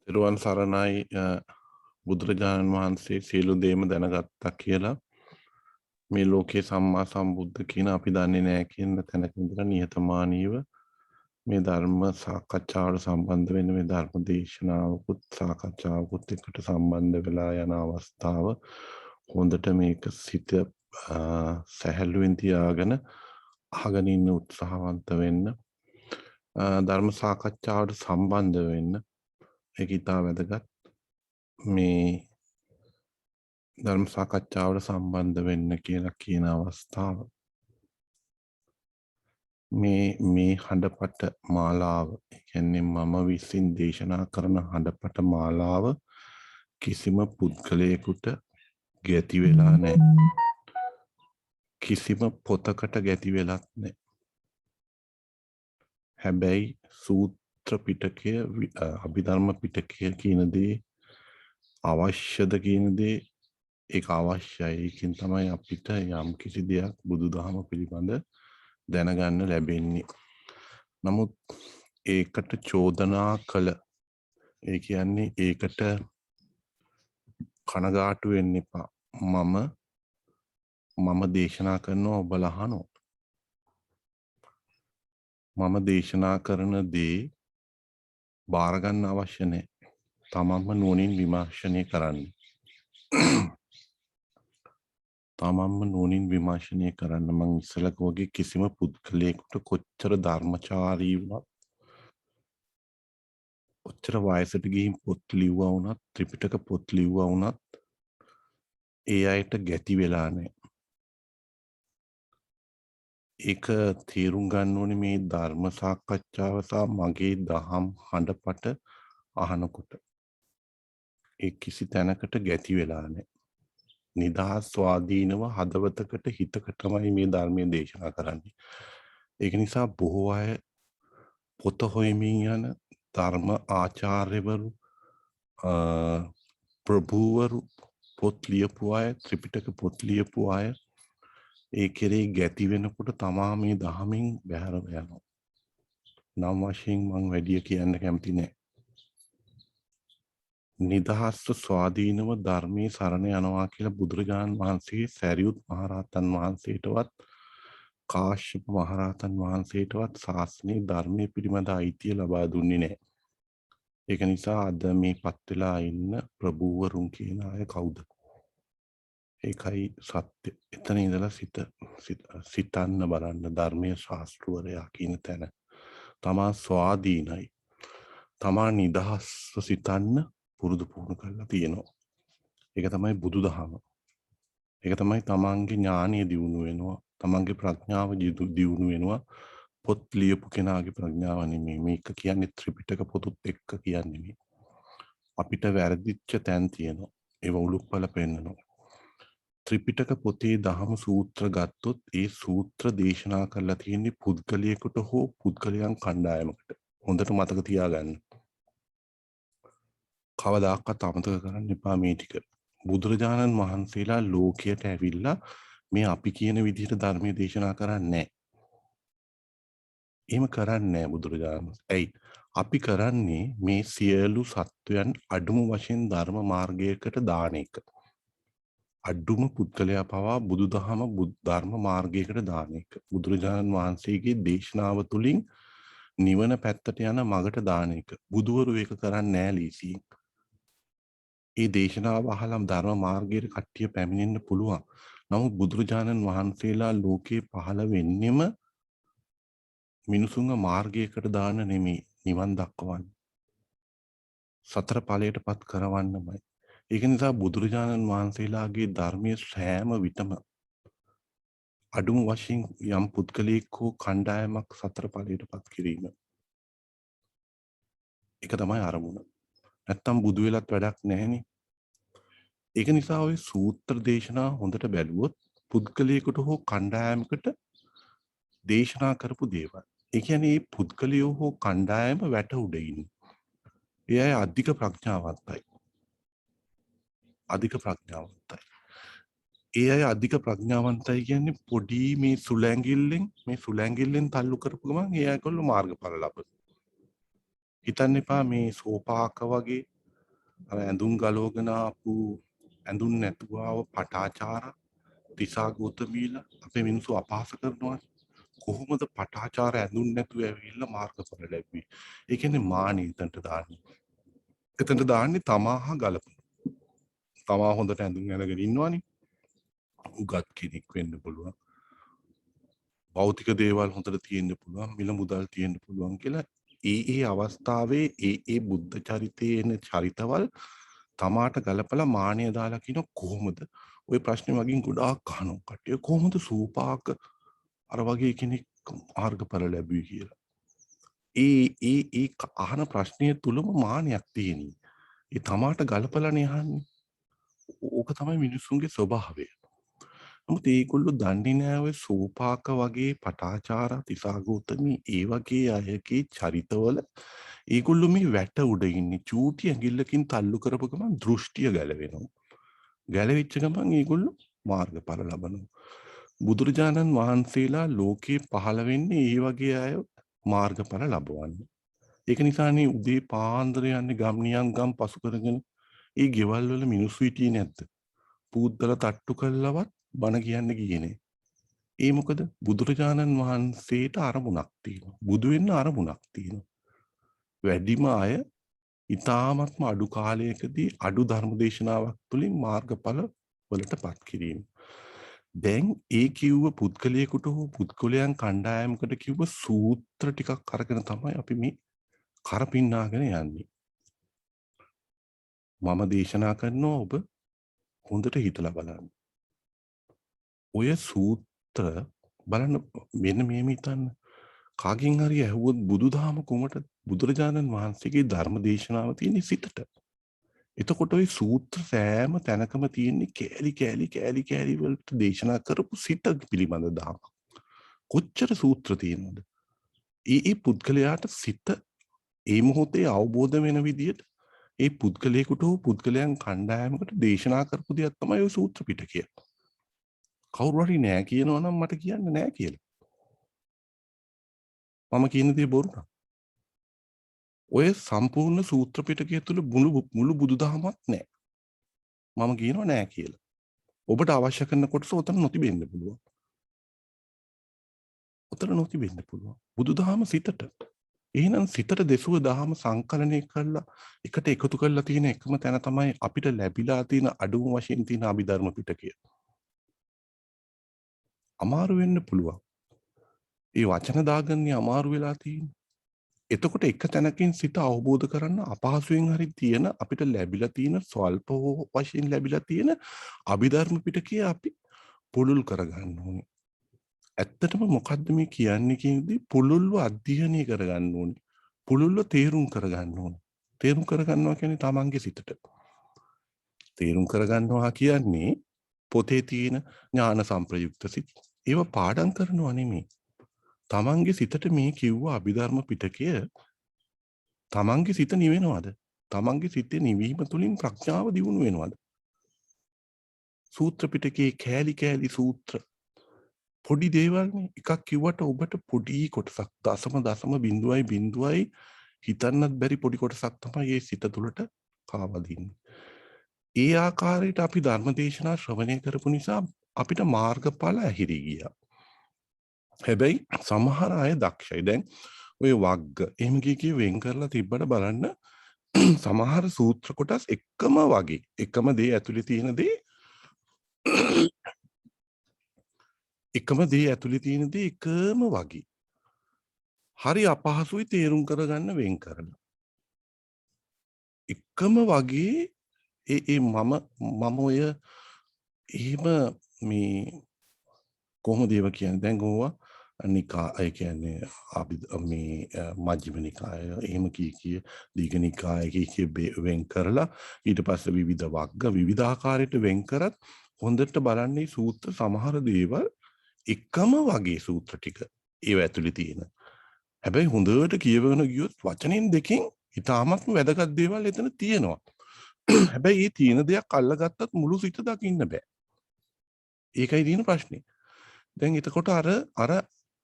තෙරුවන් සරණයි බුදුරජාණන් වහන්සේ සියලු දේම දැනගත්තා කියලා මේ ලෝකේ සම්මා සම්බුද්ධ කියන අපි දන්නේ නැහැ කියන තැනක ඉඳලා නිහතමානීව මේ ධර්ම සාකච්ඡාවට සම්බන්ධ වෙන මේ ධර්ම දේශනාවකුත් සාකච්ඡාවකුත් එකට සම්බන්ධ වෙලා යන අවස්ථාව හොඳට මේක සිත සැහැල්ලුවෙන් තියාගෙන අහගෙන ඉන්න උත්සාහවන්ත වෙන්න ධර්ම සාකච්ඡාවට සම්බන්ධ වෙන්න ඒක ඉතා වැදගත් මේ ධර්ම සාකච්ඡාවට සම්බන්ධ වෙන්න කියලා කියන අවස්ථාව මේ හඬපට මාලාව කියන්නේ මම විසින් දේශනා කරන හඬපට මාලාව කිසිම පුද්ගලයෙකුට ගැති වෙලා නැහැ කිසිම පොතකට ගැති වෙලත් නැහැ හැබැයි සූත්‍ර පිටකය අභිධර්ම පිටකය කියන දේ අවශ්‍යද කියන දේ ඒක අවශ්‍යයි. ඒකෙන් තමයි අපිට යම් කිසි දෙයක් බුදුදහම පිළිබඳ දැනගන්න ලැබෙන්නේ. නමුත් ඒකට චෝදනා කළ ඒ කියන්නේ ඒකට කනගාටු වෙන්න එපා. මම දේශනා කරනවා ඔබලා අහනවා. මම දේශනා කරන දේ බාර ගන්න අවශ්‍ය නැහැ. තමන්ම නුවණින් විමර්ශනය කරන්න. තමන්ම නුවණින් විමර්ශනය කරන්න. මං ඉස්සලක වගේ කිසිම පුද්ගලයෙකුට කොච්චර ධර්මචාරී වුණත් කොච්චර වයසට ගිහින් පොත් ලිව්වා වුණත් ත්‍රිපිටක පොත් ලිව්වා වුණත් ඒ අයට ගැති වෙලා නැහැ. ඒක තේරුම් ගන්න ඕනේ මේ ධර්ම සාකච්ඡාව සහ මගේ දහම් හඬපට අහනකොට. ඒ කිසි තැනකට ගැති වෙලා නැහැ. නිදහස් ස්වාධීනව හදවතකට හිතකටමයි මේ ධර්මයේ දේශනා කරන්නේ. ඒක නිසා බොහෝ අය පොත හොයමින් යන ධර්ම ආචාර්යවරු ප්‍රභූවරු පොත් ලියපු අය ත්‍රිපිටක පොත් ලියපු අය ඒ කෙරේ ගැති වෙනකොට තමා මේ දහමින් බැහැර යනවා. නම් වශයෙන් මං වැඩිය කියන්න කැමති නැහැ. නිදහස්ව ස්වාධීනව ධර්මයේ සරණ යනවා කියලා බුදුරජාණන් වහන්සේ සැරියුත් මහරහතන් වහන්සේටවත් කාශ්‍යප මහරහතන් වහන්සේටවත් ශාස්ත්‍රයේ ධර්මයේ පිළිබඳ අයිතිය ලබා දුන්නේ නැහැ. ඒක නිසා අද මේ පත් වෙලා ඉන්න ප්‍රභූවරුන් කියන අය කවුද? ඒකයි සත්‍ය. එතන ඉඳලා සිතන්න බලන්න ධර්මයේ ශාස්ත්‍රවරයා කියන තැන. තමා ස්වාධීනයි. තමා නිදහස්ව සිතන්න පුරුදු පුහුණු කරලා තියෙනවා. ඒක තමයි බුදුදහම. ඒක තමයි තමන්ගේ ඥානය දියුණු වෙනවා. තමන්ගේ ප්‍රඥාව දියුණු වෙනවා. පොත් ලියපු කෙනාගේ ප්‍රඥාව නෙමෙයි. මේක කියන්නේ ත්‍රිපිටක පොතුත් එක්ක කියන්නේ නෙමෙයි. අපිට වැරදිච්ච තැන් තියෙනවා. ඒව උලුප්පල පෙන්නනවා. ත්‍රිපිටක පොතේ දහම සූත්‍ර ගත්තොත් ඒ සූත්‍ර දේශනා කරලා තියෙන්නේ පුද්ගලයෙකුට හෝ පුද්ගලයන් කණ්ඩායමකට. හොඳට මතක තියාගන්න. කවදාකවත් අමතක කරන්න එපා මේ ටික. බුදුරජාණන් වහන්සේලා ලෝකයට ඇවිල්ලා මේ අපි කියන විදිහට ධර්මයේ දේශනා කරන්නේ නැහැ. එහෙම කරන්නේ නැහැ බුදුරජාණන්. ඇයි? අපි කරන්නේ මේ සියලු සත්වයන් අඩුම වශයෙන් ධර්ම මාර්ගයකට දාන එක. අඩුම පුද්ගලයා පවා බුදුදහම ධර්ම මාර්ගයකට දාන එක. බුදුරජාණන් වහන්සේගේ දේශනාව තුළින් නිවන පැත්තට යන මගට දාන එක. බුදුවරු ඒක කරන්නේ නැහැ ලීසියෙන්. ඒ දේශනාව අහලා ධර්ම මාර්ගයට කට්ටිය පැමිණෙන්න පුළුවන්. නමුත් බුදුරජාණන් වහන්සේලා ලෝකේ පහළ වෙන්නෙම මිනිසුන්ව මාර්ගයකට දාන්න නෙමෙයි, නිවන් දක්වන්න. සතර ඵලයටපත් කරවන්නමයි. ඒක නිසා බුදුරජාණන් වහන්සේලාගේ ධර්මයේ සෑම විටම අඩුම වශයෙන් යම් පුද්ගලයෙක් හෝ කණ්ඩායමක් සතර ඵලයටපත් කිරීම. ඒක තමයි අරමුණ. නැත්තම් බුදු වෙලත් වැඩක් නැහෙනේ. ඒක නිසා ඔය සූත්‍ර දේශනා හොඳට බැලුවොත් පුද්ගලයෙකුට හෝ කණ්ඩායමකට දේශනා කරපු දේවල්. ඒ කියන්නේ මේ පුද්ගලයෝ හෝ කණ්ඩායම වැට උඩ ඉන්නේ. ඒ අය අධික ප්‍රඥාවන්තයි. අධික ප්‍රඥාවන්තයි. ඒ අය අධික ප්‍රඥාවන්තයි කියන්නේ පොඩි මේ සුලැංගිල්ලෙන් තල්ලු කරපු ගමන් ඒ අයගොල්ලෝ මාර්ගඵල ලබනවා. හිතන්න එපා මේ සෝපාක වගේ අර ඇඳුම් ගලවගෙන ආපු ඇඳුම් නැතුව ආව පටාචාර තිසා ගෞතමීලා අපේ මිනිස්සු අපහාස කරනවා. කොහොමද පටාචාර ඇඳුම් නැතුව ඇවිල්ලා මාර්ගඵල ලැබුවේ? ඒ කියන්නේ මානෙ එතනට දාන්නේ. එතනට දාන්නේ තමා හා ගලපන. තමා හොඳට ඇඳුම් අරගෙන ඉන්නවනේ. උගත් කෙනෙක් වෙන්න පුළුවන්. භෞතික දේවල් හොඳට තියෙන්න පුළුවන්. මිල මුදල් තියෙන්න පුළුවන් කියලා ඒ අවස්ථාවේ ඒ බුද්ධ චරිතයේ එන චරිතවල් තමාට ගලපලා මානිය දාලා කියන කොහොමද ওই ප්‍රශ්නේ වගේ ගොඩාක් අහනවා කට්ටිය කොහොමද සූපාක අර වගේ කෙනෙක් මාර්ගඵල ලැබුවේ කියලා. ඒ අහන ප්‍රශ්නය තුලම මානයක් තියෙනවා. ඒ තමාට ගලපලානේ අහන්නේ. ඕක තමයි මිනිස්සුන්ගේ ස්වභාවය. නමුත් ඒගොල්ලෝ දන්නේ නෑ ඔය සූපාක වගේ පටාචාර තිසාගෞතමී ඒ වගේ අයගේ චරිතවල ඒගොල්ලෝ මේ වැට උඩ ඉන්නේ චූටි ඇඟිල්ලකින් තල්ලු කරපු ගමන් දෘෂ්ටිය ගැලවෙනවා. ගැලවිච්ච ගමන් ඒගොල්ලෝ මාර්ගඵල ලබනවා. බුදුරජාණන් වහන්සේලා ලෝකේ පහළ වෙන්නේ ඒ වගේ අය මාර්ගඵල ලබවන්නේ. ඒක නිසානේ උදේ පාන්දර යන්නේ ගම්නියම් ගම් පසු කරගෙන ඒ ගෙවල් වල මිනිස්සු හිටියේ නැද්ද? පූද්දල තට්ටු කළවත් බණ කියන්න ගියේ නේ. ඒ මොකද බුදුරජාණන් වහන්සේට අරමුණක් තියෙනවා. බුදු වෙන්න අරමුණක් තියෙනවා. වැඩිම අය ඊ타ත්ම අඩු කාලයකදී අඩු ධර්ම දේශනාවක් තුළින් මාර්ගඵල වලටපත් කිරීම. දැන් ඒ කිව්ව පුද්ගලයෙකුට හෝ පුද්ගලයන් කණ්ඩායමකට කිව්ව සූත්‍ර ටිකක් අරගෙන තමයි අපි මේ කරපින්නාගෙන යන්නේ. මම දේශනා කරනවා ඔබ හොඳට හිතලා බලන්න. ඔය සූත්‍ර බලන්න මෙන්න මෙහෙම හිතන්න. කාගෙන් හරි ඇහුවොත් බුදුදහම කොමට බුදුරජාණන් වහන්සේගේ ධර්ම දේශනාව තියෙන්නේ සිතට. එතකොට ওই සූත්‍ර සෑම තැනකම තියෙන්නේ කෑලි වලට දේශනා කරපු සිත පිළිබඳ දහම. කොච්චර සූත්‍ර තියෙනවද? ඒ පුද්ගලයාට සිත ඒ මොහොතේ අවබෝධ වෙන විදිහට ඒ පුද්ගලයෙකුට හෝ පුද්ගලයන් කණ්ඩායමකට දේශනා කරපු දෙයක් තමයි ওই සූත්‍ර පිටකය. කවුරු හරි නෑ කියනවා නම් මට කියන්න නෑ කියලා. මම කියන දේ බොරු නම්. ඔය සම්පූර්ණ සූත්‍ර පිටකය තුළ මුළු බුදුදහමක් නෑ. මම කියනවා නෑ කියලා. ඔබට අවශ්‍ය කරන කොටස උතන නොතිබෙන්න පුළුවන්. උතන නොතිබෙන්න පුළුවන්. බුදුදහම සිතට. එහෙනම් සිතට දෙසුව දහම සංකලනය කරලා එකට එකතු කරලා තියෙන එකම තැන තමයි අපිට ලැබිලා තියෙන අඩුම වශයෙන් තියෙන අභිධර්ම පිටකය. අමාරු වෙන්න පුළුවන්. ඒ වචන දාගන්නේ අමාරු වෙලා තියෙන්නේ. එතකොට එක තැනකින් සිත අවබෝධ කරන්න අපහසුයෙන් හරි තියෙන අපිට ලැබිලා තියෙන ස්වල්ප වශයෙන් ලැබිලා තියෙන අභිධර්ම පිටකය අපි පුළුල් කරගන්න ඕනේ. ඇත්තටම මොකද්ද මේ කියන්නේ කියනදී පුළුල්ව අධ්‍යයනය කරගන්න ඕනේ. පුළුල්ව තේරුම් කරගන්න ඕනේ. තේරුම් කරගන්නවා කියන්නේ තමන්ගේ සිතට. තේරුම් කරගන්නවා කියන්නේ පොතේ තියෙන ඥාන සංප්‍රයුක්ත සිත්. ඒව පාඩම් කරනවා නෙමෙයි. තමන්ගේ සිතට මේ කිව්ව අභිධර්ම පිටකය තමන්ගේ සිත නිවෙනවද? තමන්ගේ සිතේ නිවීම තුළින් ප්‍රඥාව දියුණු වෙනවද? සූත්‍ර පිටකේ කෑලි සූත්‍ර පොඩි දේවල්නේ. එකක් කිව්වට ඔබට පොඩි කොටසක් දශම බිඳුවයි හිතන්නත් බැරි පොඩි කොටසක් තමයි මේ සිත තුළට කාවදින්නේ. ඒ ආකාරයට අපි ධර්ම දේශනා ශ්‍රවණය කරපු නිසා අපිට මාර්ගඵල ඇහිරි ගියා. හැබැයි සමහර අය දක්ෂයි. දැන් ඔය වග්ග එහෙම කිය වෙන් කරලා තිබ්බට බලන්න සමහර සූත්‍ර කොටස් එකම වගේ එකම දේ ඇතුලේ තියෙන දේ එකම දේ එකම වගේ හරි අපහසුයි තේරුම් කරගන්න වෙන් කරලා එකම වගේ මම ඔය එහෙම මේ කොහොමද ඒව කියන්නේ දැන් ඕවා නිකාය කියන්නේ අපි මේ මජ්ක්‍ධිම නිකාය එහෙම කී දීඝ නිකාය කී වෙන් කරලා ඊට පස්සේ විවිධ වර්ග විවිධාකාරයට වෙන් කරත් හොඳට බලන්නේ සූත්‍ර සමහර දේවල් එකම වගේ සූත්‍ර ටික ඒව ඇතුලේ තියෙන. හැබැයි හොඳට කියවගෙන ගියොත් වචනෙන් දෙකෙන් ඊටාත්ම වැදගත් දේවල් එතන තියෙනවා. හැබැයි මේ තියෙන දෙයක් අල්ලගත්තත් මුළු සිත දකින්න බෑ. ඒකයි තියෙන ප්‍රශ්නේ. දැන් එතකොට අර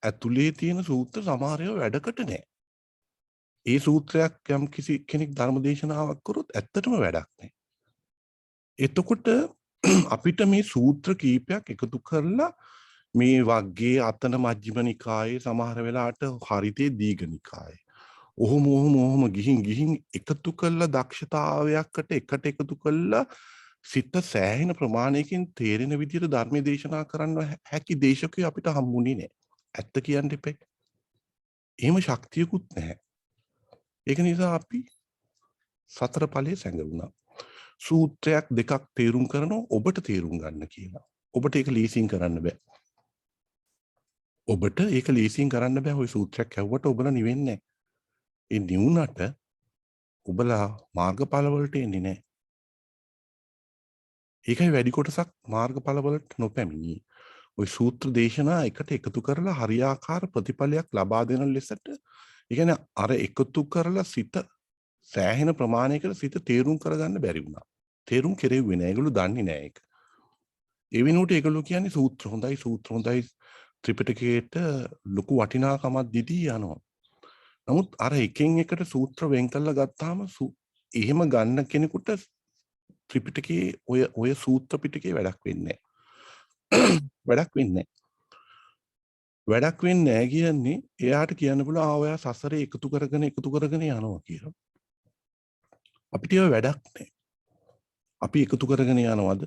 ඇතුලේ තියෙන සූත්‍ර සමහර ඒවා වැඩකට නෑ. ඒ සූත්‍රයක් යම් කිසි කෙනෙක් ධර්ම දේශනාවක් කරොත් ඇත්තටම වැඩක් නැහැ. එතකොට අපිට මේ සූත්‍ර කීපයක් එකතු කරලා මේ වග්ගේ අතන මජ්ක්‍ධිම නිකායේ සමහර වෙලාවට හරිතේ දීඝ නිකායේ ඔහොම ගිහින් එකතු කළා දක්ෂතාවයකට එකට එකතු කළා සිත සෑහෙන ප්‍රමාණයකින් තේරෙන විදිහට ධර්මයේ දේශනා කරන්න හැකි දේශකයෝ අපිට හම්බුනේ නැහැ. ඇත්ත කියන්න එපා. එහෙම ශක්තියකුත් නැහැ. ඒක නිසා අපි සතර ඵලයේ සැඟවුණා. සූත්‍රයක් දෙකක් තේරුම් කරනවා ඔබට තේරුම් ගන්න කියලා. ඔබට ඒක ලීසින් කරන්න බෑ. ඔබට ඒක ලීසින් කරන්න බෑ. ওই සූත්‍රයක් ඇහුවට ඔබලා නිවෙන්නේ නැහැ. ඒ නිවුණට ඔබලා මාර්ගඵල වලට එන්නේ නැහැ. ඒකයි වැඩි කොටසක් මාර්ගඵල වලට නොපැමිණි. ওই සූත්‍ර දේශනා එකට එකතු කරලා හරියාකාර ප්‍රතිඵලයක් ලබා දෙන ලෙසට ඒ කියන්නේ අර එකතු කරලා සිත සෑහෙන ප්‍රමාණයකට සිත තේරුම් කරගන්න බැරි වුණා. තේරුම් කෙරෙව්වේ නෑ. ඒගොල්ලෝ දන්නේ නෑ ඒක. ඒ වෙනුවට ඒගොල්ලෝ කියන්නේ සූත්‍ර හොඳයි ත්‍රිපිටකයට ලොකු වටිනාකමක් දීදී යනවා. නමුත් අර එකෙන් එකට සූත්‍ර වෙන් කරලා ගත්තාම එහෙම ගන්න කෙනෙකුට ත්‍රිපිටකයේ ඔය සූත්‍ර පිටකේ වැඩක් වෙන්නේ නෑ. වැඩක් වෙන්නේ නෑ. වැඩක් වෙන්නේ නෑ කියන්නේ එයාට කියන්න පුළුවන් ඔයා සසරේ එකතු කරගෙන යනවා කියලා. අපිට ඒව වැඩක් නෑ. අපි එකතු කරගෙන යනවද?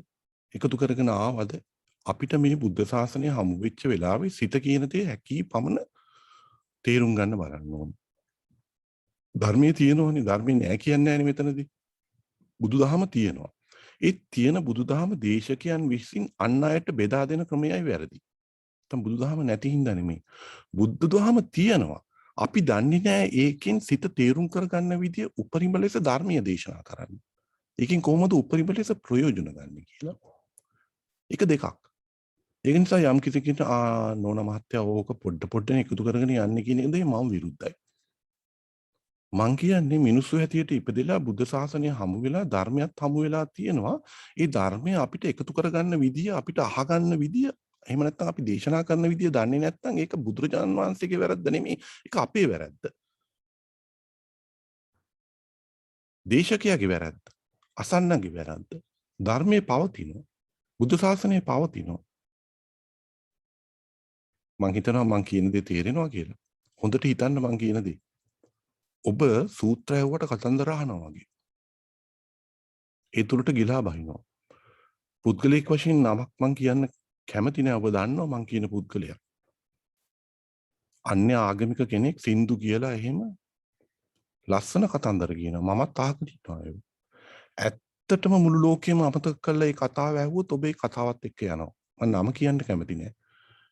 එකතු කරගෙන ආවද? අපිට මේ බුද්ධ ශාසනය හමු වෙච්ච වෙලාවේ සිත කියන දේ හැකි පමණ තේරුම් ගන්න බලන්න ඕන. ධර්මයේ තියෙනවනේ ධර්මයේ නෑ කියන්නේ නෑනේ මෙතනදී. බුදුදහම තියෙනවා. ඒ තියෙන බුදුදහම දේශකයන් විසින් අන් අයට බෙදා දෙන ක්‍රමයයි වැරදි. නැත්නම් බුදුදහම නැති හින්දා නෙමෙයි. බුදුදහම තියෙනවා. අපි දන්නේ නෑ ඒකෙන් සිත තේරුම් කරගන්න විදිය උපරිම ලෙස ධර්මීය දේශනා කරන්න. ඒකෙන් කොහොමද උපරිම ලෙස ප්‍රයෝජන ගන්න කියලා. ඒක දෙකක්. ඒක නිසා යම් කිසි කෙනෙක් නෝන මහත්තයා ඕක පොඩ්ඩ එකතු කරගෙන යන්නේ කියන එකේ මම විරුද්ධයි. මං කියන්නේ මිනිස්සු හැටියට ඉපදෙලා බුද්ධ ශාසනය හමු වෙලා ධර්මයක් හමු වෙලා තියෙනවා. ඒ ධර්මය අපිට එකතු කරගන්න විදිය, අපිට අහගන්න විදිය, එහෙම නැත්නම් අපි දේශනා කරන විදිය දන්නේ නැත්නම් ඒක බුදුරජාණන් වහන්සේගේ වැරද්ද නෙමෙයි. ඒක අපේ වැරද්ද. දේශකයාගේ වැරද්ද. අසන්නගේ වැරද්ද. ධර්මයේ පවතිනවා. බුද්ධ ශාසනයේ පවතිනවා. මං හිතනවා මං කියන දේ තේරෙනවා කියලා. හොඳට හිතන්න මං කියන දේ. ඔබ සූත්‍රය ඇහුවට කතන්දර අහනවා වගේ. ඒ තුලට ගිලා බහිනවා. පුද්ගලික වශයෙන් නමක් මං කියන්න කැමති නෑ. ඔබ දන්නවා මං කියන පුද්ගලයා. අන්‍ය ආගමික කෙනෙක් සින්දු කියලා එහෙම ලස්සන කතන්දර කියනවා. මමත් අහගෙන ඉන්නවා ඒක. ඇත්තටම මුළු ලෝකෙම අමතක කරලා ඒ කතාව ඇහුවොත් ඔබ ඒ කතාවත් එක්ක යනවා. මම නම කියන්න කැමති නෑ.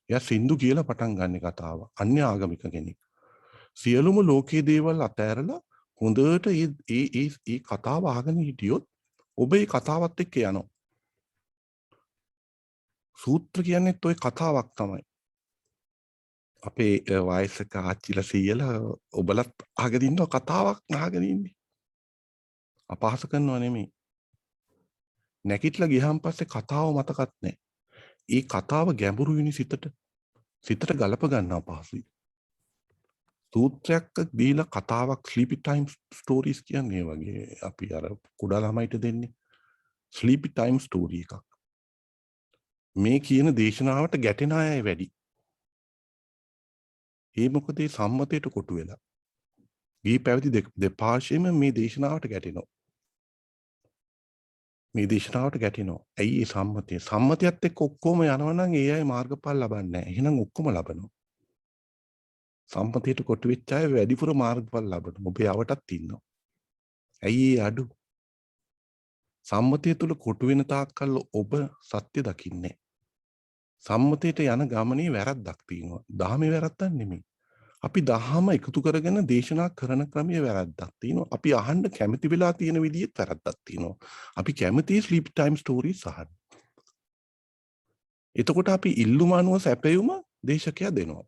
එයා සින්දු කියලා පටන් ගන්න කතාව. අන්‍ය ආගමික කෙනෙක්. සියලුම ලෝකයේ දේවල් අතෑරලා හොඳට ඒ කතාව අහගෙන හිටියොත් ඔබ ඒ කතාවත් එක්ක යනවා. සූත්‍ර කියන්නේත් ওই කතාවක් තමයි. අපේ වයසක ආච්චිලා සීයලා ඔබලත් අහගෙන ඉන්න කතාවක් අහගෙන ඉන්නේ. අපහාස කරනව නෙමෙයි. නැගිටලා ගියාන් පස්සේ කතාව මතකත් නැහැ. ඒ කතාව ගැඹුරුයිනි සිතට. සිතට ගලප ගන්න අපහසුයි. සූත්‍රයක් දීලා කතාවක් ස්ලීපි ටයිම් ස්ටෝරීස් කියන්නේ වගේ අපි අර කුඩා ළමයිට දෙන්නේ ස්ලීපි ටයිම් ස්ටෝරි එකක්. මේ කියන දේශනාවට ගැටෙන අය වැඩි. ඒ මොකද ඒ සම්මතයට කොටු වෙලා. ගිහි පැවිදි දෙපාර්ශ්වයෙන්ම මේ දේශනාවට ගැටෙනවා. මේ දේශනාවට ගැටෙනවා. ඇයි ඒ සම්මතය? සම්මතයත් එක්ක ඔක්කොම යනවා නම් ඒ අය මාර්ගඵල ලබන්නේ නැහැ. එහෙනම් ඔක්කොම ලබනවා. සම්මතයට කොටු වෙච්ච අය වැඩිපුර මාර්ගඵල ලබනවා. ඔබ යවටත් ඉන්නවා. ඇයි ඒ අඩු? සම්මතය තුල කොටු වෙන තාක්කල් ඔබ සත්‍ය දකින්නේ. සම්මතයට යන ගමනේ වැරද්දක් තියෙනවා. දහමේ වැරද්දක් නෙමෙයි. අපි දහම එකතු කරගෙන දේශනා කරන ක්‍රමයේ වැරද්දක් තියෙනවා. අපි අහන්න කැමති වෙලා තියෙන විදිහේ වැරද්දක් තියෙනවා. අපි කැමති ස්ලීප් ටයිම් ස්ටෝරීස් අහන්න. එතකොට අපි ඉල්ලුම අනුව සැපයුම දේශකයා දෙනවා.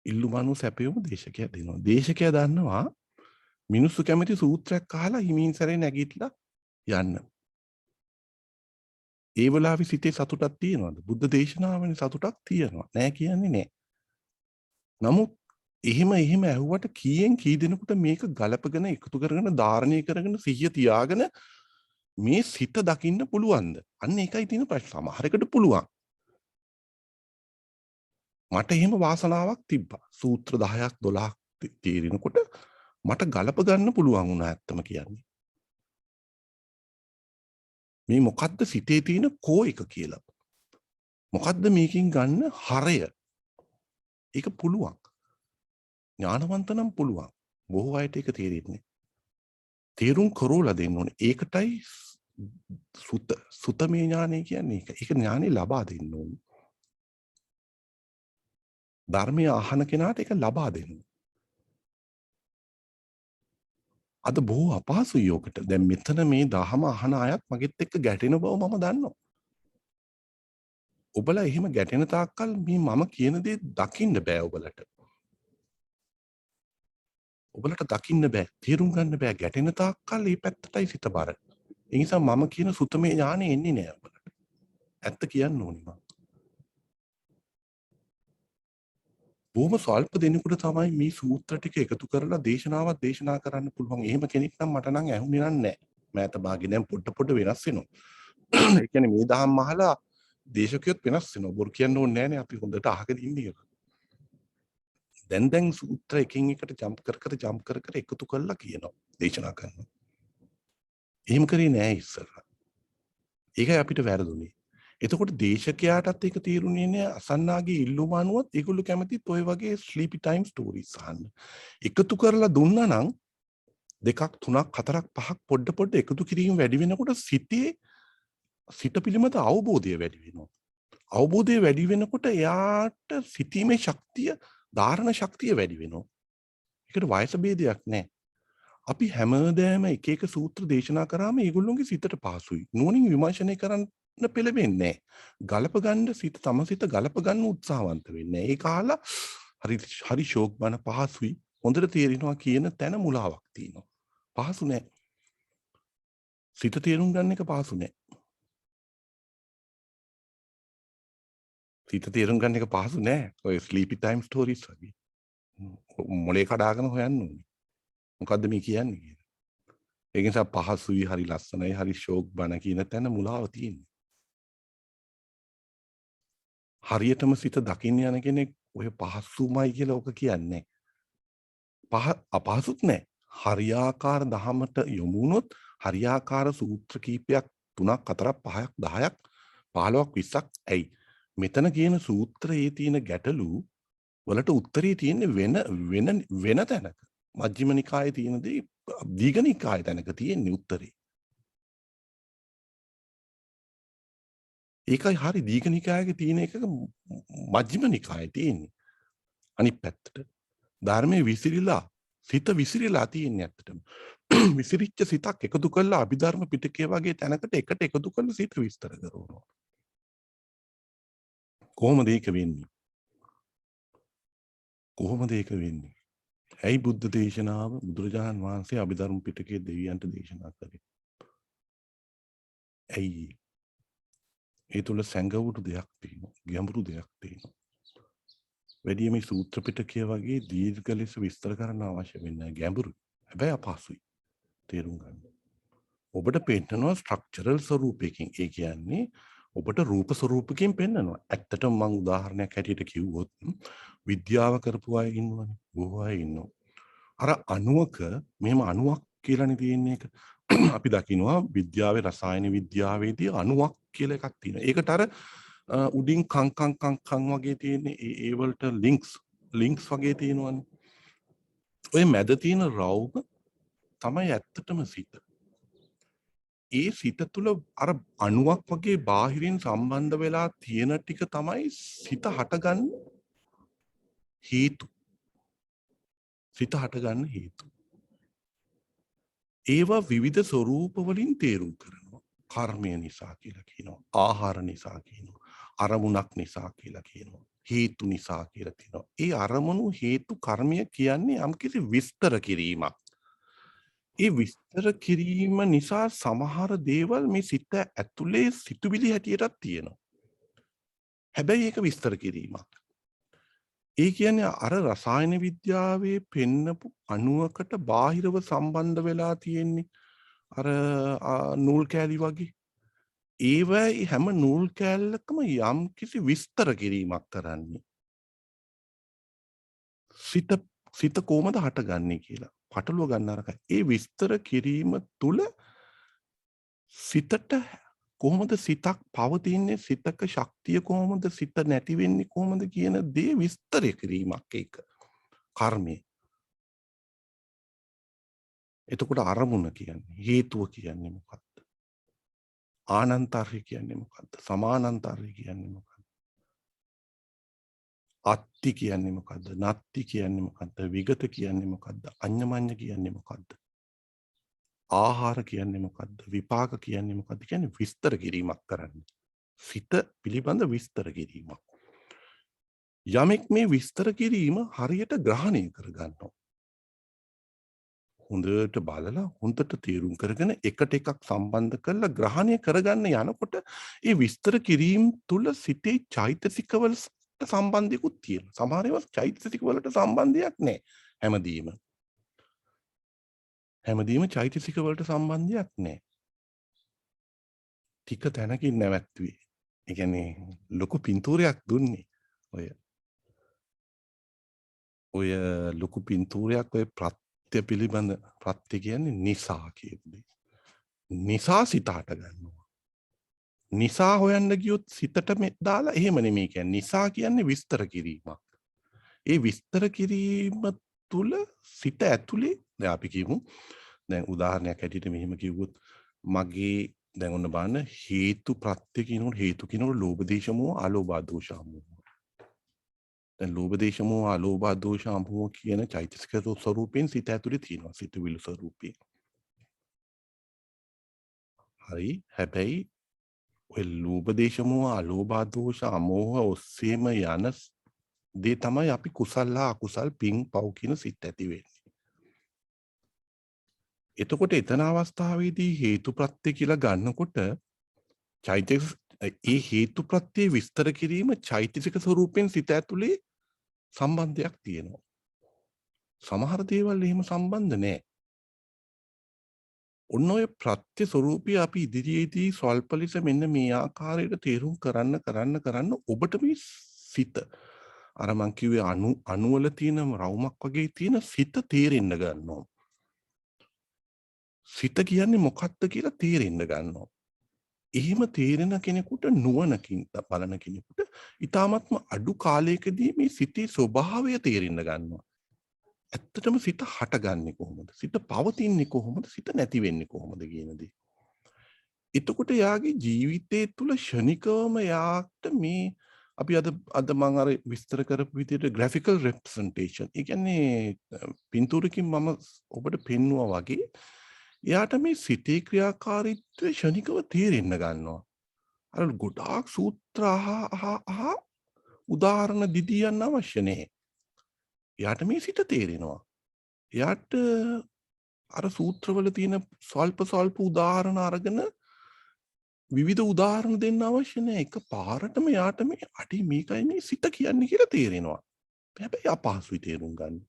ඉල්ලුම අනුව සැපයුම දේශකයා දෙනවා. දේශකයා දන්නවා මිනිස්සු කැමති සූත්‍රයක් අහලා හිමින් සැරේ නැගිටලා යන්න. ඒ වෙලාවේ සිතේ සතුටක් තියෙනවද? බුද්ධ දේශනාවනේ සතුටක් තියෙනවා. නෑ කියන්නේ නෑ. නමුත් එහෙම ඇහුවට කීයෙන් කී දෙනෙකුට මේක ගලපගෙන එකතු කරගෙන ධාරණය කරගෙන සිහිය තියාගෙන මේ සිත දකින්න පුළුවන්ද? අන්න ඒකයි තියෙන ප්‍රශ්න. සමහරකට පුළුවන්. මට එහෙම වාසනාවක් තිබ්බා. සූත්‍ර 10ක් 12ක් තීරිනකොට මට ගලප ගන්න පුළුවන් වුණා ඇත්තම කියන්නේ. මේ මොකද්ද සිතේ තියෙන කෝ එක කියලා. මොකද්ද මේකෙන් ගන්න හරය? ඒක පුළුවන්. ඥානවන්ත නම් පුළුවන්. බොහෝ අයට ඒක තේරෙන්නේ. තේරුම් කරෝලා දෙන්න ඕනේ. ඒකටයි සුතමේ ඥානය කියන්නේ ඒක. ඒක ඥානෙ ලබා දෙන්න ඕනේ. ධර්මය අහන කෙනාට ඒක ලබා දෙන්න. අද බොහෝ අපහසුයි යෝකට. දැන් මෙතන මේ දහම අහන අයත් මගෙත් එක්ක ගැටෙන බව මම දන්නවා. ඔබලා එහෙම ගැටෙන තාක්කල් මේ මම කියන දේ දකින්න බෑ ඔබලට. ඔබලට දකින්න බෑ. තේරුම් ගන්න බෑ. ගැටෙන තාක්කල් මේ පැත්තටයි සිත බර. ඒ නිසා මම කියන සුතමේ ඥානෙ එන්නේ නෑ ඔබලට. ඇත්ත කියන්න ඕනි මම. බොහොම ස්වල්ප දෙනෙකුට තමයි මේ සූත්‍ර ටික එකතු කරලා දේශනාවක් දේශනා කරන්න පුළුවන්. එහෙම කෙනෙක් නම් මට නම් ඇහුනේ නෑ. මෑත භාගේ දැන් පොඩ වෙනස් වෙනවා. ඒ කියන්නේ මේ දහම් අහලා දේශකයොත් වෙනස් වෙනවා. බොරු කියන්න ඕනේ නෑනේ අපි හොඳට අහගෙන ඉන්නේ. දැන් සූත්‍ර එකින් එකට ජම්ප් කර එකතු කරලා කියනවා. දේශනා කරනවා. එහෙම කරේ නෑ ඉස්සරහ. ඒකයි අපිට වැරදුනේ. එතකොට දේශකයාටත් ඒක තීරුණේ නෑ. අසන්නාගේ ඉල්ලුම අනුවත් ඒගොල්ලෝ කැමතිත් ඔය වගේ ස්ලීපි ටයිම් ස්ටෝරීස් අහන්න. එකතු කරලා දුන්නා නම් දෙකක් තුනක් හතරක් පහක් පොඩ එකතු කිරීම වැඩි වෙනකොට සිත පිළිබඳ අවබෝධය වැඩි වෙනවා. අවබෝධය වැඩි වෙනකොට එයාට සිතීමේ ශක්තිය, ධාරණ ශක්තිය වැඩි වෙනවා. ඒකට වයස ભેදයක් නැහැ. අපි හැමදාම එක එක සූත්‍ර දේශනා කරාම ඒගොල්ලෝගේ සිතට පහසුයි. නුවණින් විමර්ශනය කරන්න පෙළඹෙන්නේ නැහැ. ගලප ගන්න තම සිත ගලප ගන්න උත්සාහවන්ත වෙන්නේ නැහැ. ඒක අහලා හරි ෂෝක් බන පහසුයි. හොඳට තේරෙනවා කියන තැන මුලාවක් තියෙනවා. පහසු නැහැ. සිත තේරුම් ගන්න එක පහසු නැහැ. සිත තේරුම් ගන්න එක පහසු නෑ. ඔය ස්ලීපි ටයිම් ස්ටෝරීස් වගේ. මොලේ කඩාගෙන හොයන්න ඕනේ. මොකද්ද මේ කියන්නේ කියලා. ඒක නිසා පහසුයි, හරි ලස්සනයි, හරි ෂෝක් බණ කියන තැන මුලාව තියෙන්නේ. හරියටම සිත දකින්න යන කෙනෙක් ඔය පහසුමයි කියලා ඔක කියන්නේ අපහසුත් නෑ. හරියාකාර දහමට යොමු වුණොත් හරියාකාර සූත්‍ර කීපයක් 3ක් 4ක් 5ක් 10ක් 15ක් 20ක් ඇයි මෙතන කියන සූත්‍රයේ තියෙන ගැටලු වලට උත්තරේ තියෙන්නේ වෙන තැනක. මජ්ක්‍ධිම නිකායේ තියෙන දේ දීඝ නිකායේ තැනක තියෙන්නේ උත්තරේ. ඒකයි හරි දීඝ නිකායේ තියෙන එකක මජ්ක්‍ධිම නිකායේ තියෙන්නේ. අනිත් පැත්තට ධර්මයේ සිත විසිරීලා තියෙන්නේ ඇත්තටම. විසිරිච්ච සිතක් එකතු කරලා අභිධර්ම පිටකය වගේ තැනකට එකට එකතු කරලා සිත විස්තර කරනවා. කොහොමද ඒක වෙන්නේ? කොහොමද ඒක වෙන්නේ? ඇයි බුද්ධ දේශනාව බුදුරජාණන් වහන්සේ අභිධර්ම පිටකයේ දෙවියන්ට දේශනා කළේ? ඇයි? ඒ තුල සංගවුරු දෙයක් තියෙනවා. ගැඹුරු දෙයක් තියෙනවා. වැඩි මේ සූත්‍ර පිටකය වගේ දීර්ඝ ලෙස විස්තර කරන්න අවශ්‍ය වෙන්නේ නැහැ. ගැඹුරු. හැබැයි අපහසුයි. තේරුම් ගන්න. ඔබට පෙන්නනවා ස්ට්‍රක්චරල් ස්වරූපයකින්. ඒ කියන්නේ ඔබට රූප ස්වරූපකින් පෙන්නනවා. ඇත්තටම මම උදාහරණයක් හැටියට කිව්වොත් විද්‍යාව කරපු අය ඉන්නවනේ. බොහෝ අය ඉන්නවා. අර අණුවක මෙහෙම අණුවක් කියලානේ තියෙන්නේ එක. අපි දකිනවා විද්‍යාවේ රසායන විද්‍යාවේදී අණුවක් කියලා එකක් තියෙනවා. ඒකට අර උඩින් කං වගේ තියෙන ඒ වලට ලින්ක්ස් වගේ තියෙනවනේ. ඔය මැද තියෙන රවුම තමයි ඇත්තටම සිත. ඒ සිත තුළ අර අණුවක් වගේ බාහිරින් සම්බන්ධ වෙලා තියෙන ටික තමයි සිත හටගන්න හේතු. සිත හටගන්න හේතු. ඒවා විවිධ ස්වරූප වලින් තේරුම් කරනවා. කර්මය නිසා කියලා කියනවා. ආහාර නිසා කියනවා. අරමුණක් නිසා කියලා කියනවා. හේතු නිසා කියලා කියනවා. ඒ අරමුණු හේතු කර්මය කියන්නේ යම්කිසි විස්තර කිරීමක්. ඒ විස්තර කිරීම නිසා සමහර දේවල් මේ සිත ඇතුලේ සිතුවිලි හැටියටත් තියෙනවා. හැබැයි ඒක විස්තර කිරීමක්. ඒ කියන්නේ අර රසායන විද්‍යාවේ පෙන්නපු අණුවකට බාහිරව සම්බන්ධ වෙලා තියෙන්නේ. අර නූල් කෑලි වගේ. ඒවයි හැම නූල් කෑල්ලකම යම් කිසි විස්තර කිරීමක් කරන්නේ. සිත සිත කොහොමද හටගන්නේ කියලා. පටලව ගන්න අරක. ඒ විස්තර කිරීම තුල සිතට කොහොමද සිතක් පවතින්නේ, සිතක ශක්තිය කොහොමද, සිත නැති වෙන්නේ කොහොමද කියන දේ විස්තර කිරීමක් ඒක. කර්මය. එතකොට අරමුණ කියන්නේ හේතුව කියන්නේ මොකක්ද? ආනන්තර්ය කියන්නේ මොකක්ද? සමානන්තර්ය කියන්නේ මොකක්ද? අත්ති කියන්නේ මොකක්ද? නත්ති කියන්නේ මොකක්ද? විගත කියන්නේ මොකක්ද? අඤ්ඤමඤ්ඤ කියන්නේ මොකක්ද? ආහාර කියන්නේ මොකක්ද? විපාක කියන්නේ මොකක්ද? කියන්නේ විස්තර කිරීමක් කරන්නේ. සිත පිළිබඳ විස්තර කිරීමක්. යමෙක් මේ විස්තර කිරීම හරියට ග්‍රහණය කරගන්නවා. හොඳට බලලා හොඳට තේරුම් කරගෙන එකට එකක් සම්බන්ධ කරලා ග්‍රහණය කරගන්න යනකොට ඒ විස්තර කිරීම තුල සිතේ චෛතසිකවලට සම්බන්ධයකුත් තියෙනවා. සමහර ඒවා චෛතසිකවලට සම්බන්ධයක් නැහැ. හැමදීම. හැමදීම චෛතසිකවලට සම්බන්ධයක් නැහැ. ටික තැනකින් නැවැත්තුවේ. ඒ කියන්නේ ලොකු පින්තූරයක් දුන්නේ. ඔය ලොකු පින්තූරයක් ඔය ප්‍රත්‍ය පිළිබඳ ප්‍රත්‍ය කියන්නේ නිසා කියන දේ. නිසා සිත හට ගන්නවා. නිසා හොයන්න ගියොත් සිතට මේ දාලා එහෙම නෙමෙයි කියන්නේ. නිසා කියන්නේ විස්තර කිරීමක්. ඒ විස්තර කිරීම තුල සිත ඇතුලේ දැන් අපි කියමු. දැන් උදාහරණයක් ඇටියට මෙහෙම කිව්වොත් මගේ දැන් ඔන්න බලන්න හේතු ප්‍රත්‍ය කියනකොට හේතු කියනකොට ලෝභ දේශ මොහ අලෝභ දෝෂ මොහ. දැන් ලෝභ දේශ මොහ අලෝභ දෝෂ මොහ කියන චෛතසික ස්වરૂපෙන් සිත ඇතුලේ තියෙනවා. සිතුවිලි ස්වરૂපේ. හරි. හැබැයි ඔය ලෝභ දේශ මොහ අලෝභ දෝෂ අමෝහ ඔස්සේම යන දේ තමයි අපි කුසල හා අකුසල් පින් පව් කියන සිත් ඇති වෙන්නේ. එතකොට එතන අවස්ථාවේදී හේතුප්‍රත්‍ය කියලා ගන්නකොට චෛතසික ඒ හේතුප්‍රත්‍ය විස්තර කිරීම චෛතසික ස්වરૂපෙන් සිත ඇතුලේ සම්බන්ධයක් තියෙනවා. සමහර දේවල් එහෙම සම්බන්ධ නැහැ. ඔන්න ඔය ප්‍රත්‍ය ස්වરૂපී අපි ඉදිරියේදී ස්වල්ප ලෙස මෙන්න මේ ආකාරයට තේරුම් කරන්න ඔබට මේ සිත අර මං කිව්වේ අණු වල තියෙන රවුමක් වගේ තියෙන සිත තේරෙන්න ගන්නවා. සිත කියන්නේ මොකක්ද කියලා තේරෙන්න ගන්නවා. එහෙම තේරෙන කෙනෙකුට නුවණකින් බලන කෙනෙකුට ඊ타ත්ම අඩු කාලයකදී මේ සිතේ ස්වභාවය තේරෙන්න ගන්නවා. ඇත්තටම සිත හටගන්නේ කොහොමද? සිත පවතින්නේ කොහොමද? සිත නැති වෙන්නේ කොහොමද කියන දේ. එතකොට යාගේ ජීවිතය තුළ ෂණිකවම යාට මේ අපි අද මම අර විස්තර කරපු විදිහට graphical representation. ඒ කියන්නේ පින්තූරකින් මම ඔබට පෙන්වුවා වගේ එයාට මේ සිතේ ක්‍රියාකාරීත්වය ෂණිකව තේරෙන්න ගන්නවා. අර ගොඩාක් සූත්‍ර උදාහරණ දිදියන්න අවශ්‍ය නැහැ. එයාට මේ සිත තේරෙනවා. එයාට අර සූත්‍රවල තියෙන ස්වල්ප උදාහරණ අරගෙන විවිධ උදාහරණ දෙන්න අවශ්‍ය නැහැ. එක පාරටම යාට මේ අඩි මේකයි මේ සිත කියන්නේ කියලා තේරෙනවා. හැබැයි අපහසුයි තේරුම් ගන්න.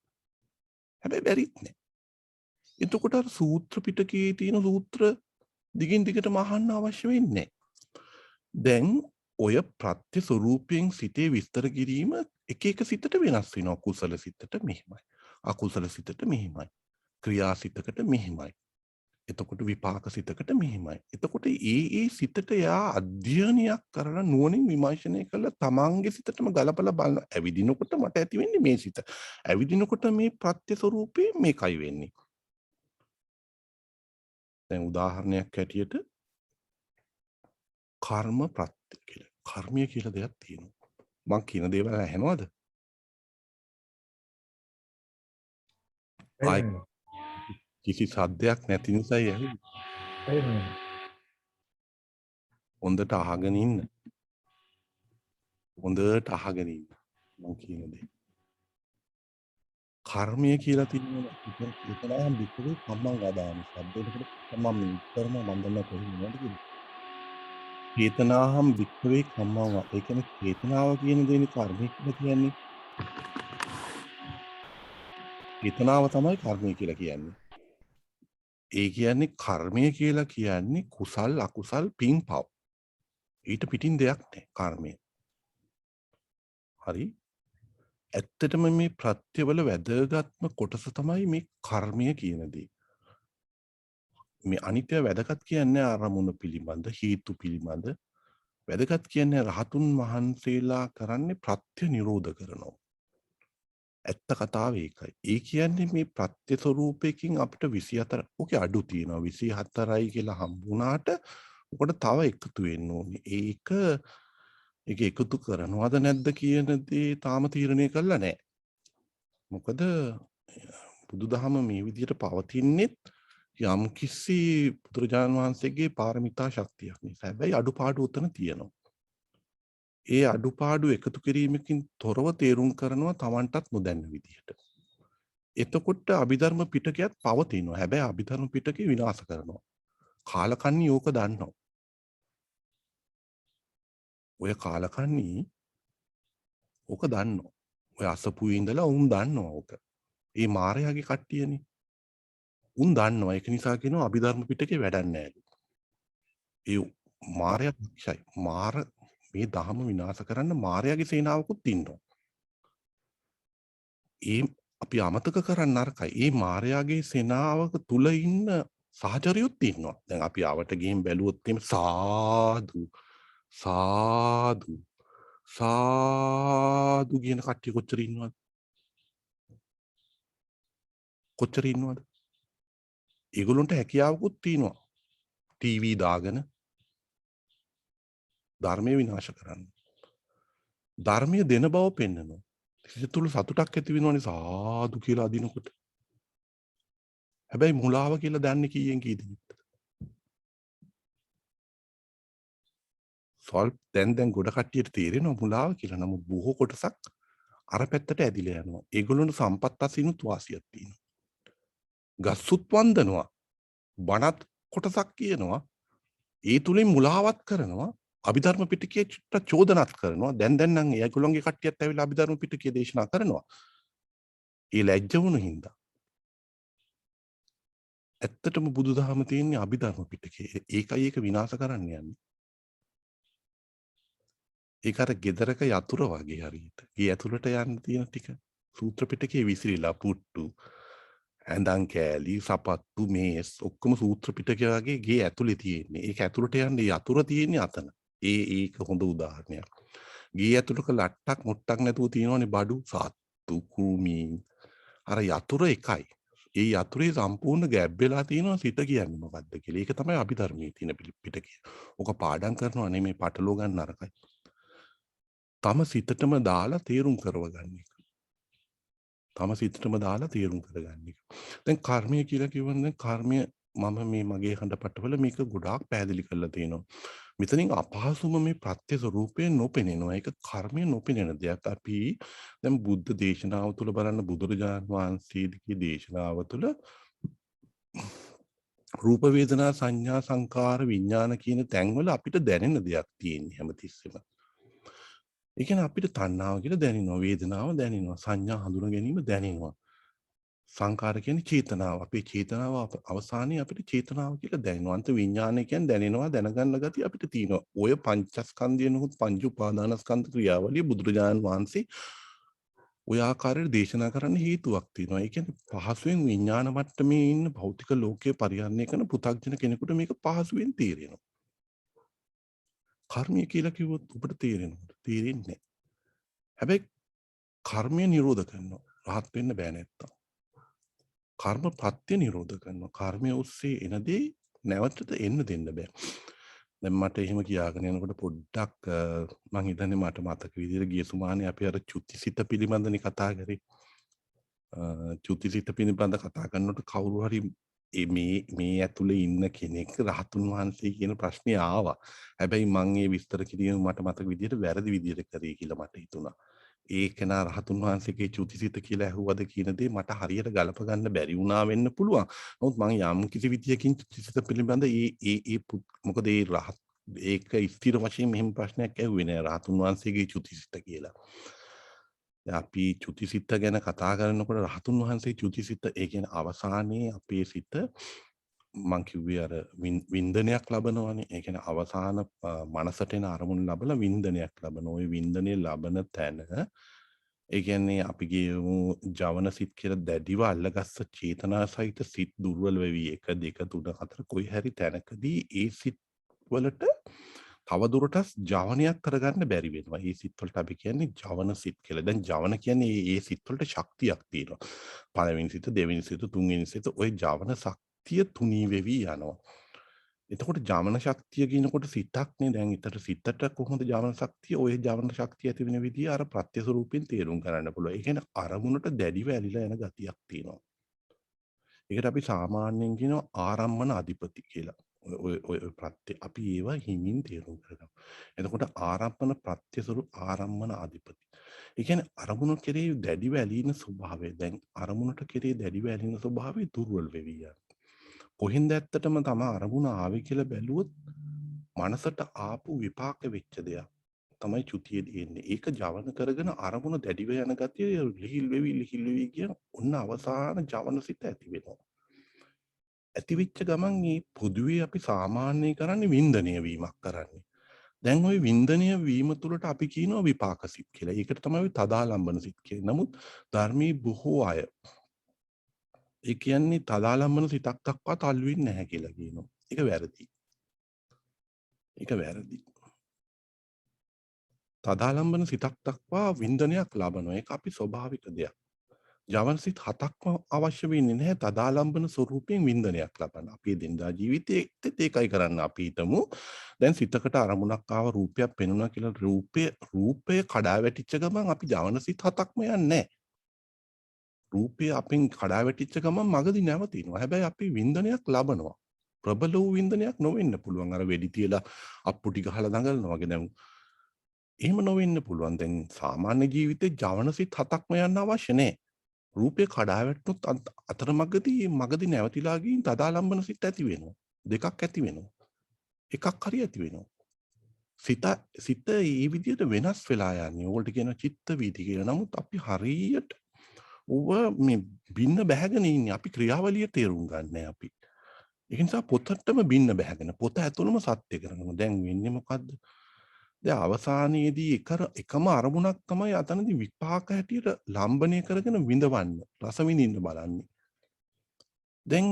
හැබැයි බැරිත් නෑ. එතකොට අර සූත්‍ර පිටකයේ තියෙන සූත්‍ර දිගින් දිගටම අහන්න අවශ්‍ය වෙන්නේ නෑ. දැන් ඔය ප්‍රත්‍ය ස්වરૂපයෙන් සිතේ විස්තර කිරීම එක එක සිතට වෙනස් වෙනවා. කුසල සිතට මෙහිමයි. අකුසල සිතට මෙහිමයි. ක්‍රියා සිතකට මෙහිමයි. එතකොට විපාක සිතකට මෙහිමයි. එතකොට ඒ සිතට යා අධ්‍යයනයක් කරලා නුවණින් විමර්ශනය කරලා තමන්ගේ සිතටම ගලපලා බලන ඇවිදිනකොට මට ඇති වෙන්නේ මේ සිත. ඇවිදිනකොට මේ ප්‍රත්‍ය ස්වરૂපේ මේකයි වෙන්නේ. දැන් උදාහරණයක් ඇටියට කර්ම ප්‍රත්‍ය කියලා. කර්මය කියලා දෙයක් තියෙනවා. මං කියන දේවල් ඇහෙනවද? ආයි කිසි සද්දයක් නැති නිසායි ඇහෙන්නේ. හොඳට අහගෙන ඉන්න. හොඳට අහගෙන ඉන්න. මං කියන දේ. කර්මය කියලා තියෙනවා. එතනම විතරේ කම්මං වදාමි. සද්දේකට කම්මං කරන මන්දන කොහොමද කියන්නේ? චේතනාහම් වික්‍රේ කම්මං වා. ඒ කියන්නේ චේතනාව කියන දේනේ කර්මය කියලා කියන්නේ. චේතනාව තමයි කර්මය කියලා කියන්නේ. ඒ කියන්නේ කර්මය කියලා කියන්නේ කුසල් අකුසල් පින් පව්. ඊට පිටින් දෙයක් නැහැ කර්මය. හරි? ඇත්තටම මේ ප්‍රත්‍යවල වැදගත්ම කොටස තමයි මේ කර්මය කියන දේ. මේ අනිත්‍ය වැදගත් කියන්නේ අරමුණ පිළිබඳ හේතු පිළිබඳ වැදගත් කියන්නේ රහතුන් වහන්සේලා කරන්නේ ප්‍රත්‍ය නිරෝධ කරනවා. ඇත්ත කතාව ඒකයි. ඒ කියන්නේ මේ ප්‍රත්‍ය ස්වરૂපයකින් අපිට 24 ඕකේ අඩු තියෙනවා 24යි කියලා හම්බුණාට ඔකට තව එකතු වෙන්න ඕනේ. ඒක එකතු කරනවද නැද්ද කියන දේ තාම තීරණය කළා නැහැ. මොකද බුදුදහම මේ විදිහට පවතින්නේ යම් කිසි බුදුරජාණන් වහන්සේගේ පාරමිතා ශක්තියක් නිසා. හැබැයි අඩුපාඩු උතන තියෙනවා. ඒ අඩුපාඩු එකතු කිරීමකින් තොරව තේරුම් කරනවා Tamanටත් නොදැන්න විදිහට. එතකොට අභිධර්ම පිටකයක් පවතිනවා. හැබැයි අභිධර්ම පිටකේ විනාශ කරනවා. කාලකන්ණි ඕක දන්නවා. ඔය කාලකන්ණි ඕක දන්නවා. ඔය අසපුවේ ඉඳලා උන් දන්නවා ඕක. ඒ මායාවේ කට්ටියනේ. උන් දන්නවා. ඒක නිසා කියනවා අභිධර්ම පිටකේ වැඩක් නැහැ. ඒ මාරයා දක්ෂයි. මේ දහම විනාශ කරන්න මායාවේ සේනාවකුත් ඉන්නවා. ඒ අපි අමතක කරන්න නරකයි. ඒ මායාවේ සේනාවක තුල ඉන්න සහචරියොත් ඉන්නවා. දැන් අපි ආවට ගිහින් බැලුවොත් එimhe සාදු සාදු සාදු කියන කට්ටිය කොච්චර ඉන්නවද? කොච්චර ඉන්නවද? ඒගොල්ලන්ට හැකියාවකුත් තියෙනවා. ටීවී දාගෙන ධර්මය විනාශ කරන්න. ධර්මය දෙන බව පෙන්නනවා. සිත තුළ සතුටක් ඇති වෙනවනේ සාදු කියලා අදිනකොට. හැබැයි මුලාව කියලා දන්නේ කීයෙන් කී දෙනෙක්ද? දැන් ගොඩ කට්ටියට තේරෙනවා මුලාව කියලා. නමුත් බොහෝ කොටසක් අර පැත්තට ඇදිලා යනවා. ඒගොල්ලොන්ට සම්පත් අසිනුත් වාසියක් තියෙනවා. ගස්සුත් වන්දනවා. බණත් කොටසක් කියනවා. ඒ තුලින් මුලාවත් කරනවා. අභිධර්ම පිටකයට චෝදනාත් කරනවා. දැන් නම් ඒගොල්ලන්ගේ කට්ටියත් ඇවිල්ලා අභිධර්ම පිටකය දේශනා කරනවා. ඒ ලැජ්ජ වුණු හින්දා. ඇත්තටම බුදුදහම තියෙන්නේ අභිධර්ම පිටකේ. ඒකයි ඒක විනාශ කරන්න යන්නේ. ඒක අර ගෙදරක යතුරු වගේ හරියට. ගේ ඇතුළට යන්න තියෙන ටික සූත්‍ර පිටකේ විසිරිලා පුට්ටු ඇඳන් කෑලි සපත්තු මේස් ඔක්කොම සූත්‍ර පිටකය වගේ ගේ ඇතුලේ තියෙන්නේ. ඒක ඇතුළට යන්න යතුරු තියෙන්නේ අතන. ඒක හොඳ උදාහරණයක්. ගේ ඇතුළක ලට්ටක් මුට්ටක් නැතුව තියෙනවනේ බඩු සත්තු කුමි. අර යතුරු එකයි. ඒ යතුරේ සම්පූර්ණ ගැබ් වෙලා තියෙනවා සිත කියන්නේ මොකද්ද කියලා. ඒක තමයි අභිධර්මයේ තියෙන පිටකය. ඔක පාඩම් කරනවා නෙමෙයි පටලව ගන්න නරකයි. තම සිතටම දාලා තේරුම් කරව ගන්න එක. තම සිතටම දාලා තේරුම් කරගන්න එක. දැන් කර්මය කියලා කියවනේ කර්මය මම මේ මගේ හඬපටවල මේක ගොඩාක් පැහැදිලි කරලා තියෙනවා. මෙතනින් අපහසුම මේ ප්‍රත්‍ය ස්වરૂපයෙන් නොපෙනෙනවා. ඒක කර්මය නොපෙනෙන දෙයක්. අපි දැන් බුද්ධ දේශනාව තුළ බලන්න බුදුරජාණන් වහන්සේගේ දේශනාව තුළ රූප වේදනා සංඥා සංකාර විඥාන කියන තැන්වල අපිට දැනෙන දෙයක් තියෙන්නේ හැමතිස්සෙම. ඒ කියන්නේ අපිට තණ්හාව කියලා දැනෙනවා, වේදනාව දැනෙනවා, සංඥා හඳුන ගැනීම දැනෙනවා. සංකාර කියන්නේ චේතනාව. අපේ චේතනාව අවසානයේ අපිට චේතනාව කියලා දැනෙනවා. අන්ත විඥානය කියන්නේ දැනෙනවා, දැනගන්න ගතිය අපිට තියෙනවා. ඔය පංචස්කන්ධයනොත් පංච උපාදානස්කන්ධ ක්‍රියාවලිය බුදුරජාණන් වහන්සේ ඔය ආකාරයට දේශනා කරන්න හේතුවක් තියෙනවා. ඒ කියන්නේ පහසුවෙන් විඥාන මට්ටමේ ඉන්න භෞතික ලෝකයේ පරිහරණය කරන පෘථග්ජන කෙනෙකුට මේක පහසුවෙන් තේරෙනවා. කර්මය කියලා කිව්වොත් ඔබට තේරෙනවද? තේරෙන්නේ නැහැ. හැබැයි කර්මය නිරෝධ කරනවා. රහත් වෙන්න බෑ නැත්තම්. කර්ම ප්‍රත්‍ය නිරෝධ කරනවා. කර්මය ඔස්සේ එන දේ නැවතට එන්න දෙන්න බෑ. දැන් මට එහෙම කියාගෙන යනකොට පොඩ්ඩක් මං හිතන්නේ මට මතක විදිහට ගිය සුමානේ අපි අර චුතිසිත පිළිබඳනේ කතා කරේ. චුතිසිත පිළිබඳ කතා කරනකොට කවුරු හරි මේ ඇතුලේ ඉන්න කෙනෙක් රහතුන් වහන්සේ කියන ප්‍රශ්නේ ආවා. හැබැයි මං ඒ විස්තර කිරීම මට මතක විදිහට වැරදි විදිහට කරේ කියලා මට හිතුණා. ඒ කෙනා රහතුන් වහන්සේගේ චුතිසිත කියලා ඇහුවද කියන දේ මට හරියට ගලප ගන්න බැරි වුණා වෙන්න පුළුවන්. නමුත් මං යම් කිසි විදියකින් චුතිසිත පිළිබඳ මොකද ඒ රහත් ඒක ස්ථිර වශයෙන් මෙහෙම ප්‍රශ්නයක් ඇහුවේ නෑ රහතුන් වහන්සේගේ චුතිසිත කියලා. අපි චුතිසිත ගැන කතා කරනකොට රහතුන් වහන්සේ චුතිසිත ඒ කියන්නේ අවසානයේ අපේ සිත මං කිව්වේ අර වින්දනයක් ලබනවනේ. ඒ කියන්නේ අවසාන මනසට එන අරමුණු ලබලා වින්දනයක් ලබන. ওই වින්දනය ලබන තැන ඒ කියන්නේ අපි කියමු ජවන සිත් කියලා දැඩිව අල්ලගස්ස චේතනා සහිත සිත් දුර්වල වෙවි 1 2 3 4 කොයි හැරි තැනකදී ඒ සිත් වලට තවදුරටත් ජවනයක් කරගන්න බැරි වෙනවා. ඒ සිත් වලට අපි කියන්නේ ජවන සිත් කියලා. දැන් ජවන කියන්නේ ඒ සිත් වලට ශක්තියක් තියෙනවා. පළවෙනි සිත, දෙවෙනි සිත, තුන්වෙනි සිත ওই ජවන ශක්තිය තුනී වෙවි යනවා. එතකොට ජවන ශක්තිය කියනකොට සිතක්නේ. දැන් ඊතර සිතට කොහොමද ජවන ශක්තිය? ওই ජවන ශක්තිය ඇති වෙන විදිය අර ප්‍රත්‍ය ස්වරූපයෙන් තේරුම් ගන්න පුළුවන්. ඒ කියන්නේ අරමුණට දැඩිව ඇලිලා යන ගතියක් තියෙනවා. ඒකට අපි සාමාන්‍යයෙන් කියනවා ආරම්මන අධිපති කියලා. ඔය ප්‍රත්‍ය අපි ඒවා හිමින් තේරුම් කරගමු. එතකොට ආරම්මන ප්‍රත්‍ය ස්වරූප ආරම්මන අධිපති. ඒ කියන්නේ අරමුණ කෙරෙහි දැඩිව ඇලීන ස්වභාවය. දැන් අරමුණට කෙරෙහි දැඩිව ඇලීන ස්වභාවය දුර්වල වෙවි යනවා. කොහෙන්ද ඇත්තටම තම අරමුණ ආවේ කියලා බැලුවොත් මනසට ආපු විපාක වෙච්ච දෙයක් තමයි චුතියේදී එන්නේ. ඒක ජවන කරගෙන අරමුණ දැඩිව යන ගතිය ලිහිල් වෙවි කියන ඔන්න අවසාන ජවන සිත ඇති වෙනවා. ඇතිවෙච්ච ගමන් මේ පොදුවේ අපි සාමාන්‍ය කරන්නේ වින්දනය වීමක් කරන්නේ. දැන් ওই වින්දනය වීම තුළට අපි කියනවා විපාක සිත් කියලා. ඒකට තමයි තදාලම්බන සිත් කියන්නේ. නමුත් ධර්මයේ බොහෝ අය ඒ කියන්නේ තදාලම්බන සිතක් දක්වා තල්ලු වෙන්නේ නැහැ කියලා කියනවා. ඒක වැරදි. ඒක වැරදි. තදාලම්බන සිතක් දක්වා වින්දනයක් ලබනවා. ඒක අපි ස්වභාවික දෙයක්. ජවන සිත් 7ක්ම අවශ්‍ය වෙන්නේ නැහැ තදාලම්බන ස්වරූපයෙන් වින්දනයක් ලබන්න. අපි දිනදා ජීවිතයේ ඒකයි කරන්න. අපි හිතමු දැන් සිතකට අරමුණක් ආව රූපයක් පෙනුණා කියලා රූපය කඩා වැටිච්ච ගමන් අපි ජවන සිත් 7ක්ම යන්නේ නැහැ. රූපය අපෙන් කඩා වැටිච්ච ගමන් මගදී නැවතිනවා. හැබැයි අපි වින්දනයක් ලබනවා. ප්‍රබල වූ වින්දනයක් නොවෙන්න පුළුවන්. අර වෙඩි තියලා අප්පුටි ගහලා දඟලනවා වගේ. දැන් එහෙම නොවෙන්න පුළුවන්. දැන් සාමාන්‍ය ජීවිතේ ජවන සිත් 7ක්ම යන්න අවශ්‍ය නැහැ. රූපය කඩා වැටුනොත් මගදී නැවතිලා ගින් තදාලම්බන සිත් ඇති වෙනවා. දෙකක් ඇති වෙනවා. එකක් හරි ඇති වෙනවා. සිත ඒ විදිහට වෙනස් වෙලා යන්නේ. ඕකට කියන චිත්ත වීති කියලා. නමුත් අපි හරියට මේ බින්න බැහැගෙන ඉන්නේ. අපි ක්‍රියාවලිය තේරුම් ගන්නෑ අපි. ඒ නිසා පොතටම බින්න බැහැගෙන පොත ඇතුළම සත්‍ය කරනවා. දැන් වෙන්නේ මොකද්ද? දැන් අවසානයේදී එකම අරමුණක් තමයි අතනදී විපාක හැටියට ලම්බණය කරගෙන විඳවන්න රස විඳින්න බලන්නේ. දැන්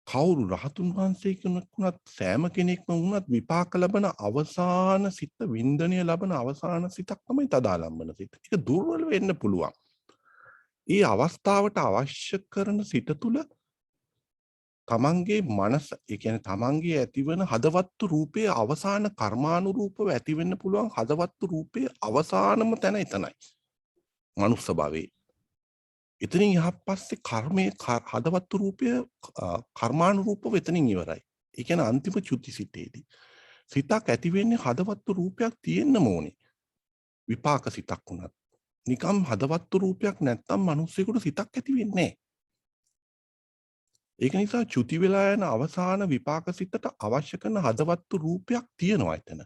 කවුරු රහතුන් වහන්සේ කෙනෙකුණත් සෑම කෙනෙක්ම වුණත් විපාක ලබන අවසාන සිත වින්දනය ලබන අවසාන සිතක් තමයි තදාලම්බන සිත. ඒක දුර්වල වෙන්න පුළුවන්. ඒ අවස්ථාවට අවශ්‍ය කරන සිත තුළ තමන්ගේ මනස ඒ කියන්නේ තමන්ගේ ඇතිවන හදවත්තු රූපයේ අවසාන කර්මානුරූපව ඇති වෙන්න පුළුවන් හදවත්තු රූපයේ අවසානම තැන එතනයි. මනුස්ස භවයේ. එතනින් යහපස්සේ කර්මයේ හදවත්තු රූපය කර්මානුරූපව එතනින් ඉවරයි. ඒ කියන්නේ අන්තිම චුතිසිතේදී. සිතක් ඇති වෙන්නේ හදවත්තු රූපයක් තියෙන්න ඕනේ. විපාක සිතක් වුණත්. නිකම් හදවත්තු රූපයක් නැත්තම් මිනිස්සෙකුට සිතක් ඇති වෙන්නේ නැහැ. ඒක නිසා චුති වෙලා යන අවසාන විපාක සිතට අවශ්‍ය කරන හදවත්තු රූපයක් තියෙනවා එතන.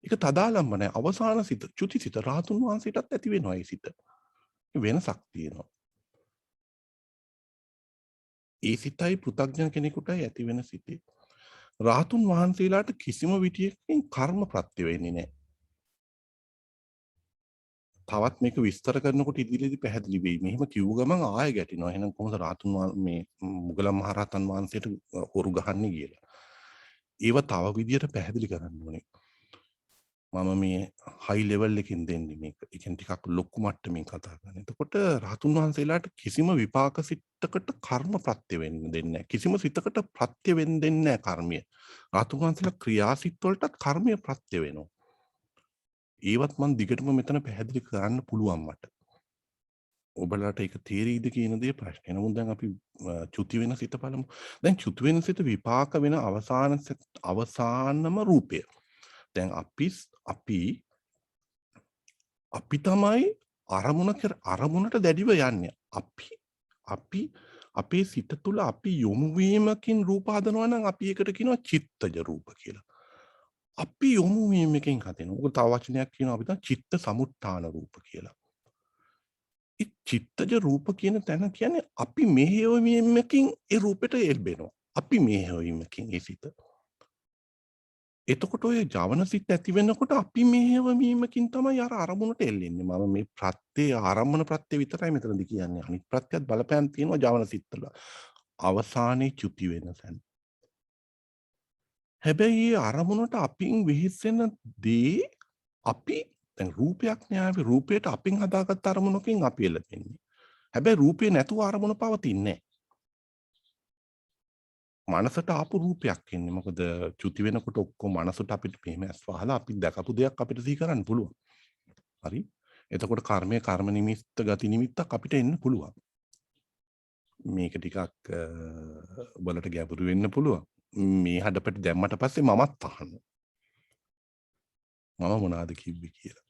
ඒක තදාලම්බනයි අවසාන සිත චුති සිත රාතුන් වහන්සේටත් ඇති වෙනවා ඒ සිත. වෙනසක් තියෙනවා. ඒ සිතයි පෘථග්ජන කෙනෙකුටයි ඇති වෙන සිතේ. රාතුන් වහන්සේලාට කිසිම විදියකින් කර්ම ප්‍රත්‍ය වෙන්නේ නැහැ. තවත් මේක විස්තර කරනකොට ඉදිරියේදී පැහැදිලි වෙයි. මෙහෙම කිව්ව ගමන් ආයෙ ගැටිනවා. එහෙනම් කොහොමද රාතුන් මේ මුගලන් මහරහතන් වහන්සේට හොරු ගහන්නේ කියලා. ඒව තව විදියට පැහැදිලි කරන්න ඕනේ. මම මේ හයි ලෙවල් එකකින් දෙන්නේ මේක. ඒ කියන්නේ ටිකක් ලොකු මට්ටමින් කතා කරන්නේ. එතකොට රහතුන් වහන්සේලාට කිසිම විපාක සිතකට කර්ම ප්‍රත්‍ය වෙන්න දෙන්නේ නැහැ. කිසිම සිතකට ප්‍රත්‍ය වෙන්න දෙන්නේ නැහැ කර්මය. රහතුන් වහන්සේලා ක්‍රියාසිත වලටත් කර්මය ප්‍රත්‍ය වෙනවා. ඒවත් මම දිගටම මෙතන පැහැදිලි කරන්න පුළුවන් මට. ඔබලාට ඒක තේරෙයිද කියන දේ ප්‍රශ්නේ. නමුත් දැන් අපි චුති වෙන සිත බලමු. දැන් චුති වෙන සිත විපාක වෙන අවසානම රූපය. දැන් අපි තමයි අරමුණට දැඩිව යන්නේ. අපි අපේ සිත තුළ අපි යොමු වීමකින් රූප හදනවා නම් අපි ඒකට කියනවා චිත්තජ රූප කියලා. අපි යොමු වීමකින් හදනවා. ඔක තව වචනයක් කියනවා අපි තමයි චිත්ත සමුත්ථාන රූප කියලා. ඒ චිත්තජ රූප කියන තැන කියන්නේ අපි මෙහෙයවීමකින් ඒ රූපෙට එල්බෙනවා. අපි මෙහෙයවීමකින් ඒ සිත. එතකොට ඔය ජවන සිත් ඇති වෙනකොට අපි මෙහෙයවීමකින් තමයි අර අරමුණට එල්ලෙන්නේ. මම මේ ප්‍රත්‍ය ආරම්භන ප්‍රත්‍ය විතරයි මෙතනදී කියන්නේ. අනිත් ප්‍රත්‍යත් බලපෑම් තියෙනවා ජවන සිත්වල. අවසානයේ චුති වෙන තැන. හැබැයි මේ අරමුණට අපින් වෙහෙසෙන දේ අපි දැන් රූපයක් න්යාය රූපයට අපින් හදාගත්ත අරමුණකින් අපි එළදෙන්නේ. හැබැයි රූපේ නැතුව අරමුණ පවතින්නේ නැහැ. මනසට ආපු රූපයක් එන්නේ. මොකද චුති වෙනකොට ඔක්කොම මනසට අපිට මෙහෙම ඇස් වහලා අපි දැකපු දෙයක් අපිට සිහි කරන්න පුළුවන්. හරි? එතකොට කර්මය කර්ම නිමිත්ත ගති නිමිත්තක් අපිට එන්න පුළුවන්. මේක ටිකක් ඔබලට ගැඹුරු වෙන්න පුළුවන්. මේ හඩපට දැම්මට පස්සේ මමත් අහනවා. මම මොනවද කිව්වේ කියලා.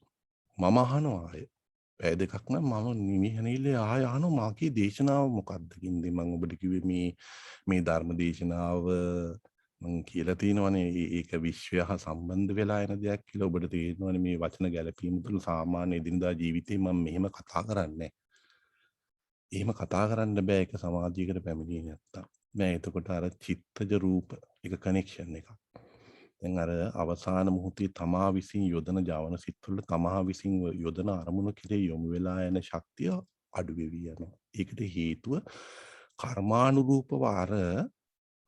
මම අහනවා ආයේ. පැය දෙකක් නම් මම නිවිහනෙල්ලේ ආය අහනවා මාගේ දේශනාව මොකක්ද කින්දේ මම ඔබට කිව්වේ මේ ධර්ම දේශනාව මම කියලා තියෙනවනේ ඒක විශ්වය හා සම්බන්ධ වෙලා යන දෙයක් කියලා ඔබට තේරෙනවනේ මේ වචන ගැලපීම තුළ සාමාන්‍ය එදිනදා ජීවිතේ මම මෙහෙම කතා කරන්නේ එහෙම කතා කරන්න බෑ ඒක සමාජයකට පැමිණියේ නැත්තම් නෑ එතකොට අර චිත්තජ රූප එක කනෙක්ෂන් එකක් දැන් අර අවසාන මොහොතේ තමා විසින් යොදන ජවන සිත්වල තමා විසින් යොදන අරමුණු කෙරේ යොමු වෙලා යන ශක්තිය අඩු වෙවි යනවා. ඒකට හේතුව කර්මානුරූපව අර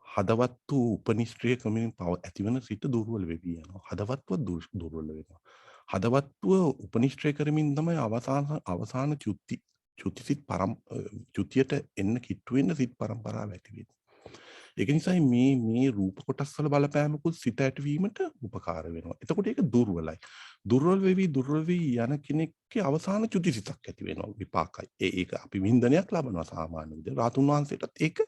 හදවත් වූ උපනිශ්‍රේ ක්‍රමෙන් ඇතිවන සිත දුර්වල වෙවි යනවා. හදවත්ව දුර්වල වෙනවා. හදවත්ව උපනිශ්‍රේ කරමින් තමයි අවසාන චුතියට එන්න කිට්ටු වෙන්න සිත් පරම්පරාව ඇති වෙන්නේ. ඒක නිසායි මේ රූප කොටස් වල බලපෑමකුත් සිත ඇතිවීමට උපකාර වෙනවා. එතකොට ඒක දුර්වලයි. දුර්වල වෙවි යන කෙනෙක්ගේ අවසාන චුතිසිතක් ඇති වෙනවා විපාකයි. ඒක අපි වින්දනයක් ලබනවා සාමාන්‍ය විදිහට. රාතුන් වහන්සේටත් ඒක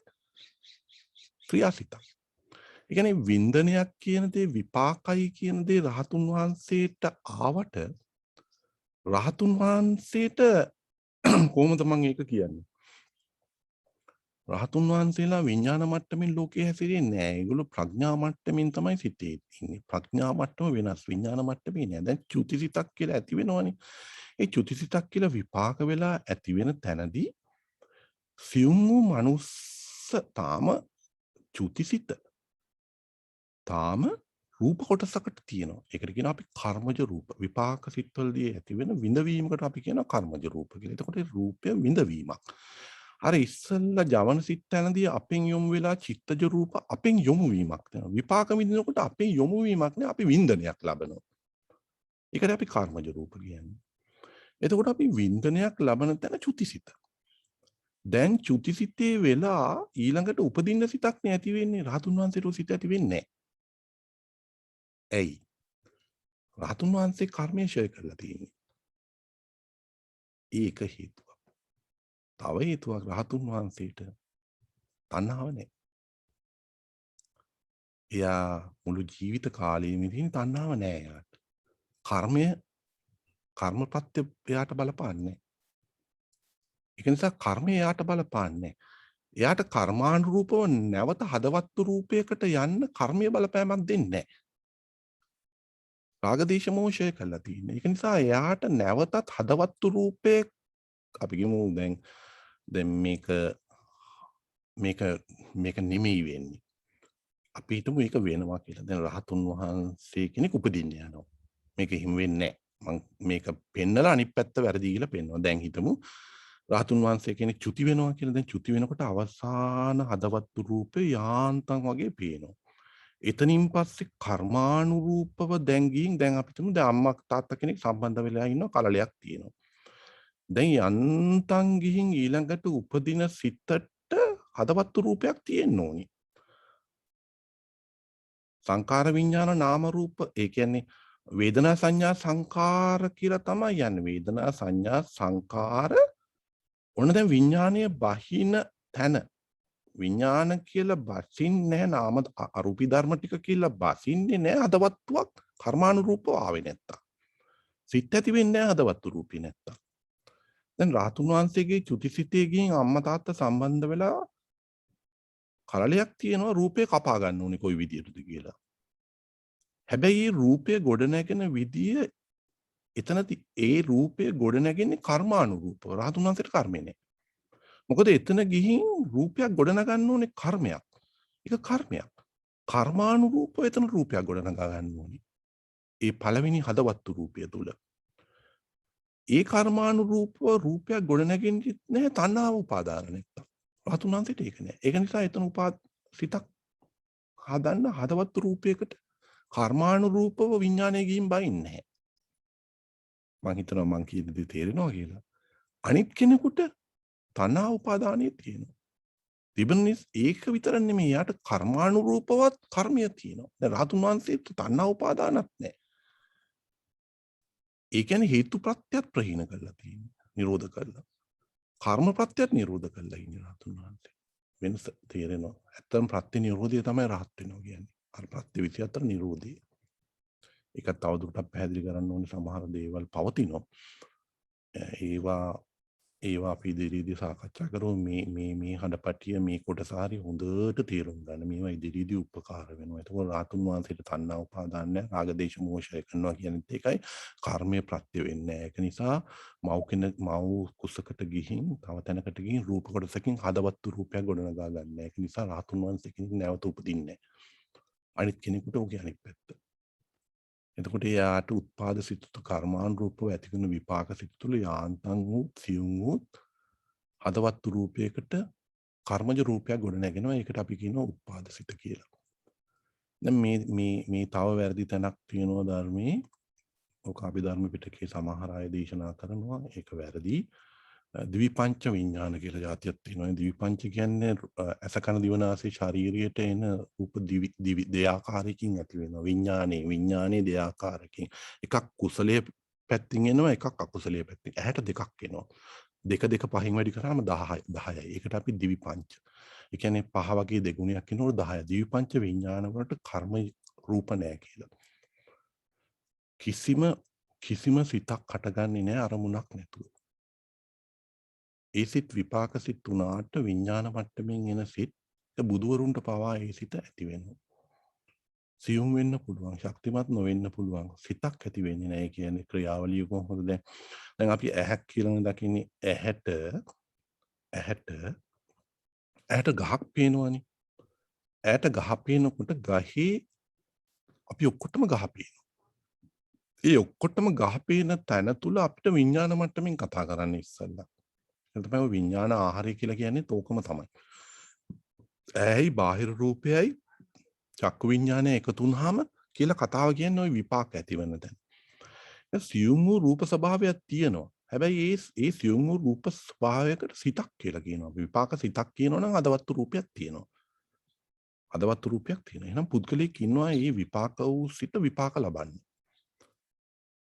ක්‍රියාසිතක්. ඒ කියන්නේ වින්දනයක් කියන දේ විපාකයි කියන දේ රහතුන් වහන්සේට ආවට රහතුන් වහන්සේට කොහොමද මම ඒක කියන්නේ? රහතුන් වහන්සේලා විඥාන මට්ටමින් ලෝකේ හැසිරෙන්නේ නැහැ. ඒගොල්ලෝ ප්‍රඥා මට්ටමින් තමයි සිටේ ඉන්නේ. ප්‍රඥා මට්ටම වෙනස් විඥාන මට්ටමේ නෑ. දැන් චුතිසිතක් කියලා ඇති වෙනවනේ. ඒ චුතිසිතක් කියලා විපාක වෙලා ඇති වෙන තැනදී සියුම් වූ මනුස්ස තාම චුතිසිත තාම රූප කොටසකට තියෙනවා. ඒකට කියනවා අපි කර්මජ රූප. විපාක සිත්වලදී ඇති වෙන විඳවීමකට අපි කියනවා කර්මජ රූප කියලා. එතකොට රූපය විඳවීමක්. අර ඉස්සල්ලා ජවන සිත් තැනදී අපෙන් යොමු වෙලා චිත්තජ රූප අපෙන් යොමු වීමක් වෙනවා. විපාක විඳිනකොට අපෙන් යොමු වීමක් නේ අපි වින්දනයක් ලබනවා. ඒකට අපි කර්මජ රූප කියන්නේ. එතකොට අපි වින්දනයක් ලබන තැන චුතිසිත. දැන් චුතිසිතේ වෙලා ඊළඟට උපදින්න සිතක් නේ ඇති වෙන්නේ. රහතුන් වහන්සේට සිත ඇති වෙන්නේ නැහැ. ඇයි? රහතුන් වහන්සේ කර්මය ෂය කරලා තියෙන්නේ. ඒක හේතුවක්. තව හේතුවක් රහතුන් වහන්සේට තණ්හාව නැහැ. එයා මුළු ජීවිත කාලයේම ඉතින් තණ්හාව නැහැ එයාට. කර්මපත්‍ය එයාට බලපාන්නේ. ඒක නිසා කර්මය එයාට බලපාන්නේ. එයාට කර්මානුරූපව නැවත හදවත්තු රූපයකට යන්න කර්මය බලපෑමක් දෙන්නේ නැහැ. රාගදේශ මොහය කළා තියෙන්නේ. ඒක නිසා එයාට නැවතත් හදවත්තු රූපේ අපි කියමු දැන් මේක නෙමෙයි වෙන්නේ. අපි හිතමු ඒක වෙනවා කියලා. දැන් රහතුන් වහන්සේ කෙනෙක් උපදින්න යනවා. මේක හිම වෙන්නේ නැහැ. මම මේක පෙන්නලා අනිත් පැත්ත වැරදි කියලා පෙන්වනවා. දැන් හිතමු රහතුන් වහන්සේ කෙනෙක් චුති වෙනවා කියලා. දැන් චුති වෙනකොට අවසාන හදවත්තු රූපේ යාන්තම් වගේ පේනවා. එතනින් පස්සේ කර්මානුරූපව දැන් ගිහින් දැන් අපි හිතමු දැන් අම්මා තාත්තා කෙනෙක් සම්බන්ධ වෙලා ඉන්නවා කලලයක් තියෙනවා. දැන් යන්තම් ගිහින් ඊළඟට උපදින සිතට හදවත්තු රූපයක් තියෙන්න ඕනි. සංකාර විඥාන නාම රූප ඒ කියන්නේ වේදනා සංඥා සංකාර කියලා තමයි යන්නේ. වේදනා සංඥා සංකාර ඔන්න දැන් විඥානීය බහින තැන විඥාන කියලා බසින්නේ නාම අරූපී ධර්ම ටික කියලා බසින්නේ නැහැ හදවත්තුවක් කර්මානුරූපව ආවේ නැත්තම්. සිත් ඇති වෙන්නේ නැහැ හදවත්තු රූපී නැත්තම්. දැන් රාතුන් වහන්සේගේ චුතිසිතේ ගිහින් අම්මා තාත්තා සම්බන්ධ වෙලා කලලයක් තියෙනවා රූපේ කපා ගන්න ඕනේ කොයි විදියටද කියලා. හැබැයි රූපය ගොඩ නැගෙන විදිය එතනදී ඒ රූපය ගොඩ නැගෙන්නේ කර්මානුරූපව. රහතුන් වහන්සේට කර්මේ නැහැ. මොකද එතන ගිහින් රූපයක් ගොඩ නගන්න ඕනේ කර්මයක්. ඒක කර්මයක්. කර්මානුරූපව එතන රූපයක් ගොඩ නගා ගන්න ඕනේ. ඒ පළවෙනි හදවත්තු රූපය තුල. ඒ කර්මානුරූපව රූපයක් ගොඩ නැගෙන්නේ නැහැ තණ්හාව උපාදාන නැත්තම්. රහතුන් වහන්සේට ඒක නෑ. ඒක නිසා එතන සිතක් හදන්න හදවත්තු රූපයකට කර්මානුරූපව විඥානය ගිහින් බයින්නේ නැහැ. මං හිතනවා මං කියන දේ තේරෙනවා කියලා. අනිත් කෙනෙකුට තණ්හා උපාදානයේ තියෙනවා. තිබෙනනිස් ඒක විතර නෙමෙයි යාට කර්මානුරූපවත් කර්මය තියෙනවා. දැන් රහතුන් වහන්සේට තණ්හා උපාදානත් නැහැ. ඒ කියන්නේ හේතු ප්‍රත්‍යත් ප්‍රහීන කරලා තියෙනවා. නිරෝධ කරලා. කර්ම ප්‍රත්‍යත් නිරෝධ කරලා ඉන්නේ රහතුන් වහන්සේ. වෙනස තේරෙනවා. ඇත්තම ප්‍රත්‍ය නිරෝධය තමයි රහත් වෙනවා කියන්නේ. අර ප්‍රත්‍ය 24 නිරෝධය. ඒක තවදුරටත් පැහැදිලි කරන්න ඕනේ සමහර දේවල් පවතිනවා. ඒවා අපි ඉදිරියේදී සාකච්ඡා කරමු. මේ හඩපටිය මේ කොටස හරි හොඳට තේරුම් ගන්න. මේවා ඉදිරියේදී උපකාර වෙනවා. ඒකෝ රාතුන් වහන්සේට තණ්හා උපාදාන නැහැ. රාග දේශ මොහය කරනවා කියන්නේත් ඒකයි. කර්මයේ ප්‍රත්‍ය වෙන්නේ නැහැ. ඒක නිසා මව් කුසකට ගිහින් තව තැනකට ගිහින් රූප කොටසකින් හදවත්තු රූපයක් ගොඩනගා ගන්න. ඒක නිසා රාතුන් වහන්සේ කෙනෙක් නැවත උපදින්නේ නැහැ. අනිත් කෙනෙකුට ඔගේ අනිත් පැත්ත. එතකොට යාට උත්පාද සිත කර්මානුරූපව ඇතිවන විපාක සිත තුළ යාන්තම් වූ සියුම් වූ හදවත්තු රූපයකට කර්මජ රූපයක් ගොඩ නැගෙනවා. ඒකට අපි කියනවා උත්පාද සිත කියලා. දැන් මේ තව වැරදි තැනක් තියෙනවා ධර්මයේ. ඔක අපි ධර්ම පිටකේ සමහර අය දේශනා කරනවා. ඒක වැරදි. ද්විපංච විඥාන කියලා જાතියක් තියෙනවා. ද්විපංච කියන්නේ අසකන දිවනාසී ශාරීරියට එන රූප දෙආකාරයකින් ඇති වෙනවා. විඥානේ දෙආකාරයකින්. එකක් කුසලයේ පැත්තින් එනවා, එකක් අකුසලයේ පැත්තින්. ඇහැට දෙකක් එනවා. දෙක පහින් වැඩි කරාම 10යි. ඒකට අපි ද්විපංච. ඒ කියන්නේ 5 වගේ දෙගුණයක් එනකොට 10යි. ද්විපංච විඥාන වලට කර්ම රූප නැහැ කියලා. කිසිම සිතක් හටගන්නේ නැහැ අරමුණක් නැතුව. ඒ සිත් විපාක සිත් තුනාට විඥාන මට්ටමින් එන සිත් බුදුවරුන්ට පවා ඒ සිත ඇති වෙනවා. සියුම් වෙන්න පුළුවන්, ශක්තිමත් නොවෙන්න පුළුවන්. සිතක් ඇති වෙන්නේ නැහැ කියන්නේ ක්‍රියාවලිය කොහොමද දැන් අපි ඇහක් කියලා දකින්නේ ඇහැට ගහක් පේනවනේ. ඇහැට ගහ පේනකොට ගහේ අපි ඔක්කොටම ගහ පේනවා. ඒ ඔක්කොටම ගහ පේන තැන තුල අපිට විඥාන මට්ටමින් කතා කරන්න ඉස්සෙල්ලා. ඒක තමයි විඥාන ආහාරය කියලා කියන්නේ තෝකම තමයි. ඇයි බාහිර රූපයයි චක්කු විඥානය එකතු වුනහම කියලා කතාව කියන්නේ ওই විපාක ඇති වෙන තැන. ඒ සියුම් වූ රූප ස්වභාවයක් තියෙනවා. හැබැයි ඒ සියුම් වූ රූප ස්වභාවයකට සිතක් කියලා කියනවා. විපාක සිතක් කියනවා නම් අදවත්තු රූපයක් තියෙනවා. අදවත්තු රූපයක් තියෙනවා. එහෙනම් පුද්ගලයෙක් ඉන්නවා මේ විපාක වූ සිත විපාක ලබන්නේ.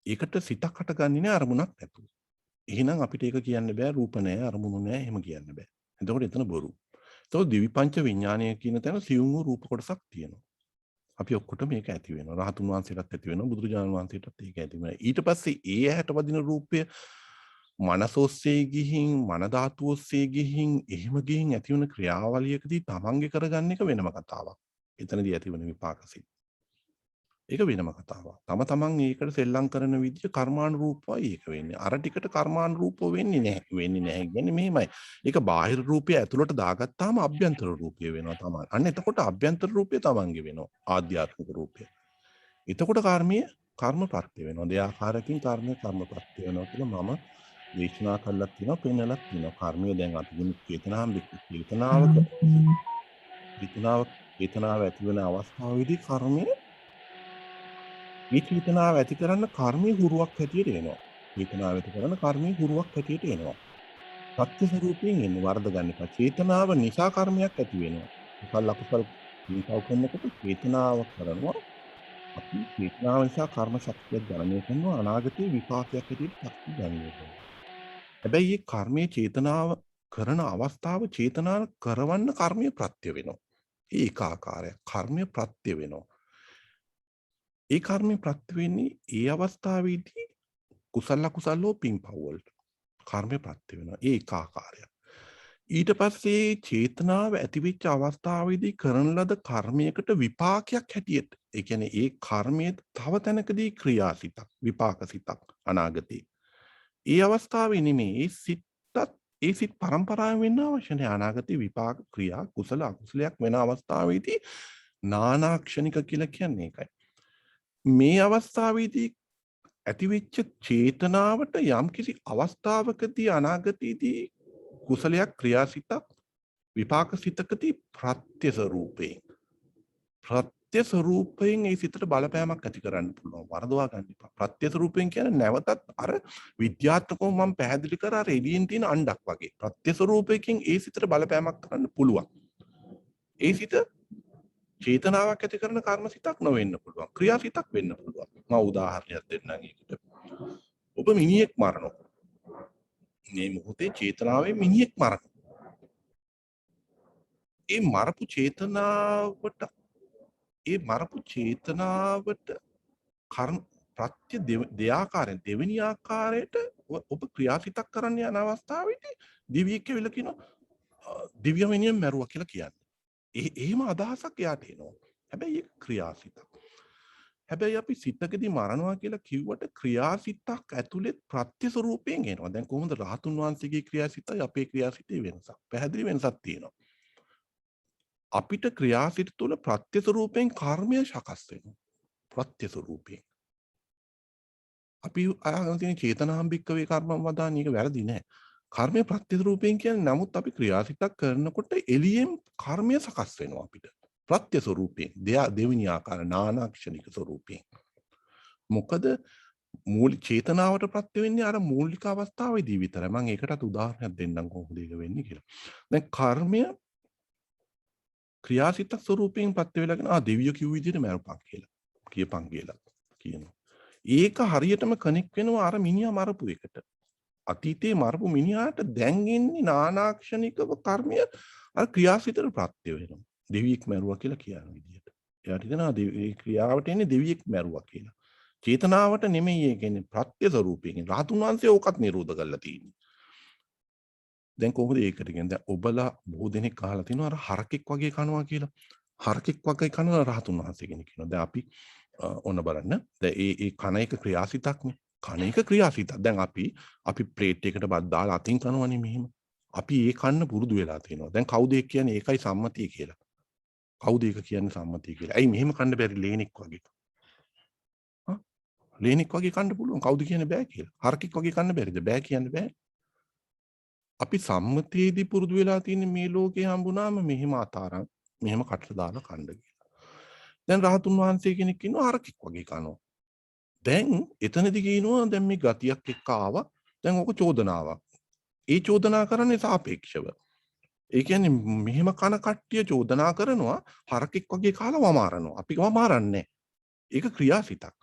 ඒකට සිතක් හටගන්නේ නැහැ අරමුණක් නැතුව. එහෙනම් අපිට ඒක කියන්න බෑ රූප නැහැ අරමුණු නැහැ එහෙම කියන්න බෑ. එතකොට එතන බොරු. ඒතකොට දිවිපංච විඥානය කියන තැන සියුම් වූ රූප කොටසක් තියෙනවා. අපි ඔක්කොට මේක ඇති වෙනවා. රහතුන් වහන්සේටත් ඇති වෙනවා. බුදුරජාණන් වහන්සේටත් ඒක ඇති වෙනවා. ඊට පස්සේ ඒ ඇහැට වදින රූපය මනස ඔස්සේ ගිහින් මන ධාතු ඔස්සේ ගිහින් එහෙම ගිහින් ඇති වෙන ක්‍රියාවලියකදී තමන්ගේ කරගන්න එක වෙනම කතාවක්. එතනදී ඇති වෙන විපාකසිත. ඒක වෙනම කතාවක්. තමන් ඒකට සෙල්ලම් කරන විදිය කර්මානුරූපවයි ඒක වෙන්නේ. අර ටිකට කර්මානුරූපව වෙන්නේ නැහැ. කියන්නේ මෙහෙමයි. ඒක බාහිර රූපය ඇතුළට දාගත්තාම අභ්‍යන්තර රූපය වෙනවා තමයි. අන්න එතකොට අභ්‍යන්තර රූපය තමන්ගේ වෙනවා. ආධ්‍යාත්මික රූපය. එතකොට කර්ම ප්‍රත්‍ය වෙනවා. දෙආකාරකින් කර්ම ප්‍රත්‍ය වෙනවා කියලා මම දේශනා කළා තියෙනවා, පෙන්නලා තියෙනවා. කර්මය දැන් අපි චේතනාව ඇති වෙන අවස්ථාවේදී කර්මය මේ චේතනාව ඇති කරන්න කර්මයේ හුරුවක් හැටියට එනවා. චේතනාව ඇති කරන කර්මයේ හුරුවක් හැටියට එනවා. සත්‍ය ස්වરૂපයෙන් එන්නේ වර්ධ ගන්න එපා. චේතනාව නිසා කර්මයක් ඇති වෙනවා. කුසල අකුසල විපාක කරනකොට චේතනාව කරනවා. අපි චේතනාව නිසා කර්ම ශක්තිය ගණනය කරනවා. අනාගතයේ විපාකයක් හැටියට ශක්තිය ගණනය කරනවා. හැබැයි මේ කර්මයේ චේතනාව කරන අවස්ථාව චේතනාව කරවන්න කර්මයේ ප්‍රත්‍ය වෙනවා. ඒකාකාරයක් කර්මය ප්‍රත්‍ය වෙනවා. ඒ කර්මය ප්‍රත්‍ය වෙන්නේ ඒ අවස්ථාවේදී කුසල අකුසල පින්පව් වලට කර්මය ප්‍රත්‍ය වෙනවා. ඒ ඒකාකාරයක්. ඊට පස්සේ චේතනාව ඇතිවෙච්ච අවස්ථාවේදී කරන ලද කර්මයකට විපාකයක් හැටියට ඒ කියන්නේ ඒ කර්මයේ තව තැනකදී ක්‍රියාසිතක් විපාකසිතක් අනාගතේ ඒ අවස්ථාවේ නෙමේ ඒ සිතත් ඒ සිත් පරම්පරාවෙන් වෙන්න අවශ්‍ය නැහැ අනාගතේ විපාක ක්‍රියා කුසල අකුසලයක් වෙන අවස්ථාවේදී නානාක්ෂණික කියලා කියන්නේ ඒකයි මේ අවස්ථාවේදී ඇතිවෙච්ච චේතනාවට යම්කිසි අවස්ථාවකදී අනාගතයේදී කුසලයක් ක්‍රියාසිතක් විපාක සිතකදී ප්‍රත්‍ය ස්වරූපයෙන් ඒ සිතට බලපෑමක් ඇති කරන්න පුළුවන් වරදවා ගන්න එපා ප්‍රත්‍ය ස්වරූපයෙන් කියන්නේ නැවතත් අර විද්‍යාත්මකව මම පැහැදිලි කරා අර එළියෙන් තියෙන අණ්ඩක් වගේ ප්‍රත්‍ය ස්වරූපයෙන් ඒ සිතට බලපෑමක් කරන්න පුළුවන් ඒ සිත චේතනාවක් ඇති කරන කර්ම සිතක් නොවෙන්න පුළුවන් ක්‍රියාසිතක් වෙන්න පුළුවන් මම උදාහරණයක් දෙන්නම් ඒකට ඔබ මිනිහෙක් මරනවා මේ මොහොතේ චේතනාවෙන් මිනිහෙක් මරනවා ඒ මරපු චේතනාවට කර්ම ප්‍රත්‍ය දෙආකාරයෙන් දෙවෙනි ආකාරයට ඔබ ක්‍රියාසිතක් කරන්න යන අවස්ථාවේදී දිව්‍යෙක් කියලා කියනවා දිව්‍ය මිනිහෙක් මරුවා කියලා කියන්නේ. එහෙම අදහසක් යාට එනවා. හැබැයි ඒක ක්‍රියාසිතක්. හැබැයි අපි සිතකදී මරනවා කියලා කිව්වට ක්‍රියාසිතක් ඇතුලේ ප්‍රත්‍ය ස්වරූපයෙන් එනවා. දැන් කොහොමද රහතුන් වහන්සේගේ ක්‍රියාසිතයි අපේ ක්‍රියාසිතේ වෙනසක්. පැහැදිලි වෙනසක් තියෙනවා. අපිට ක්‍රියාසිත තුළ ප්‍රත්‍ය ස්වරූපයෙන් කර්මය සකස් වෙනවා. ප්‍රත්‍ය ස්වරූපයෙන්. අපි අහගෙන තියෙන චේතනාම්බික්කවේ කර්මම් වදාන එක වැරදි නෑ. කර්මය ප්‍රත්‍ය ස්වරූපයෙන් කියන්නේ නමුත් අපි ක්‍රියාසිතක් කරනකොට එළියෙන් කර්මය සකස් වෙනවා අපිට. ප්‍රත්‍ය ස්වරූපයෙන් දෙවෙනි ආකාර නානාක්ෂණික ස්වරූපයෙන්. මොකද මූලික චේතනාවට ප්‍රත්‍ය වෙන්නේ අර මූලික අවස්ථාවේදී විතරයි. මම ඒකටත් උදාහරණයක් දෙන්නම් කොහොමද ඒක වෙන්නේ කියලා. දැන් කර්මය ක්‍රියාසිත ස්වරූපයෙන් ප්‍රත්‍ය වෙලාගෙන දෙවියෝ කිව් විදිහට මරපන් කියලා කියපන් කියලා කියනවා. ඒක හරියටම කනෙක්ට් වෙනවා අර මිනිහා මරපු එකට. අතීතේ මරපු මිනිහාට දැන් ඉන්නේ නානාක්ෂණිකව කර්මය අර ක්‍රියාසිතට ප්‍රත්‍ය වෙනවා. දෙවියෙක් මරුවා කියලා කියන විදිහට. එයාට හිතනවා ඒ ක්‍රියාවට එන්නේ දෙවියෙක් මරුවා කියලා. චේතනාවට නෙමෙයි ඒ කියන්නේ ප්‍රත්‍ය ස්වරූපයෙන්. රහතුන් වහන්සේ ඕකත් නිරෝධ කරලා තියෙන්නේ. දැන් කොහොමද ඒකට කියන්නේ? දැන් ඔබලා බොහෝ දෙනෙක් අහලා තිනවා අර හරකෙක් වගේ කනවා කියලා. හරකෙක් වගේ කන රහතුන් වහන්සේ කෙනෙක් කියනවා. දැන් අපි ඔන්න බලන්න. දැන් ඒ කන එක ක්‍රියාසිතක්නේ. කන එක ක්‍රියාසිතක්. දැන් අපි ප්ලේට් එකට බත් දාලා අතින් කනවනේ මෙහෙම. අපි ඒ කන්න පුරුදු වෙලා තියෙනවා. දැන් කවුද ඒ කියන්නේ ඒකයි සම්මතිය කියලා. කවුද ඒක කියන්නේ සම්මතිය කියලා. ඇයි මෙහෙම කන්න බැරි ලේනික් වගේ? හා? ලේනික් වගේ කන්න පුළුවන්. කවුද කියන්නේ බෑ කියලා. හරකෙක් වගේ කන්න බැරිද? බෑ කියන්න බෑ. අපි සම්මතියේදී පුරුදු වෙලා තියෙන මේ ලෝකේ හම්බුනාම මෙහෙම අතාරන් මෙහෙම කටට දාලා කන්න කියලා. දැන් රහතුන් වහන්සේ කෙනෙක් ඉන්නවා හරකෙක් වගේ කනවා. දැන් එතනදී කියනවා දැන් මේ ගතියක් එක්ක ආවා. දැන් ඕක චෝදනාවක්. ඒ චෝදනා කරන්නේ සාපේක්ෂව. ඒ කියන්නේ මෙහෙම කන කට්ටිය චෝදනා කරනවා හරකෙක් වගේ කාලා වමාරනවා. අපි වමාරන්නේ. ඒක ක්‍රියාසිතක්.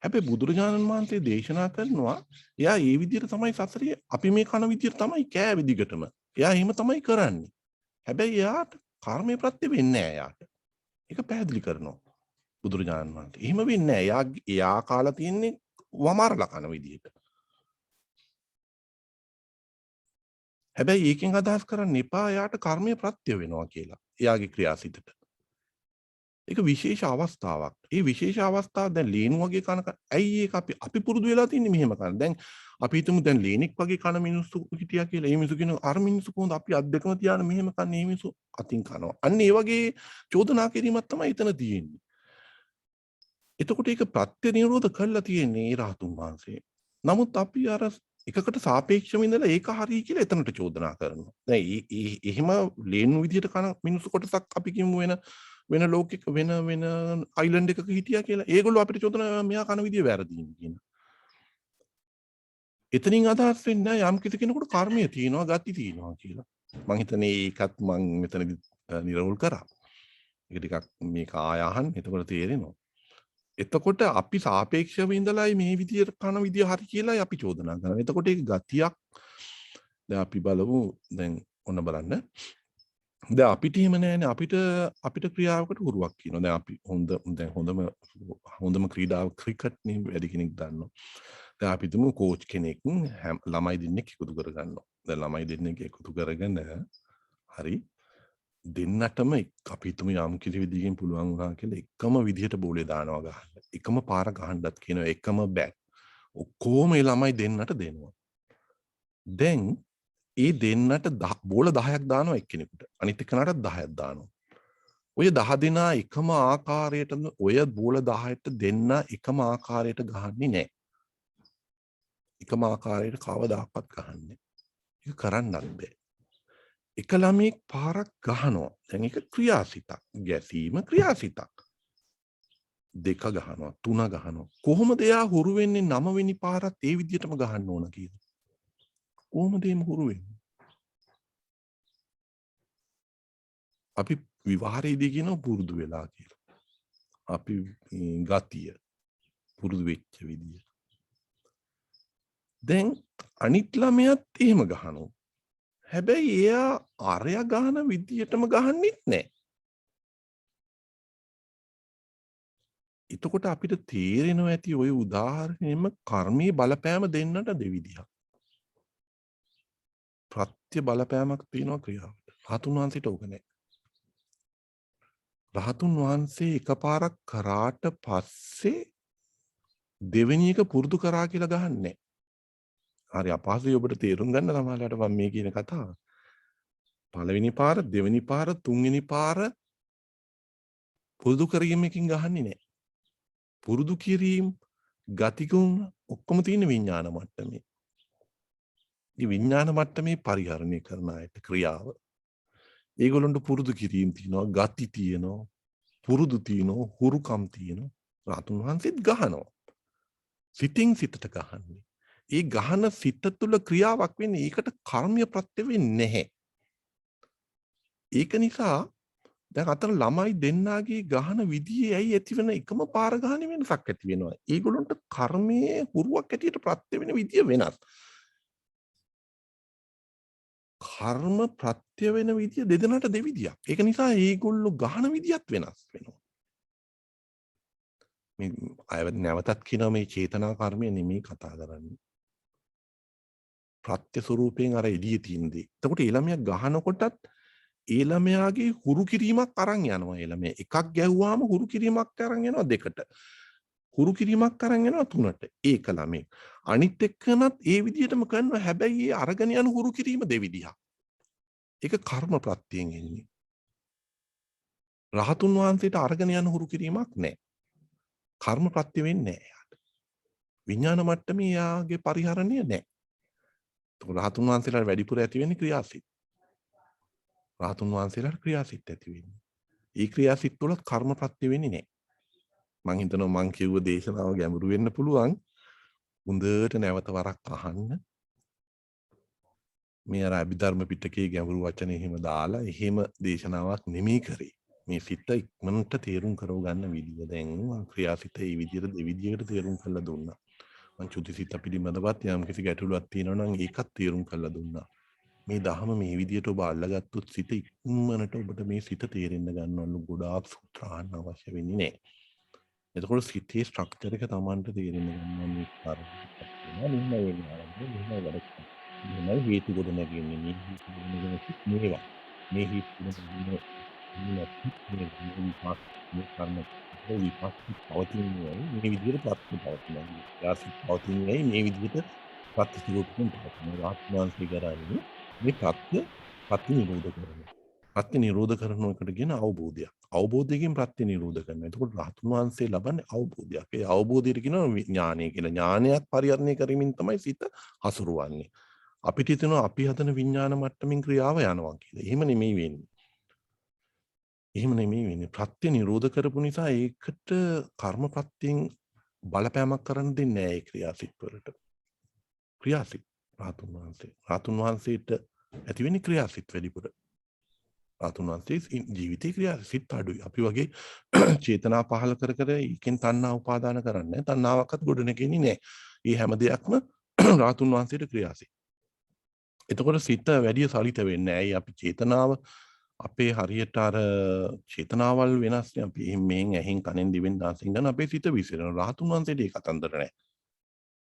හැබැයි බුදුරජාණන් වහන්සේ දේශනා කරනවා එයා ඒ විදිහට තමයි සසරිය අපි මේ කන විදිහට තමයි කෑවේ දිගටම. එයා එහෙම තමයි කරන්නේ. හැබැයි එයාට කර්මයේ ප්‍රත්‍ය වෙන්නේ නැහැ එයාට. ඒක පැහැදිලි කරනවා බුදුරජාණන් වහන්සේ. එහෙම වෙන්නේ නැහැ. එයා කාලා තියෙන්නේ වමාරලා කන විදිහට. හැබැයි ඒකෙන් අදහස් කරන්න එපා එයාට කර්මයේ ප්‍රත්‍ය වෙනවා කියලා. එයාගේ ක්‍රියාසිතට. ඒක විශේෂ අවස්ථාවක්. ඒ විශේෂ අවස්ථාව දැන් ලේනු වගේ කන ඇයි ඒක අපි පුරුදු වෙලා තින්නේ මෙහෙම කන. දැන් අපි හිතමු දැන් ලේනික් වගේ කන මිනිස්සු හිටියා කියලා. ඒ මිනිස්සු කියන අර මිනිස්සු කොහොමද අපි අත් දෙකම තියාන මෙහෙම කන්නේ මේ මිනිස්සු අතින් කනවා. අන්න ඒ වගේ චෝදනා කිරීමක් තමයි එතන තියෙන්නේ. එතකොට ඒක ප්‍රත්‍ය නිරෝධ කරලා තියෙන්නේ ඒ රහතුන් වහන්සේ. නමුත් අපි අර එකකට සාපේක්ෂව ඉඳලා ඒක හරියි කියලා එතනට චෝදනා කරනවා. දැන් එහෙම ලේනු විදියට කන මිනිස්සු කොටසක් අපි කියමු වෙන ලෝකෙක වෙන අයිලන්ඩ් එකක හිටියා කියලා. ඒගොල්ලෝ අපිට චෝදනා මෙයා කන විදිය වැරදි කියන. එතනින් අදහස් වෙන්නේ යම් කිසි කෙනෙකුට කර්මය තියෙනවා, ගති තියෙනවා කියලා. මං හිතන්නේ ඒකත් මං මෙතනදි නිරවුල් කරා. ඒක ටිකක් මේක ආය අහන්න එතකොට තේරෙනවා. එතකොට අපි සාපේක්ෂව ඉඳලායි මේ විදියට කන විදිය හරි කියලායි අපි චෝදනා කරනවා. එතකොට ඒක ගතියක් දැන් අපි බලමු දැන් ඔන්න බලන්න. දැන් අපිට එහෙම නෑනේ අපිට ක්‍රියාවකට හුරුවක් කියනවා. දැන් අපි හොඳම ක්‍රීඩාව ක්‍රිකට් නේ වැඩි කෙනෙක් දන්නවා. දැන් අපි තුමු කෝච් කෙනෙක් ළමයි දෙන්නෙක් එකතු කරගන්නවා. දැන් ළමයි දෙන්නෙක් එකතු කරගෙන හරි දෙන්නටම අපි හිතමු යම් කිසි විදිහකින් පුළුවන් වුණා කියලා එකම විදිහට බෝලේ දානවා ගහන්න. එකම පාර ගහන්නත් කියනවා එකම බැට්. ඔක්කොම ඒ ළමයි දෙන්නට දෙනවා. දැන් ඒ දෙන්නට බෝල 10ක් දානවා එක්කෙනෙකුට. අනිත් එක්කනටත් 10ක් දානවා. ඔය 10 දෙනා එකම ආකාරයට ඔය බෝල 10ට දෙන්න එකම ආකාරයට ගහන්නේ නැහැ. එකම ආකාරයට කවදාකවත් ගහන්නේ. ඒක කරන්නත් බෑ. එක ළමයෙක් පාරක් ගහනවා. දැන් ඒක ක්‍රියාසිතක්. ගැසීම ක්‍රියාසිතක්. දෙක ගහනවා, තුන ගහනවා. කොහොමද එයා හුරු වෙන්නේ 9 වෙනි පාරත් ඒ විදිහටම ගහන්න ඕන කියලා? කොහොමද එහෙම හුරු වෙන්නේ? අපි විවාහයේදී කියනවා පුරුදු වෙලා කියලා. අපි ගතිය පුරුදු වෙච්ච විදිය. දැන් අනිත් ළමයාත් එහෙම ගහනවා. හැබැයි එයා අරයා ගහන විදියටම ගහන්නෙත් නැහැ. එතකොට අපිට තේරෙනවා ඇති ওই උදාහරණයෙම කර්මයේ බලපෑම දෙන්නට දෙවිදියක්. ප්‍රත්‍ය බලපෑමක් තියෙනවා ක්‍රියාවට. රහතුන් වහන්සේට ඕක නැහැ. රහතුන් වහන්සේ එකපාරක් කරාට පස්සේ දෙවෙනි එක පුරුදු කරා කියලා ගහන්නේ. හරි අපහසුයි ඔබට තේරුම් ගන්න සමහරවිට මම මේ කියන කතාව. පළවෙනි පාර, දෙවෙනි පාර, තුන්වෙනි පාර පුරුදු කිරීමකින් ගහන්නේ නැහැ. පුරුදු කිරීම, ගතිගුණ ඔක්කොම තියෙන විඥාන මට්ටමේ. මේ විඥාන මට්ටමේ පරිහරණය කරන අයට ක්‍රියාව. ඒගොල්ලන්ට පුරුදු කිරීම තියෙනවා, ගති තියෙනවා, පුරුදු තියෙනවා, හුරුකම් තියෙනවා. රාතුන් වහන්සේත් ගහනවා. සිතින් සිතට ගහන්නේ. ඒ ගහන සිත තුළ ක්‍රියාවක් වෙන්නේ ඒකට කර්මීය ප්‍රත්‍ය වෙන්නේ නැහැ. ඒක නිසා දැන් අතර ළමයි දෙන්නාගේ ගහන විදියේ ඇයි ඇතිවෙන එකම පාර ගහන වෙනසක් ඇති වෙනවා. ඒගොල්ලන්ට කර්මයේ හුරුවක් ඇටියට ප්‍රත්‍ය වෙන විදිය වෙනස්. කර්ම ප්‍රත්‍ය වෙන විදිය දෙදෙනාට දෙවිදියක්. ඒක නිසා ඒගොල්ලෝ ගහන විදියත් වෙනස් වෙනවා. මේ අය නැවතත් කියනවා මේ චේතනා කර්මය නෙමෙයි කතා කරන්නේ. ප්‍රත්‍ය ස්වරූපයෙන් අර එළියේ තියෙන දේ. එතකොට ඒ ළමයා ගහනකොටත් ඒ ළමයාගේ හුරු කිරීමක් අරන් යනවා. ඒ ළමයා එකක් ගැහුවාම හුරු කිරීමක් අරන් යනවා දෙකට. හුරු කිරීමක් අරන් යනවා තුනට. ඒක ළමයි. අනිත් එක්කනත් ඒ විදිහටම කරනවා. හැබැයි ඒ අරගෙන යන හුරු කිරීම දෙවිදිහක්. ඒක කර්ම ප්‍රත්‍යයෙන් එන්නේ. රහතුන් වහන්සේට අරගෙන යන හුරු කිරීමක් නැහැ. කර්ම ප්‍රත්‍ය වෙන්නේ නැහැ යාට. විඥාන මට්ටමේ යාගේ පරිහරණය නැහැ. රහතුන් වහන්සේලාට වැඩිපුර ඇති වෙන්නේ ක්‍රියාසිත. රහතුන් වහන්සේලාට ක්‍රියාසිත ඇති වෙන්නේ. ඒ ක්‍රියාසිත වල කර්ම ප්‍රත්‍ය වෙන්නේ නැහැ. මං හිතනවා මං කියුව දේශනාව ගැඹුරු වෙන්න පුළුවන්. හොඳට නැවත වරක් අහන්න. මේ අර අභිධර්ම පිටකයේ ගැඹුරු වචන එහෙම දාලා එහෙම දේශනාවක් නෙමෙයි කරේ. මේ සිත ඉක්මනට තේරුම් කරව ගන්න විදිය දැන් මං ක්‍රියාසිත ඒ විදියට දෙවිදියට තේරුම් කරලා දුන්නා. මං චුතිසිත පිළිබඳවත් යම් කිසි ගැටලුවක් තියෙනවා නම් ඒකත් තේරුම් කරලා දුන්නා. මේ දහම මේ විදියට ඔබ අල්ලගත්තොත් සිත ඉක්මනට ඔබට මේ සිත තේරෙන්න ගන්නවලු ගොඩාක් සූත්‍ර අහන්න අවශ්‍ය වෙන්නේ නැහැ. එතකොට සිතේ ස්ට්‍රක්චර් එක Tamanට තේරෙන්න ගන්නවා මේ කාරණා. මෙහෙමයි හේතු කොට නැගෙන්නේ මේ හේතු කොට නැගෙන සිත් මේවා. මේ හේතු කොට නැගෙන මේ විපාක මේ කර්ම විපාක පවතින්නේ මේ විදිහට ප්‍රත්‍ය පවතිනවා. යාසිත පවතින්නේ මේ විදිහට ප්‍රත්‍ය ස්වරූපයෙන් පවතිනවා. ආත්මාන්ති කරන්නේ මේ ප්‍රත්‍ය නිරෝධ කරනවා. ප්‍රත්‍ය නිරෝධ කරන එකට කියන අවබෝධයක්. අවබෝධයෙන් ප්‍රත්‍ය නිරෝධ කරනවා. එතකොට රහතුන් වහන්සේ ලබන්නේ අවබෝධයක්. ඒ අවබෝධයට කියනවා ඥානය කියලා. ඥානයත් පරිහරණය කරමින් තමයි සිත හසුරුවන්නේ. අපිට හිතෙනවා අපි හදන විඥාන මට්ටමින් ක්‍රියාව යනවා කියලා. එහෙම නෙමෙයි වෙන්නේ. එහෙම නෙමෙයි වෙන්නේ. ප්‍රත්‍ය නිරෝධ කරපු නිසා ඒකට කර්ම ප්‍රත්‍යයෙන් බලපෑමක් කරන්න දෙන්නේ නැහැ ඒ ක්‍රියාසිට වලට. ක්‍රියාසිට රහතුන් වහන්සේ. රහතුන් වහන්සේට ඇති වෙන්නේ ක්‍රියාසිට වැඩිපුර. රහතුන් වහන්සේ ජීවිතේ ක්‍රියාසිට අඩුයි. අපි වගේ චේතනා පහල කර කර ඒකෙන් තණ්හා උපාදාන කරන්නේ නැහැ. තණ්හාවක්වත් ගොඩ නැගෙන්නේ නැහැ. මේ හැම දෙයක්ම රහතුන් වහන්සේට ක්‍රියාසිට. එතකොට සිත වැඩි සලිත වෙන්නේ ඇයි අපි චේතනාව අපේ හරියට අර චේතනාවල් වෙනස්නේ අපි මෙහෙන් ඇහෙන් කනෙන් දිවෙන් නාසයෙන් ගන්න අපේ සිත විසිරෙනවා. රහතුන් වහන්සේට ඒ කතන්දර නැහැ.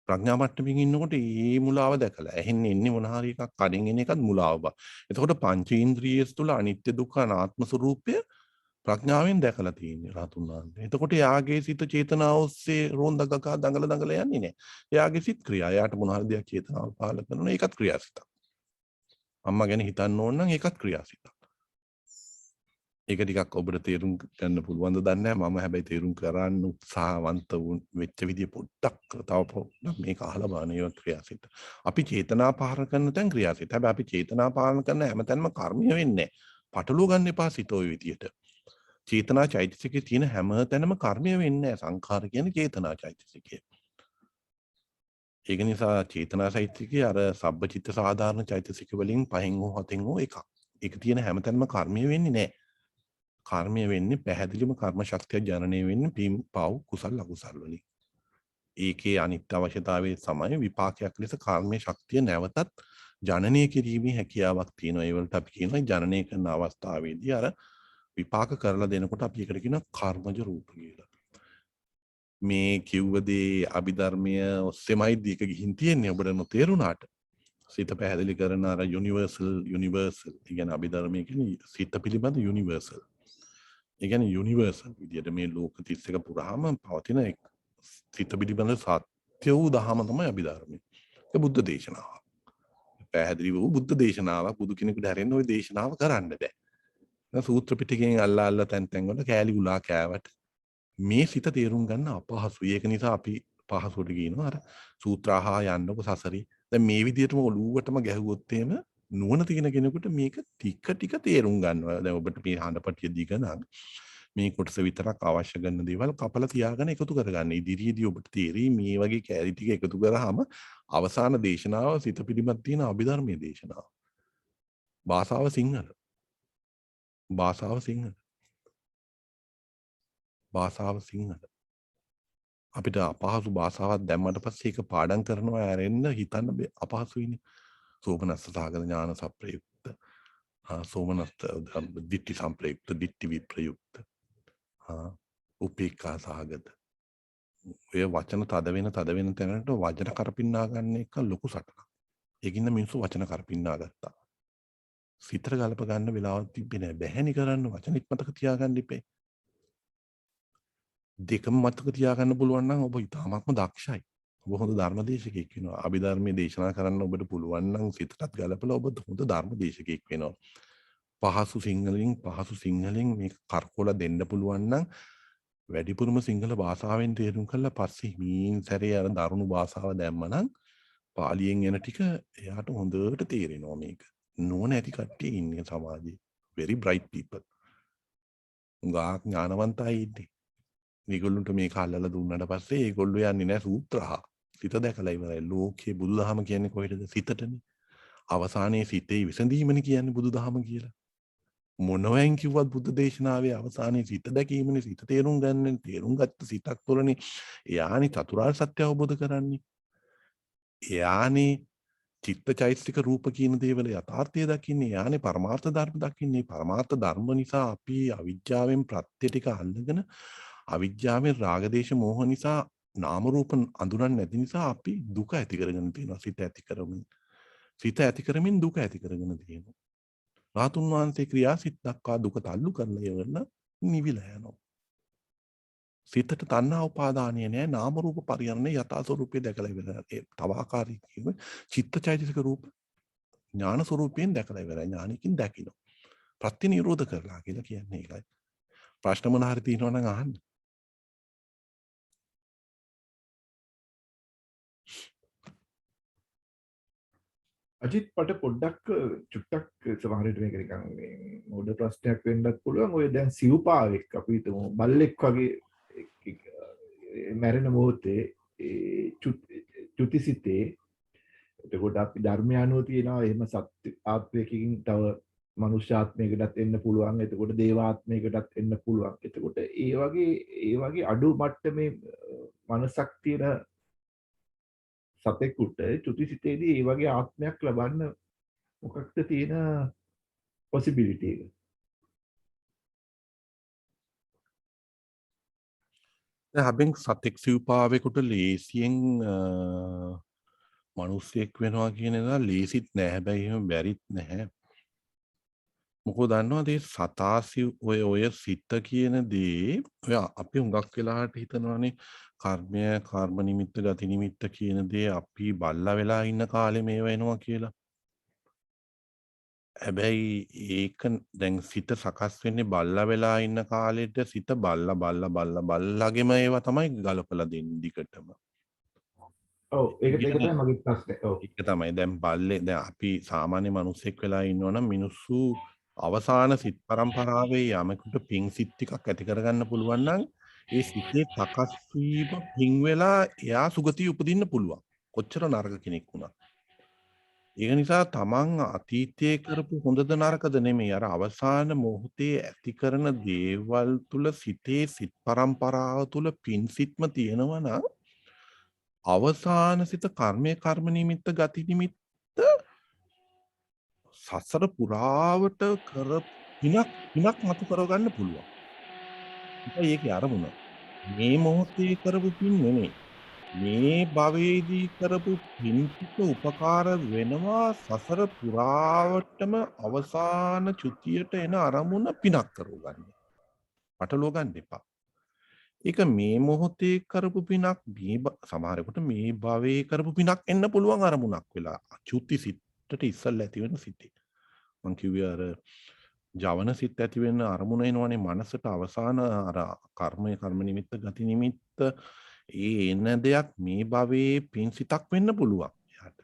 ප්‍රඥා මට්ටමින් ඉන්නකොට මේ මුලාව දැකලා ඇහෙන්නේ එන්නේ මොන හරි එකක් කඩෙන් එන එකත් මුලාව බව. එතකොට පංචේන්ද්‍රියස් තුල අනිත්‍ය දුක්ඛ අනාත්ම ස්වરૂපය ප්‍රඥාවෙන් දැකලා තියෙන්නේ රහතුන් වහන්සේ. එතකොට යාගේ සිත චේතනාව ඔස්සේ රෝන්දගක දඟල දඟල යන්නේ නැහැ. එයාගේ සිත් ක්‍රියා. එයාට මොන හරි දෙයක් චේතනාව පහළ කරනවා ඒකත් ක්‍රියාසිතක්. අම්මා ගැන හිතන්න ඕන නම් ඒකත් ක්‍රියාසිතක්. ඒක ටිකක් ඔබට තේරුම් ගන්න පුළුවන්ද දන්නේ නැහැ. මම හැබැයි තේරුම් කරන්න උත්සාහවන්ත වෙච්ච විදිය පොඩ්ඩක් තව පොඩ්ඩක් මේක අහලා බලන්න ඒක ක්‍රියාසිත. අපි චේතනා පහර කරන තැන් ක්‍රියාසිත. හැබැයි අපි චේතනා පාලන කරන හැමතැනම කර්මීය වෙන්නේ නැහැ. පටලුව ගන්න එපා සිත ඔය විදියට. චේතනා චෛතසිකයේ තියෙන හැම තැනම කර්මීය වෙන්නේ නැහැ. සංඛාර කියන්නේ චේතනා චෛතසිකය. ඒක නිසා චේතනා චෛතසිකය අර සබ්බචිත්ත සාධාරණ චෛතසික වලින් පහෙන් හෝ හතෙන් හෝ එකක්. ඒක තියෙන හැමතැනම කර්මීය වෙන්නේ නැහැ. කර්මය වෙන්නේ පැහැදිලිම කර්ම ශක්තිය ජනනය වෙන්නේ පින් පව් කුසල් අකුසල් වලින්. ඒකේ අනිත්‍ය අවශ්‍යතාවයේ සමය විපාකයක් ලෙස කර්මයේ ශක්තිය නැවතත් ජනනය කිරීමේ හැකියාවක් තියෙනවා. ඒ වලට අපි කියනවා ජනනය කරන අවස්ථාවේදී අර විපාක කරලා දෙනකොට අපි ඒකට කියනවා කර්මජ රූප කියලා. මේ කිව්ව දේ අභිධර්මය ඔස්සේමයි දීක ගිහින් තියෙන්නේ ඔබට නොතේරුණාට. සිත පැහැදිලි කරන අර යුනිවර්සල් කියන්නේ අභිධර්මයේ කියන්නේ සිත පිළිබඳ යුනිවර්සල්. ඒ කියන්නේ යුනිවර්සල් විදියට මේ ලෝක 31 පුරාම පවතින සිත පිළිබඳ සත්‍ය වූ දහම තමයි අභිධර්මය. ඒක බුද්ධ දේශනාව. පැහැදිලි වූ බුද්ධ දේශනාවක් බුදු කෙනෙකුට හැරෙන්න ওই දේශනාව කරන්න බෑ. සූත්‍ර පිටකයෙන් අල්ලා තැන් තැන් වල කෑලි ගුලා කෑවට මේ සිත තේරුම් ගන්න අපහසුයි. ඒක නිසා අපි පහසුවට කියනවා අර සූත්‍රාහා යන්නකො සසරි. දැන් මේ විදිහටම ඔලුවටම ගැහුවොත් එහෙම නුවණ තියෙන කෙනෙකුට මේක ටික තේරුම් ගන්නවා. දැන් ඔබට මේ හඬපටිය දීගන මේ කොටස විතරක් අවශ්‍ය කරන දේවල් කපලා තියාගෙන එකතු කරගන්න. ඉදිරියේදී ඔබට තේරෙයි මේ වගේ කැලි ටික එකතු කරාම අවසාන දේශනාව සිත පිළිබඳ තියෙන අභිධර්මයේ දේශනාව. භාෂාව සිංහල. භාෂාව සිංහල. භාෂාව සිංහල. අපිට අපහසු භාෂාවක් දැම්මට පස්සේ ඒක පාඩම් කරනවා ඇරෙන්න හිතන්න අපහසුයිනේ. සෝමනස්ස සාගත ඥාන සප්‍රයුක්ත. සෝමනස්ස දිට්ඨි සම්ප්‍රයුක්ත දිට්ඨි විප්‍රයුක්ත. උපේක්ඛා සාගත. ඔය වචන තද වෙන තැනට වචන කරපින්නා ගන්න එක ලොකු සටනක්. ඒකින්ද මිනිස්සු වචන කරපින්නා ගත්තා. සිතට ගලප ගන්න වෙලාවක් තිබ්බේ නෑ. බැහැනි කරන්න වචනෙත් මතක තියාගන්න ඉපේ. දෙකම මතක තියාගන්න පුළුවන් නම් ඔබ ඉතාමත්ම දක්ෂයි. ඔබ හොඳ ධර්මදේශකයෙක් වෙනවා. අභිධර්මයේ දේශනා කරන්න ඔබට පුළුවන් නම් සිතටත් ගලපලා ඔබ හොඳ ධර්මදේශකයෙක් වෙනවා. පහසු සිංහලෙන් මේක කරකවලා දෙන්න පුළුවන් නම් වැඩිපුරම සිංහල භාෂාවෙන් තේරුම් කරලා පස්සේ මීන් සැරේ අර දරුණු භාෂාව දැම්මනම් පාලියෙන් එන ටික එයාට හොඳට තේරෙනවා මේක. නුවණ ඇති කට්ටිය ඉන්නේ සමාජයේ. very bright people. උගා ඥානවන්තයි ඉන්නේ. මේගොල්ලන්ට මේක අල්ලලා දුන්නාට පස්සේ ඒගොල්ලෝ යන්නේ නැහැ සූත්‍රහා. සිත දැකලා ඉවරයි. ලෝකේ බුදුදහම කියන්නේ කොහෙද? සිතටනේ. අවසානයේ සිතේ විසඳීමනේ කියන්නේ බුදුදහම කියලා. මොනවෙන් කිව්වත් බුද්ධ දේශනාවේ අවසානයේ සිත දැකීමනේ සිත තේරුම් ගන්න තේරුම් ගත්ත සිතක් තුළනේ එයානේ චතුරාර්ය සත්‍ය අවබෝධ කරන්නේ. එයානේ චිත්තචෛතසික රූප කියන දේවල යථාර්ථය දකින්නේ. එයානේ පරමාර්ථ ධර්ම දකින්නේ. පරමාර්ථ ධර්ම නිසා අපි අවිජ්ජාවෙන් ප්‍රත්‍ය ටික අල්ලගෙන අවිජ්ජාවෙන් රාගදේශ මෝහ නිසා නාම රූප අඳුරන්නේ නැති නිසා අපි දුක ඇති කරගෙන තියෙනවා. සිත ඇති කරමින් දුක ඇති කරගෙන තියෙනවා. රාතුන් වහන්සේ ක්‍රියාසිත දක්වා දුක තල්ලු කරලා ඉවරලා නිවිලා යනවා. සිතට තණ්හා උපාදානය නැහැ. නාම රූප පරිහරණය යථා ස්වરૂපය දැකලා ඉවරලා. ඒ තව ආකාරයකින් චිත්තචෛතසික රූප ඥාන ස්වરૂපයෙන් දැකලා ඉවරයි. ඥානකින් දකින්න. ප්‍රතිනිරෝධ කරලා කියලා කියන්නේ ඒකයි. ප්‍රශ්න මොන හරි තියෙනවා නම් අහන්න. අජිත් පට පොඩ්ඩක් චුට්ටක් සමහරවිට මේක නිකන් මේ මොඩ ප්‍රශ්නයක් වෙන්නත් පුළුවන්. ඔය දැන් සිව්පාවෙක් අපි හිතමු බල්ලෙක් වගේ මැරෙන මොහොතේ චුතිසිතේ එතකොට අපි ධර්මය අනුව තියෙනවා එහෙම සත්‍ය ආත්මයකින් තව මනුෂ්‍යාත්මයකටත් එන්න පුළුවන්. එතකොට දේවාත්මයකටත් එන්න පුළුවන්. එතකොට ඒ වගේ අඩු මට්ටමේ මනසක් තියෙන සතෙකුට චුතිසිතේදී ඒ වගේ ආත්මයක් ලබන්න මොකක්ද තියෙන possibility එක? දැන් අපෙන් සතෙක් සිව්පාවෙකුට ලේසියෙන් මිනිස්සෙක් වෙනවා කියන එක ලේසිත් නෑ. හැබැයි එහෙම බැරිත් නැහැ. මොකෝ දන්නවද මේ සතාසිව් ඔය සිත කියන දේ ඔය අපි හුඟක් වෙලාවට හිතනවානේ කර්මය කර්ම නිමිත්ත ගති නිමිත්ත කියන දේ අපි බල්ලා වෙලා ඉන්න කාලේ මේව එනවා කියලා. හැබැයි ඒක දැන් සිත සකස් වෙන්නේ බල්ලා වෙලා ඉන්න කාලෙට සිත බල්ලාගෙම ඒවා තමයි ගලපලා දෙන්නේ දිගටම. ඔව් ඒක ඊළඟ තමයි මගේ ප්‍රශ්නේ. ඔව්. ඒක තමයි දැන් බල්ලේ දැන් අපි සාමාන්‍ය මිනිස්සෙක් වෙලා ඉන්නවනම් මිනිස්සු අවසාන සිත් පරම්පරාවේ යමෙකුට පින් සිත් ටිකක් ඇති කරගන්න පුළුවන් නම් ඒ සිතේ සකස් වීම පින් වෙලා එයා සුගතිය උපදින්න පුළුවන්. කොච්චර නරක කෙනෙක් වුණත්. ඒක නිසා තමන් අතීතයේ කරපු හොඳද නරකද නෙමෙයි අර අවසාන මොහොතේ ඇති කරන දේවල් තුල සිතේ සිත් පරම්පරාව තුල පින් සිත්ම තියෙනවා නම් අවසාන සිත කර්මය කර්ම නිමිත්ත ගති නිමිත්ත සසර පුරාවට කර පිනක් මතු කරගන්න පුළුවන්. ඒකයි ඒකේ අරමුණ. මේ මොහොතේ කරපු පින් නෙමෙයි. මේ භවයේදී කරපු පින් ටික උපකාර වෙනවා සසර පුරාවටම අවසාන චුතියට එන අරමුණ පිනක් කරගන්න. පටලවා ගන්න එපා. ඒක මේ මොහොතේ කරපු පිනක් සමහරකට මේ භවයේ කරපු පිනක් එන්න පුළුවන් අරමුණක් වෙලා. චුති සිතට ඉස්සල්ලා ඇති වෙන සිතේ. මං කිව්වේ අර ජවන සිත් ඇති වෙන අරමුණ එනවනේ මනසට අවසාන අර කර්මය කර්ම නිමිත්ත ගති නිමිත්ත ඒ එන දෙයක් මේ භවයේ පින් සිතක් වෙන්න පුළුවන් එයාට.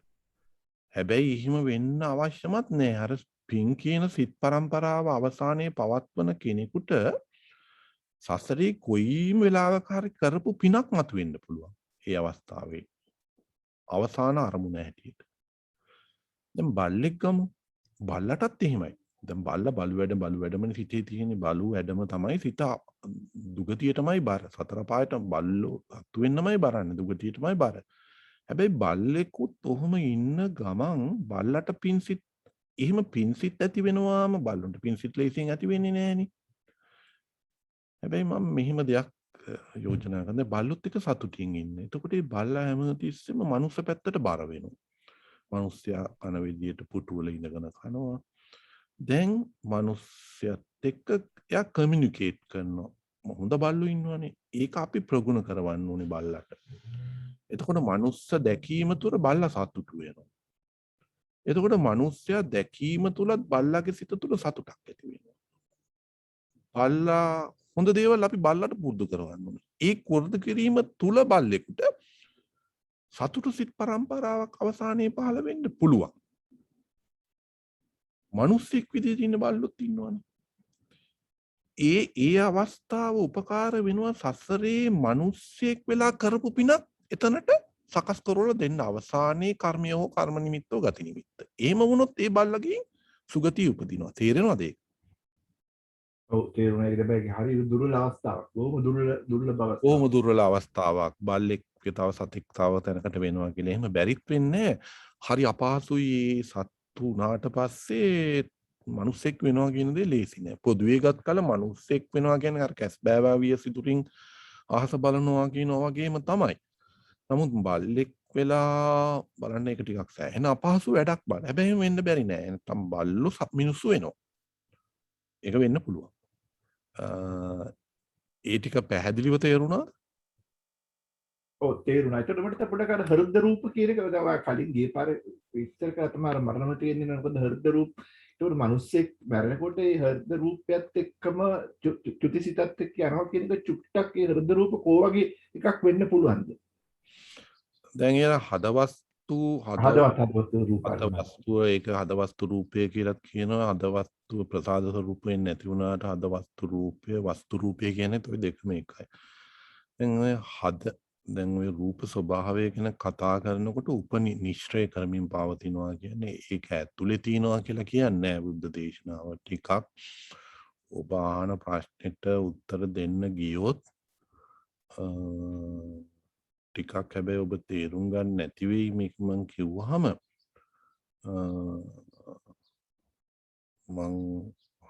හැබැයි එහෙම වෙන්න අවශ්‍යමත් නෑ. අර පින් කියන සිත් පරම්පරාව අවසානයේ පවත්වන කෙනෙකුට සසරේ කොයිම වෙලාවක හරි කරපු පිනක් මතුවෙන්න පුළුවන්. ඒ අවස්ථාවේ අවසාන අරමුණ හැටියට. දැන් බල්ලෙක් ගමු. බල්ලටත් එහෙමයි. දැන් බලු වැඩමනේ සිතේ තියෙන බලු වැඩම තමයි සිත දුගතියටමයි බර. සතර පායට බල්ලෝ අතු වෙන්නමයි බරන්නේ. දුගතියටමයි බර. හැබැයි බල්ලෙකුත් ඔහොම ඉන්න ගමන් බල්ලට පින්සිට එහෙම පින්සිට ඇති වෙනවාම බල්ලොන්ට පින්සිට ලේසියෙන් ඇති වෙන්නේ නෑනේ. හැබැයි මම මෙහෙම දෙයක් යෝජනා කරනවා. බල්ලොත් එක සතුටින් ඉන්න. එතකොට මේ බල්ලා හැමතිස්සෙම මනුස්ස පැත්තට බර වෙනවා. මනුස්සයා කන විදියට පුටුවල ඉඳගෙන කනවා. දැන් මනුස්සයත් එක්ක එයා කමියුනිකේට් කරනවා. හොඳ බල්ලෝ ඉන්නවනේ. ඒක අපි ප්‍රගුණ කරවන්න ඕනේ බල්ලට. එතකොට මනුස්ස දැකීම තුර බල්ලා සතුටු වෙනවා. එතකොට මනුස්සයා දැකීම තුලත් බල්ලාගේ සිත තුල සතුටක් ඇති වෙනවා. බල්ලා හොඳ දේවල් අපි බල්ලට පුරුදු කරවන්න ඕනේ. ඒ කුරුදු කිරීම තුල බල්ලෙකුට සතුටු සිත් පරම්පරාවක් අවසානයේ පහළ වෙන්න පුළුවන්. මිනිස්සෙක් විදිහට ඉන්න බල්ලොත් ඉන්නවනේ. ඒ අවස්ථාව උපකාර වෙනවා සසරේ මිනිස්සෙක් වෙලා කරපු පිනක් එතනට සකස් කරවලා දෙන්න අවසානයේ කර්මය හෝ කර්ම නිමිත්තෝ ගති නිමිත්ත. එහෙම වුණොත් ඒ බල්ලගේ සුගතිය උපදිනවා. තේරෙනවද ඒක? ඔව් තේරුණා. ඒක හැබැයි හරි දුර්වල අවස්ථාවක්. බොහොම දුර්ලභ අවස්ථාවක්. කොහොම දුර්වල අවස්ථාවක් බල්ලෙක් තව සතෙක් තව තැනකට වෙනවා කියලා. එහෙම බැරිත් වෙන්නේ හරි අපහසුයි සත්තු උනාට පස්සේ මිනිස්සෙක් වෙනවා කියන දේ ලේසි නෑ. පොදුවේ ගත් කල මිනිස්සෙක් වෙනවා කියන්නේ අර කැස් බෑවාවිය සිදුරින් අහස බලනවා කියනවා වගේම තමයි. නමුත් බල්ලෙක් වෙලා බලන්න එක ටිකක් සෑහෙන අපහසු වැඩක් බල. හැබැයි එහෙම වෙන්න බැරි නෑ. නැත්තම් බල්ලෝ මිනිස්සු වෙනවා. ඒක වෙන්න පුළුවන්. ඒ ටික පැහැදිලිව තේරුණා. ඔව් තේරුණා. ඒකට මට පොඩ්ඩක් අර හෘද රූප කියන එක ඔයා කලින් ගිය පාරේ විස්තර කරා තමයි අර මරණම තියෙන්නේ මොකද හෘද රූප. ඒකට මිනිස්සෙක් මැරෙනකොට ඒ හෘද රූපයත් එක්කම චුතිසිතත් එක්ක යනවා කියන එක චුට්ටක් ඒ හෘද රූප කෝ වගේ එකක් වෙන්න පුළුවන්ද? දැන් එන හදවස්තු හදවත රූප හදවස්තුව ඒක හදවස්තු රූපය කියලත් කියනවා. හදවස්තුව ප්‍රසාද ස්වරූපයෙන් නැති වුණාට හදවස්තු රූපය වස්තු රූපය කියන්නේ ඔය දෙකම එකයි. දැන් ඔය රූප ස්වභාවය ගැන කතා කරනකොට උපනිශ්‍රය කරමින් පවතිනවා කියන්නේ ඒක ඇතුලේ තියනවා කියලා කියන්නේ නෑ බුද්ධ දේශනාව. ටිකක් ඔබ අහන ප්‍රශ්නෙට උත්තර දෙන්න ගියොත් ටිකක් හැබැයි ඔබ තේරුම් ගන්න නැති වෙයි මේක මං කිව්වහම මං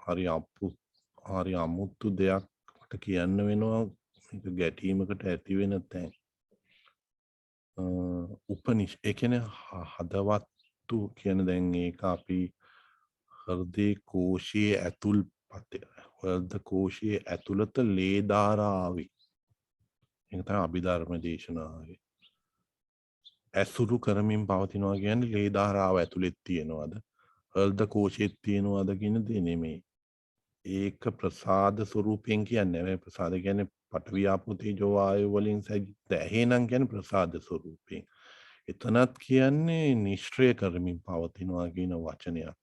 හරි අමුතු දෙයක් මට කියන්න වෙනවා මේක ගැටීමකට ඇති වෙන තැන් උපනිෂ් ඒ කියන්නේ හදවත්තු කියන දැන් ඒක අපි හෘදේ කෝෂයේ ඇතුල් පතේ හෘද කෝෂයේ ඇතුළත ලේ ධාරාවේ ඒක තමයි අභිධර්ම දේශනාවේ ඇසුරු කරමින් පවතිනවා කියන්නේ ලේ ධාරාව ඇතුළෙත් තියෙනවද හෘද කෝෂෙත් තියෙනවද කියන දේ නෙමෙයි ඒක ප්‍රසාද ස්වරූපයෙන් කියන්නේ මේ ප්‍රසාද කියන්නේ පඨවි ආපෝ තේජෝ වායු වලින් සැජිත එහෙනම් කියන්නේ ප්‍රසාද ස්වරූපයෙන් එතනත් කියන්නේ නිෂ්ක්‍රිය කරමින් පවතිනවා කියන වචනයක්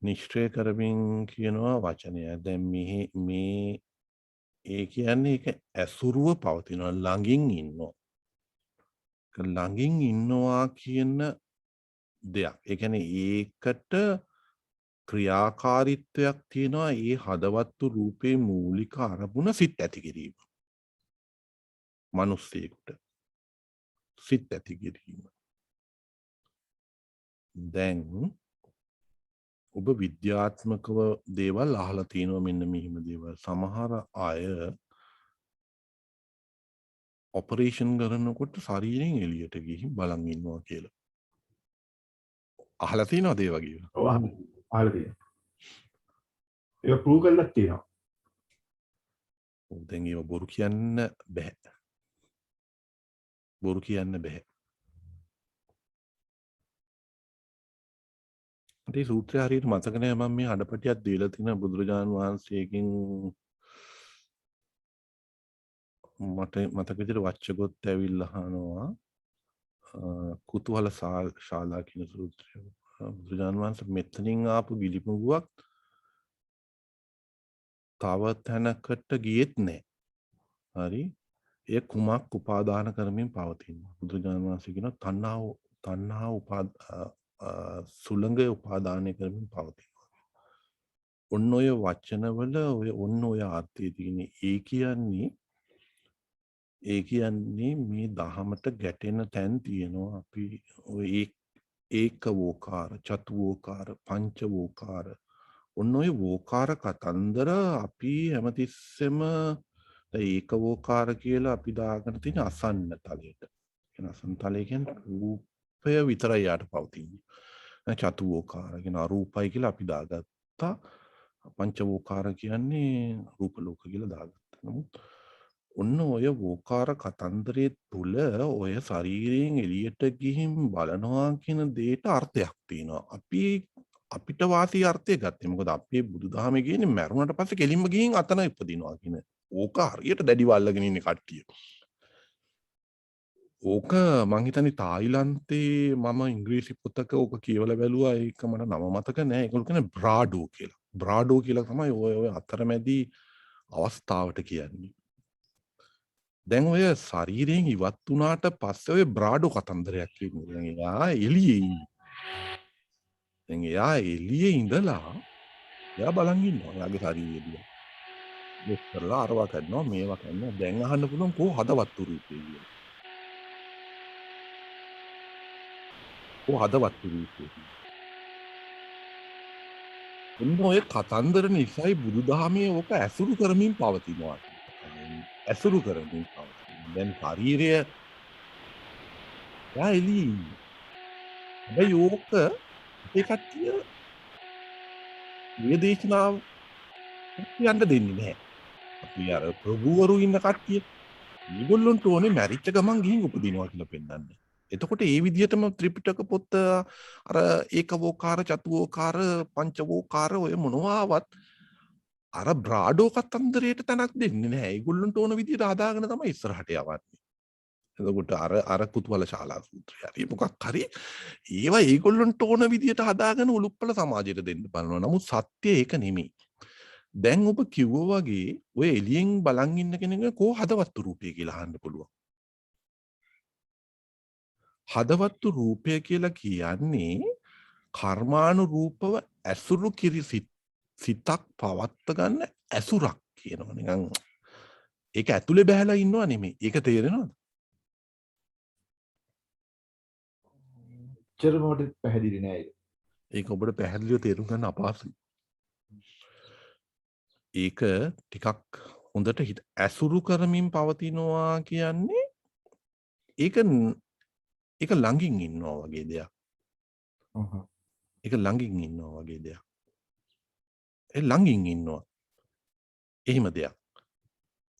නිෂ්ක්‍රිය කරමින් කියනවා වචනය දැන් මේ ඒ කියන්නේ ඒක ඇසුරුව පවතිනවා ළඟින් ඉන්නවා ළඟින් ඉන්නවා කියන දෙයක් ඒ කියන්නේ ඒකට ක්‍රියාකාරීත්වයක් තියෙනවා ඒ හදවත්තු රූපේ මූලික අරමුණ සිත් ඇති කිරීම. මිනිස්සෙකුට සිත් ඇති කිරීම. දැන් ඔබ විද්‍යාත්මකව දේවල් අහලා තියෙනවා මෙන්න මෙහිම දේවල්. සමහර අය ඔපරේෂන් කරනකොට ශරීරයෙන් එළියට ගිහින් බලන් ඉන්නවා කියලා. අහලා තියෙනවද ඒ වගේ? ඔව් අහලා තියෙනවා. ඒක ප්‍රූව් කරලා තියෙනවා. දැන් ඒව බොරු කියන්න බෑ. බොරු කියන්න බෑ. ඒ සූත්‍රය හරියට මතක නෑ මම මේ හඩපටියක් දීලා තින බුදුරජාණන් වහන්සේගෙන් මට මතක විදිහට වච්චගොත් ඇවිල්ලා අහනවා කුතුහල ශාලා කියන සූත්‍රය. බුදුරජාණන් වහන්සේ මෙතනින් ආපු ගිලිමුගුවක් තව තැනකට ගියෙත් නෑ. හරි? ඒ කුමක් උපාදාන කරමින් පවතිනවා. බුදුරජාණන් වහන්සේ කියන තණ්හාව සුළඟ උපාදානය කරමින් පවතිනවා. ඔන්න ඔය වචනවල ඔන්න ඔය අර්ථය තියෙන්නේ. ඒ කියන්නේ මේ දහමට ගැටෙන තැන් තියෙනවා. අපි ඔය ඒකවෝකාර, චතුවෝකාර, පංචවෝකාර ඔන්න ඔය වෝකාර කතන්දර අපි හැමතිස්සෙම ඒකවෝකාර කියලා අපි දාගෙන තියෙන අසන්න තලයට. කියන අසන්න තලය කියන්නේ රූපය විතරයි යාට පවතින්නේ. චතුවෝකාර කියන අරූපයි කියලා අපි දාගත්තා. පංචවෝකාර කියන්නේ රූප ලෝක කියලා දාගත්තා. නමුත් ඔන්න ඔය වෝකාර කතන්දරයේ තුල ඔය ශරීරයෙන් එළියට ගිහින් බලනවා කියන දෙයට අර්ථයක් තියෙනවා. අපිට වාසී අර්ථය ගත්තේ. මොකද අපේ බුදුදහමේ කියන්නේ මරුණට පස්සේ කෙලින්ම ගිහින් අතන ඉපදිනවා කියන. ඕක හරියට දැඩිව අල්ලගෙන ඉන්නේ කට්ටිය. ඕක මං හිතන්නේ තායිලන්තේ මම ඉංග්‍රීසි පොතක ඕක කියවලා බැලුවා. ඒක මට නම මතක නෑ. ඒගොල්ලෝ කියන්නේ බ්‍රාඩෝ කියලා. බ්‍රාඩෝ කියලා තමයි ඔය අතරමැදි අවස්ථාවට කියන්නේ. දැන් ඔය ශරීරයෙන් ඉවත් වුණාට පස්සේ ඔය බ්‍රාඩෝ කතන්දරයක් කියන්නේ. දැන් එයා එළියේ ඉන්නේ. දැන් එයා එළියේ ඉඳලා එයා බලන් ඉන්නවා. එයාගේ ශරීරය දිහා. දෙස්තරලා අරවා කරනවා මේවා කරනවා. දැන් අහන්න පුළුවන් කෝ හදවත්තු රූපේ කියලා. කෝ හදවත්තු රූපේ. ඔන්න ඔය කතන්දර නිසායි බුදුදහමේ ඕක ඇසුරු කරමින් පවතිනවා. ඇසුරු කරමින් පවතිනවා. දැන් ශරීරය එයා එළියේ ඉන්නේ. හැබැයි ඕක ඒ කට්ටිය මේ දේශනාව යන්න දෙන්නේ නැහැ. අපි අර ප්‍රභූවරු ඉන්න කට්ටිය මේගොල්ලන්ට ඕනේ මැරිච්ච ගමන් ගිහින් උපදිනවා කියලා පෙන්නන්න. එතකොට ඒ විදිහටම ත්‍රිපිටක පොත අර ඒකවෝකාර, චතුවෝකාර, පංචවෝකාර ඔය මොනවාවත් අර බ්‍රාඩෝ කතන්දරයට තැනක් දෙන්නේ නැහැ. ඒගොල්ලන්ට ඕන විදිහට හදාගෙන තමයි ඉස්සරහට යවන්නේ. එතකොට අර කුතුහල ශාලා සූත්‍රය හරි මොකක් හරි ඒවා ඒගොල්ලන්ට ඕන විදිහට හදාගෙන උලුප්පල සමාජයට දෙන්න බලනවා. නමුත් සත්‍ය ඒක නෙමෙයි. දැන් ඔබ කිව්වා වගේ ඔය එළියෙන් බලන් ඉන්න කෙනෙක් කෝ හදවත්තු රූපය කියලා අහන්න පුළුවන්. හදවත්තු රූපය කියලා කියන්නේ කර්මානුරූපව ඇසුරු කිරි සිතක් පවත්ත ගන්න ඇසුරක් කියනවා. නිකන් ඒක ඇතුලේ බහැලා ඉන්නව නෙමෙයි. ඒක තේරෙනවද? චරම මට පැහැදිලි නෑ ඒක. ඒක ඔබට පැහැදිලිව තේරුම් ගන්න අපහසුයි. ඒක ටිකක් හොඳට හිත ඇසුරු කරමින් පවතිනවා කියන්නේ ඒක ඒක ළඟින් ඉන්නවා වගේ දෙයක්. ඒක ළඟින් ඉන්නවා වගේ දෙයක්. ඒ ළඟින් ඉන්නවා. එහෙම දෙයක්.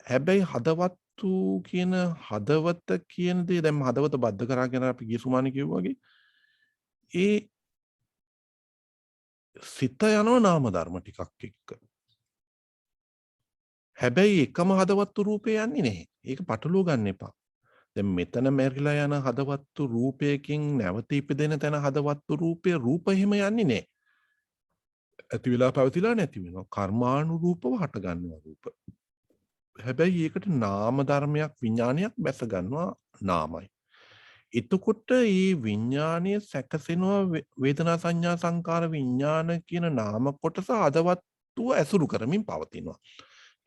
හැබැයි හදවත්තු කියන හදවත කියන දේ දැන් හදවත බද්ධ කරගෙන අපි ගිය සුමානේ කිව්වා වගේ ඒ සිත යනවා නාම ධර්ම ටිකක් එක්ක. හැබැයි එකම හදවත්තු රූපේ යන්නේ නැහැ. ඒක පටලවා ගන්න එපා. දැන් මෙතන මැරිලා යන හදවත්තු රූපයකින් නැවත ඉපදෙන තැන හදවත්තු රූපේ රූප එහෙම යන්නේ නැහැ. ඇති වෙලා පැවතිලා නැති වෙනවා. කර්මානුරූපව හට ගන්නවා රූප. හැබැයි ඒකට නාම ධර්මයක් විඥානයක් බැස ගන්නවා නාමයි. එතකොට මේ විඥානීය සැකසෙනවා වේදනා සංඥා සංකාර විඥාන කියන නාම කොටස හදවත්ව ඇසුරු කරමින් පවතිනවා.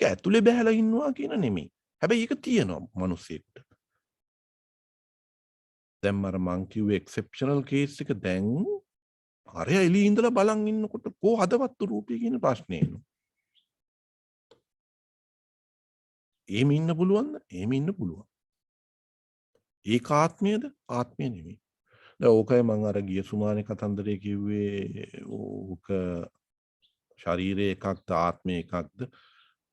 ඒක ඇතුලේ බහැලා ඉන්නවා කියන නෙමෙයි. හැබැයි ඒක තියෙනවා මිනිස්සෙක්ට. දැන් මං කිව්වේ එක්සෙප්ෂනල් කේස් එක දැන් හරිය එළියේ ඉඳලා බලන් ඉන්නකොට කො හදවත්තු රූපය කියන ප්‍රශ්නේ එනවා. එහෙම ඉන්න පුළුවන්ද? එහෙම ඉන්න පුළුවන්. ඒක ආත්මයද? ආත්මය නෙමෙයි. දැන් ඕකයි මං අර ගිය සුමානේ කතන්දරේ කිව්වේ ඕක ශරීරය එකක්ද ආත්මය එකක්ද?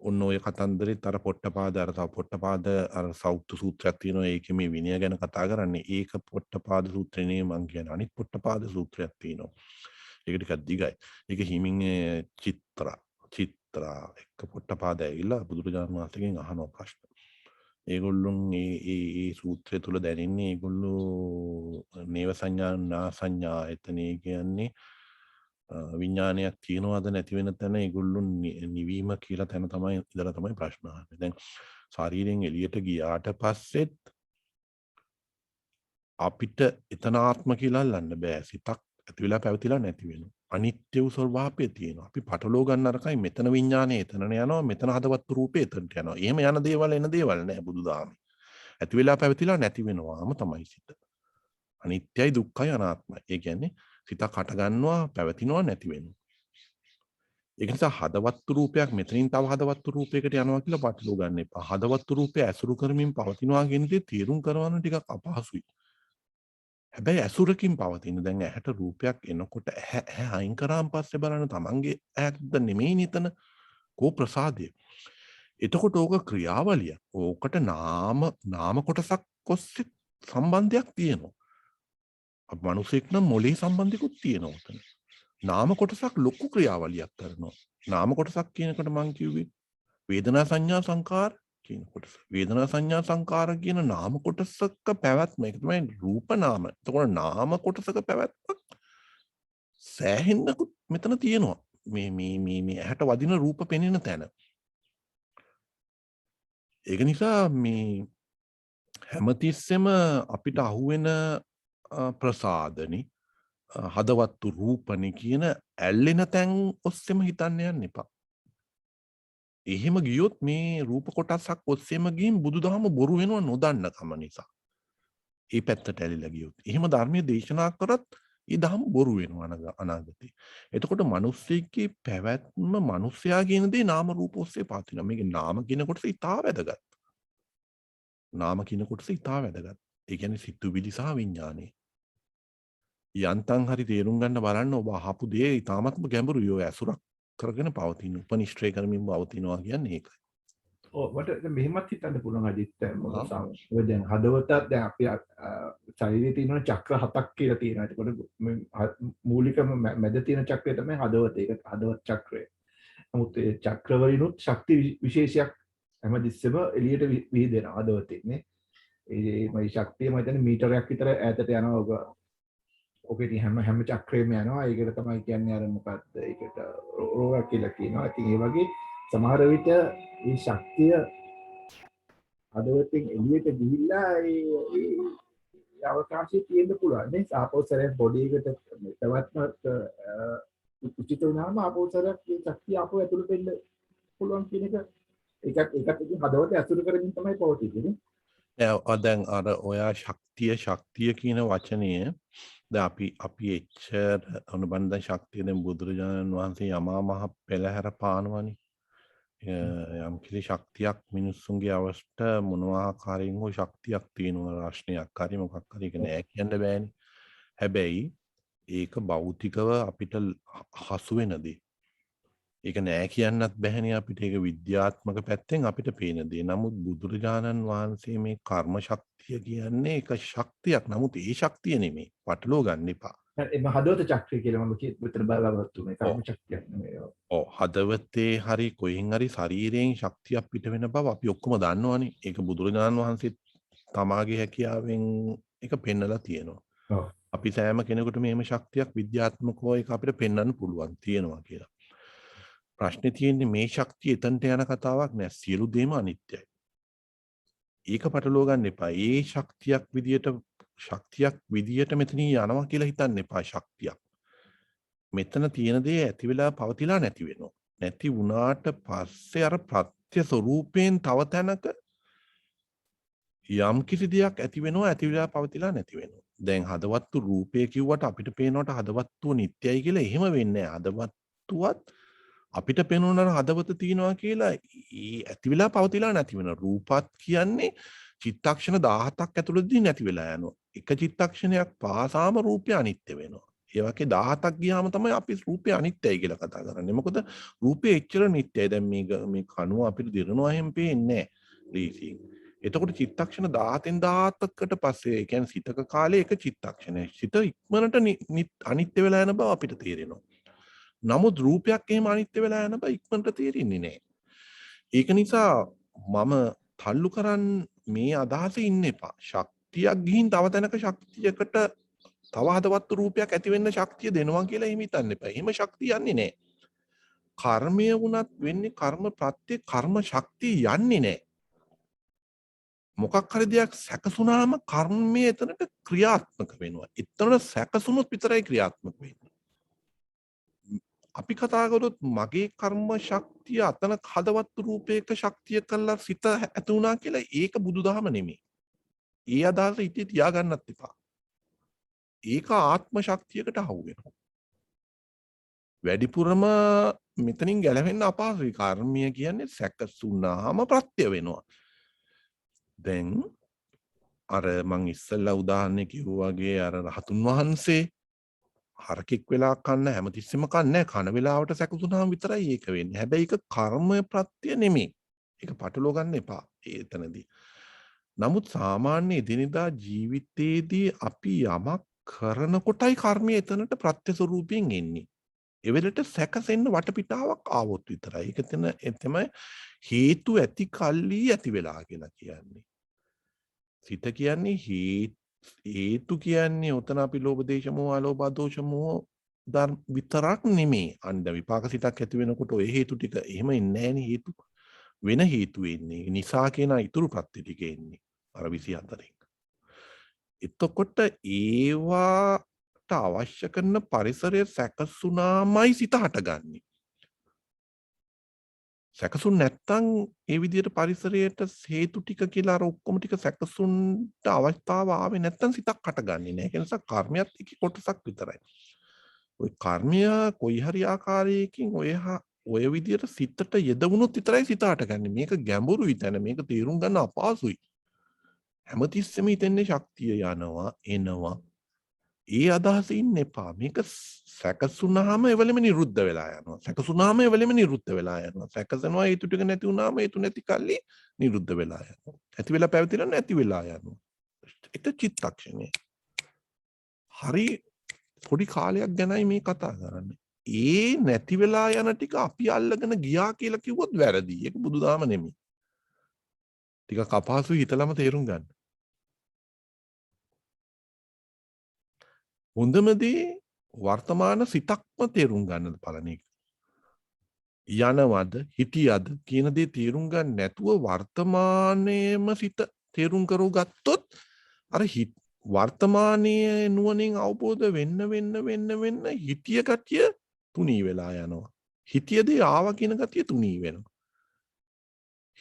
ඔන්න ඔය කතන්දරෙත් අර පොට්ටපාද අර තව පොට්ටපාද අර සෞත්තු සූත්‍රයක් තියෙනවා ඒකේ මේ විනය ගැන කතා කරන්නේ ඒක පොට්ටපාද සූත්‍රේ නේ මං කියන්නේ අනිත් පොට්ටපාද සූත්‍රයක් තියෙනවා ඒක ටිකක් දිගයි ඒක හිමින් චිත්‍රා එක පොට්ටපාද ඇවිල්ලා බුදුරජාණන් වහන්සේගෙන් අහනවා ප්‍රශ්න ඒගොල්ලොන් ඒ සූත්‍රය තුල දැනෙන්නේ ඒගොල්ලෝ නේව සංඥා නා සංඥා එතනේ කියන්නේ විඥානයක් තියෙනවද නැති වෙන තැන ඒගොල්ලෝ නිවීම කියලා තැන තමයි ඉඳලා තමයි ප්‍රශ්න අහන්නේ. දැන් ශරීරයෙන් එළියට ගියාට පස්සෙත් අපිට එතන ආත්ම කියලා අල්ලන්න බෑ. සිතක් ඇති වෙලා පැවතිලා නැති වෙනවා. අනිත්‍ය වූ ස්වභාවය තියෙනවා. අපි පටලව ගන්න අරකයි මෙතන විඥානය එතනට යනවා මෙතන හදවත් රූපේ එතනට යනවා. එහෙම යන දේවල් එන දේවල් නෑ බුදුදහමේ. ඇති වෙලා පැවතිලා නැති වෙනවාම තමයි සිත. අනිත්‍යයි දුක්ඛයි අනාත්මයි. ඒ කියන්නේ සිතක් හට ගන්නවා පැවතිනවා නැති වෙනවා. ඒක නිසා හදවත්තු රූපයක් මෙතනින් තව හදවත්තු රූපයකට යනවා කියලා පටලවා ගන්න එපා. හදවත්තු රූපය ඇසුරු කරමින් පවතිනවා කියන දේ තේරුම් කරගන්න ටිකක් අපහසුයි. හැබැයි ඇසුරකින් පවතින දැන් ඇහැට රූපයක් එනකොට ඇහැ අයින් කරාන් පස්සේ බලන්න තමන්ගේ ඇක්ද නෙමෙයි නිතන කෝ ප්‍රසාදය. එතකොට ඕක ක්‍රියාවලිය. ඕකට නාම කොටසක් ඔස්සේ සම්බන්ධයක් තියෙනවා. අපි මිනිසෙක් නම් මොලේ සම්බන්ධිකුත් තියෙනවා උතන. නාම කොටසක් ලොකු ක්‍රියාවලියක් කරනවා. නාම කොටසක් කියනකොට මං කිව්වේ වේදනා සංඥා සංකාර කියන කොටස. වේදනා සංඥා සංකාර කියන නාම කොටසක පැවැත්ම ඒක තමයි රූප නාම. එතකොට නාම කොටසක පැවැත්මක් සෑහෙන්නකුත් මෙතන තියෙනවා. මේ ඇහැට වදින රූප පෙනෙන තැන. ඒක නිසා මේ හැමතිස්සෙම අපිට අහුවෙන ප්‍රසාදනි හදවත්තු රූපනි කියන ඇල්ලෙන තැන් ඔස්සෙම හිතන්න යන්න එපා. එහෙම ගියොත් මේ රූප කොටසක් ඔස්සේම ගිහින් බුදුදහම බොරු වෙනවා නොදන්න කම නිසා. ඒ පැත්තට ඇලිලා ගියොත්. එහෙම ධර්මයේ දේශනා කරත් ඒ ධර්ම බොරු වෙනවා අනාගතේ. එතකොට මිනිස්සෙක්ගේ පැවැත්ම මිනිස්යා කියන දේ නාම රූප ඔස්සේ පවතිනවා. මේකේ නාම කියන කොටස ඉතා වැදගත්. නාම කියන කොටස ඉතා වැදගත්. ඒ කියන්නේ සිතුවිලි සහ විඥානය. යන්තම් හරි තේරුම් ගන්න බලන්න ඔබ අහපු දේ ඉතාමත්ම ගැඹුරුයි. ඔය ඇසුරක් කරගෙන පවතින උපනිශ්‍රේ කරමින් පවතිනවා කියන්නේ ඒකයි. ඔව් මට මෙහෙමත් හිතන්න පුළුවන් අදිත් ඔය දැන් හදවතත් දැන් අපි ශරීරයේ තියෙන චක්‍ර 7ක් කියලා තියෙනවා. ඒකට මූලිකම මැද තියෙන චක්‍රය තමයි හදවත. ඒක හදවත් චක්‍රය. නමුත් ඒ චක්‍රවලිනුත් ශක්ති විශේෂයක් හැමතිස්සෙම එළියට විහිදෙනවා හදවතේ නේ. මේ ශක්තිය මම හිතන්නේ මීටරයක් විතර ඈතට යනවා. ඔකේ හැම චක්‍රයේම යනවා. ඒකට තමයි කියන්නේ අර මොකක්ද? ඒකට රෝග කියලා කියනවා. ඉතින් ඒ වගේ සමහර විට මේ ශක්තිය හදවතින් එළියට ගිහිල්ලා ඒ අවකාශයේ තියෙන්න පුළුවන් නේ. ආපෝසරයක් බොඩි එකට තවත්මත් උචිත වුණාම ආපෝසරයක් මේ ශක්තිය ආපෝ ඇතුළට එන්න පුළුවන් කියන එක ඒකත් ඉතින් හදවත ඇසුරු කරමින් තමයි පවතින්නේ. දැන් අර ඔයා ශක්තිය කියන වචනය දැන් අපි එච්චර අනුබන්ධ ශක්තිය දැන් බුදුරජාණන් වහන්සේ යමා මහ පෙළහැර පානවනේ. යම් කිසි ශක්තියක් මිනිස්සුන්ගේ අවශ්‍යට මොනවා ආකාරයෙන් හෝ ශක්තියක් තියෙනවා රාශනියක් හරි මොකක් හරි ඒක නෑ කියන්න බෑනේ. හැබැයි ඒක භෞතිකව අපිට හසු වෙන දේ. ඒක නෑ කියන්නත් බැහැනේ අපිට. ඒක විද්‍යාත්මක පැත්තෙන් අපිට පේන දේ. නමුත් බුදුරජාණන් වහන්සේ මේ කර්ම ශක්තිය කියන්නේ ඒක ශක්තියක්. නමුත් ඒ ශක්තිය නෙමෙයි. පටලවා ගන්න එපා. එම හදවත චක්‍රය කියලා මම මෙතන බලාපොරොත්තු වෙන්නේ ඔව්. කර්ම ශක්තියක් නෙමෙයි. ඔව් හදවතේ හරි කොහෙන් හරි ශරීරයෙන් ශක්තියක් පිට වෙන බව අපි ඔක්කොම දන්නවනේ. ඒක බුදුරජාණන් වහන්සේ තමාගේ හැකියාවෙන් ඒක පෙන්නලා තියෙනවා. ඔව්. අපි සෑම කෙනෙකුටම මේම ශක්තියක් විද්‍යාත්මකව ඒක අපිට පෙන්වන්න පුළුවන් තියෙනවා කියලා. ප්‍රශ්නේ තියෙන්නේ මේ ශක්තිය එතනට යන කතාවක් නෑ. සියලු දේම අනිත්‍යයි. ඒක පටලවා ගන්න එපා. ඒ ශක්තියක් විදියට මෙතනින් යනවා කියලා හිතන්න එපා ශක්තියක්. මෙතන තියෙන දේ ඇති වෙලා පවතිලා නැති වෙනවා. නැති වුණාට පස්සේ අර ප්‍රත්‍ය ස්වરૂපයෙන් තව තැනක යම් කිසි දෙයක් ඇති වෙනවා ඇති වෙලා පවතිලා නැති වෙනවා. දැන් හදවත්තු රූපය කිව්වට අපිට පේනවට හදවත්තුව නිට්ටයයි කියලා එහෙම වෙන්නේ නැහැ. හදවත්තුවත් අපිට පේනවන හදවත තියෙනවා කියලා ඒ ඇති වෙලා පවතිලා නැති වෙන රූපත් කියන්නේ චිත්තක්ෂණ 17ක් ඇතුළතදී නැති වෙලා යනවා. එක චිත්තක්ෂණයක් පාසාම රූපය අනිත්‍ය වෙනවා. ඒ වගේ 17ක් ගියාම තමයි අපි රූපය අනිත්‍යයි කියලා කතා කරන්නේ. මොකද රූපය එච්චර නිට්ටයයි. දැන් මේ කණුව අපිට දිරනවා හැම පේන්නේ නැහැ. එතකොට චිත්තක්ෂණ 17න් 17කට පස්සේ ඒ කියන්නේ සිතක කාලේ එක චිත්තක්ෂණයක්. සිත ඉක්මනට අනිත්‍ය වෙලා යන බව අපිට තේරෙනවා. නමුත් රූපයක් එහෙම අනිත්‍ය වෙලා යන බව ඉක්මනට තේරෙන්නේ නැහැ. ඒක නිසා මම තල්ලු කරන් මේ අදහසේ ඉන්න එපා. ශක්තියක් ගිහින් තව තැනක ශක්තියකට තව හදවත් රූපයක් ඇති වෙන්න ශක්තිය දෙනවා කියලා එහෙම හිතන්න එපා. එහෙම ශක්තිය යන්නේ නැහැ. කර්මය වුණත් වෙන්නේ කර්ම ප්‍රත්‍ය කර්ම ශක්තිය යන්නේ නැහැ. මොකක් හරි දෙයක් සැකසුනාම කර්මය එතනට ක්‍රියාත්මක වෙනවා. එතනට සැකසුනොත් විතරයි ක්‍රියාත්මක වෙන්නේ. අපි කතා කරොත් මගේ කර්ම ශක්තිය අතන හදවත් රූපයක ශක්තිය කළා සිත ඇති වුණා කියලා ඒක බුදුදහම නෙමෙයි. ඒ අදහස ඉතින් තියාගන්නත් එපා. ඒක ආත්ම ශක්තියකට අහු වෙනවා. වැඩිපුරම මෙතනින් ගැලවෙන්න අපහසුයි. කර්මය කියන්නේ සැකසුනාම ප්‍රත්‍ය වෙනවා. දැන් අර මං ඉස්සෙල්ලා උදාහරණයක් කිව්වා වගේ අර රහතුන් වහන්සේ හරකෙක් වෙලා කන්න හැමතිස්සෙම කන්නේ කන වෙලාවට සැකසුනාම විතරයි ඒක වෙන්නේ. හැබැයි ඒක කර්ම ප්‍රත්‍ය නෙමෙයි. ඒක පටලවා ගන්න එපා එතනදී. නමුත් සාමාන්‍ය එදිනෙදා ජීවිතයේදී අපි යමක් කරනකොටයි කර්මය එතනට ප්‍රත්‍ය ස්වරූපයෙන් එන්නේ. ඒ වෙලට සැකසෙන්න වටපිටාවක් ආවොත් විතරයි. ඒක තමයි හේතු ඇති කල්ලි ඇති වෙලා කියලා කියන්නේ. සිත කියන්නේ හේතු කියන්නේ ඔතන අපි ලෝභ දේශ මොහ අලෝභ දෝෂ මොහ ධර්ම විතරක් නෙමේ. අන්න විපාක සිතක් ඇති වෙනකොට ඔය හේතු ටික එහෙම එන්නේ නැහෙනි. හේතු වෙන හේතු එන්නේ. නිසා කියන ඉතුරු ප්‍රත්‍ය ටික එන්නේ. අර 24න්. එතකොට ඒවාට අවශ්‍ය කරන පරිසරය සැකසුනාමයි සිත හටගන්නේ. සැකසුන් නැත්තම් ඒ විදිහට පරිසරයට හේතු ටික කියලා අර ඔක්කොම ටික සැකසුන්ට අවස්ථාව ආවේ නැත්තම් සිතක් හටගන්නේ නැහැ. ඒ නිසා කර්මයක් එකේ කොටසක් විතරයි. ওই කර්මය කොයි හරි ආකාරයකින් ඔය විදිහට සිතට යෙදුණොත් විතරයි සිත හටගන්නේ. මේක ගැඹුරුයි තැන. මේක තේරුම් ගන්න අපහසුයි. හැමතිස්සෙම හිතන්නේ ශක්තිය යනවා එනවා. ඒ අදහස ඉන්න එපා. මේක සැකසුනාම එවලෙම නිරුද්ධ වෙලා යනවා. සැකසුනාම එවලෙම නිරුද්ධ වෙලා යනවා. සැකසනවා හේතු ටික නැති වුනාම හේතු නැති කල්ලි නිරුද්ධ වෙලා යනවා. ඇති වෙලා පැවතිලා නැති වෙලා යනවා. එක චිත්තක්ෂණේ. හරි පොඩි කාලයක් ගැනයි මේ කතා කරන්නේ. ඒ නැති වෙලා යන ටික අපි අල්ලගෙන ගියා කියලා කිව්වොත් වැරදි. ඒක බුදුදහම නෙමෙයි. ටිකක් අපහසුයි හිතලම තේරුම් ගන්න. හොඳම දේ වර්තමාන සිතක්ම තේරුම් ගන්නද බලන එක. යනවද හිටියද කියන දේ තේරුම් ගන්න නැතුව වර්තමානයේම සිත තේරුම් කරු ගත්තොත් අර වර්තමානයේ නුවණින් අවබෝධ වෙන්න හිතිය ගතිය තුනී වෙලා යනවා. හිතියදී ආව කියන ගතිය තුනී වෙනවා.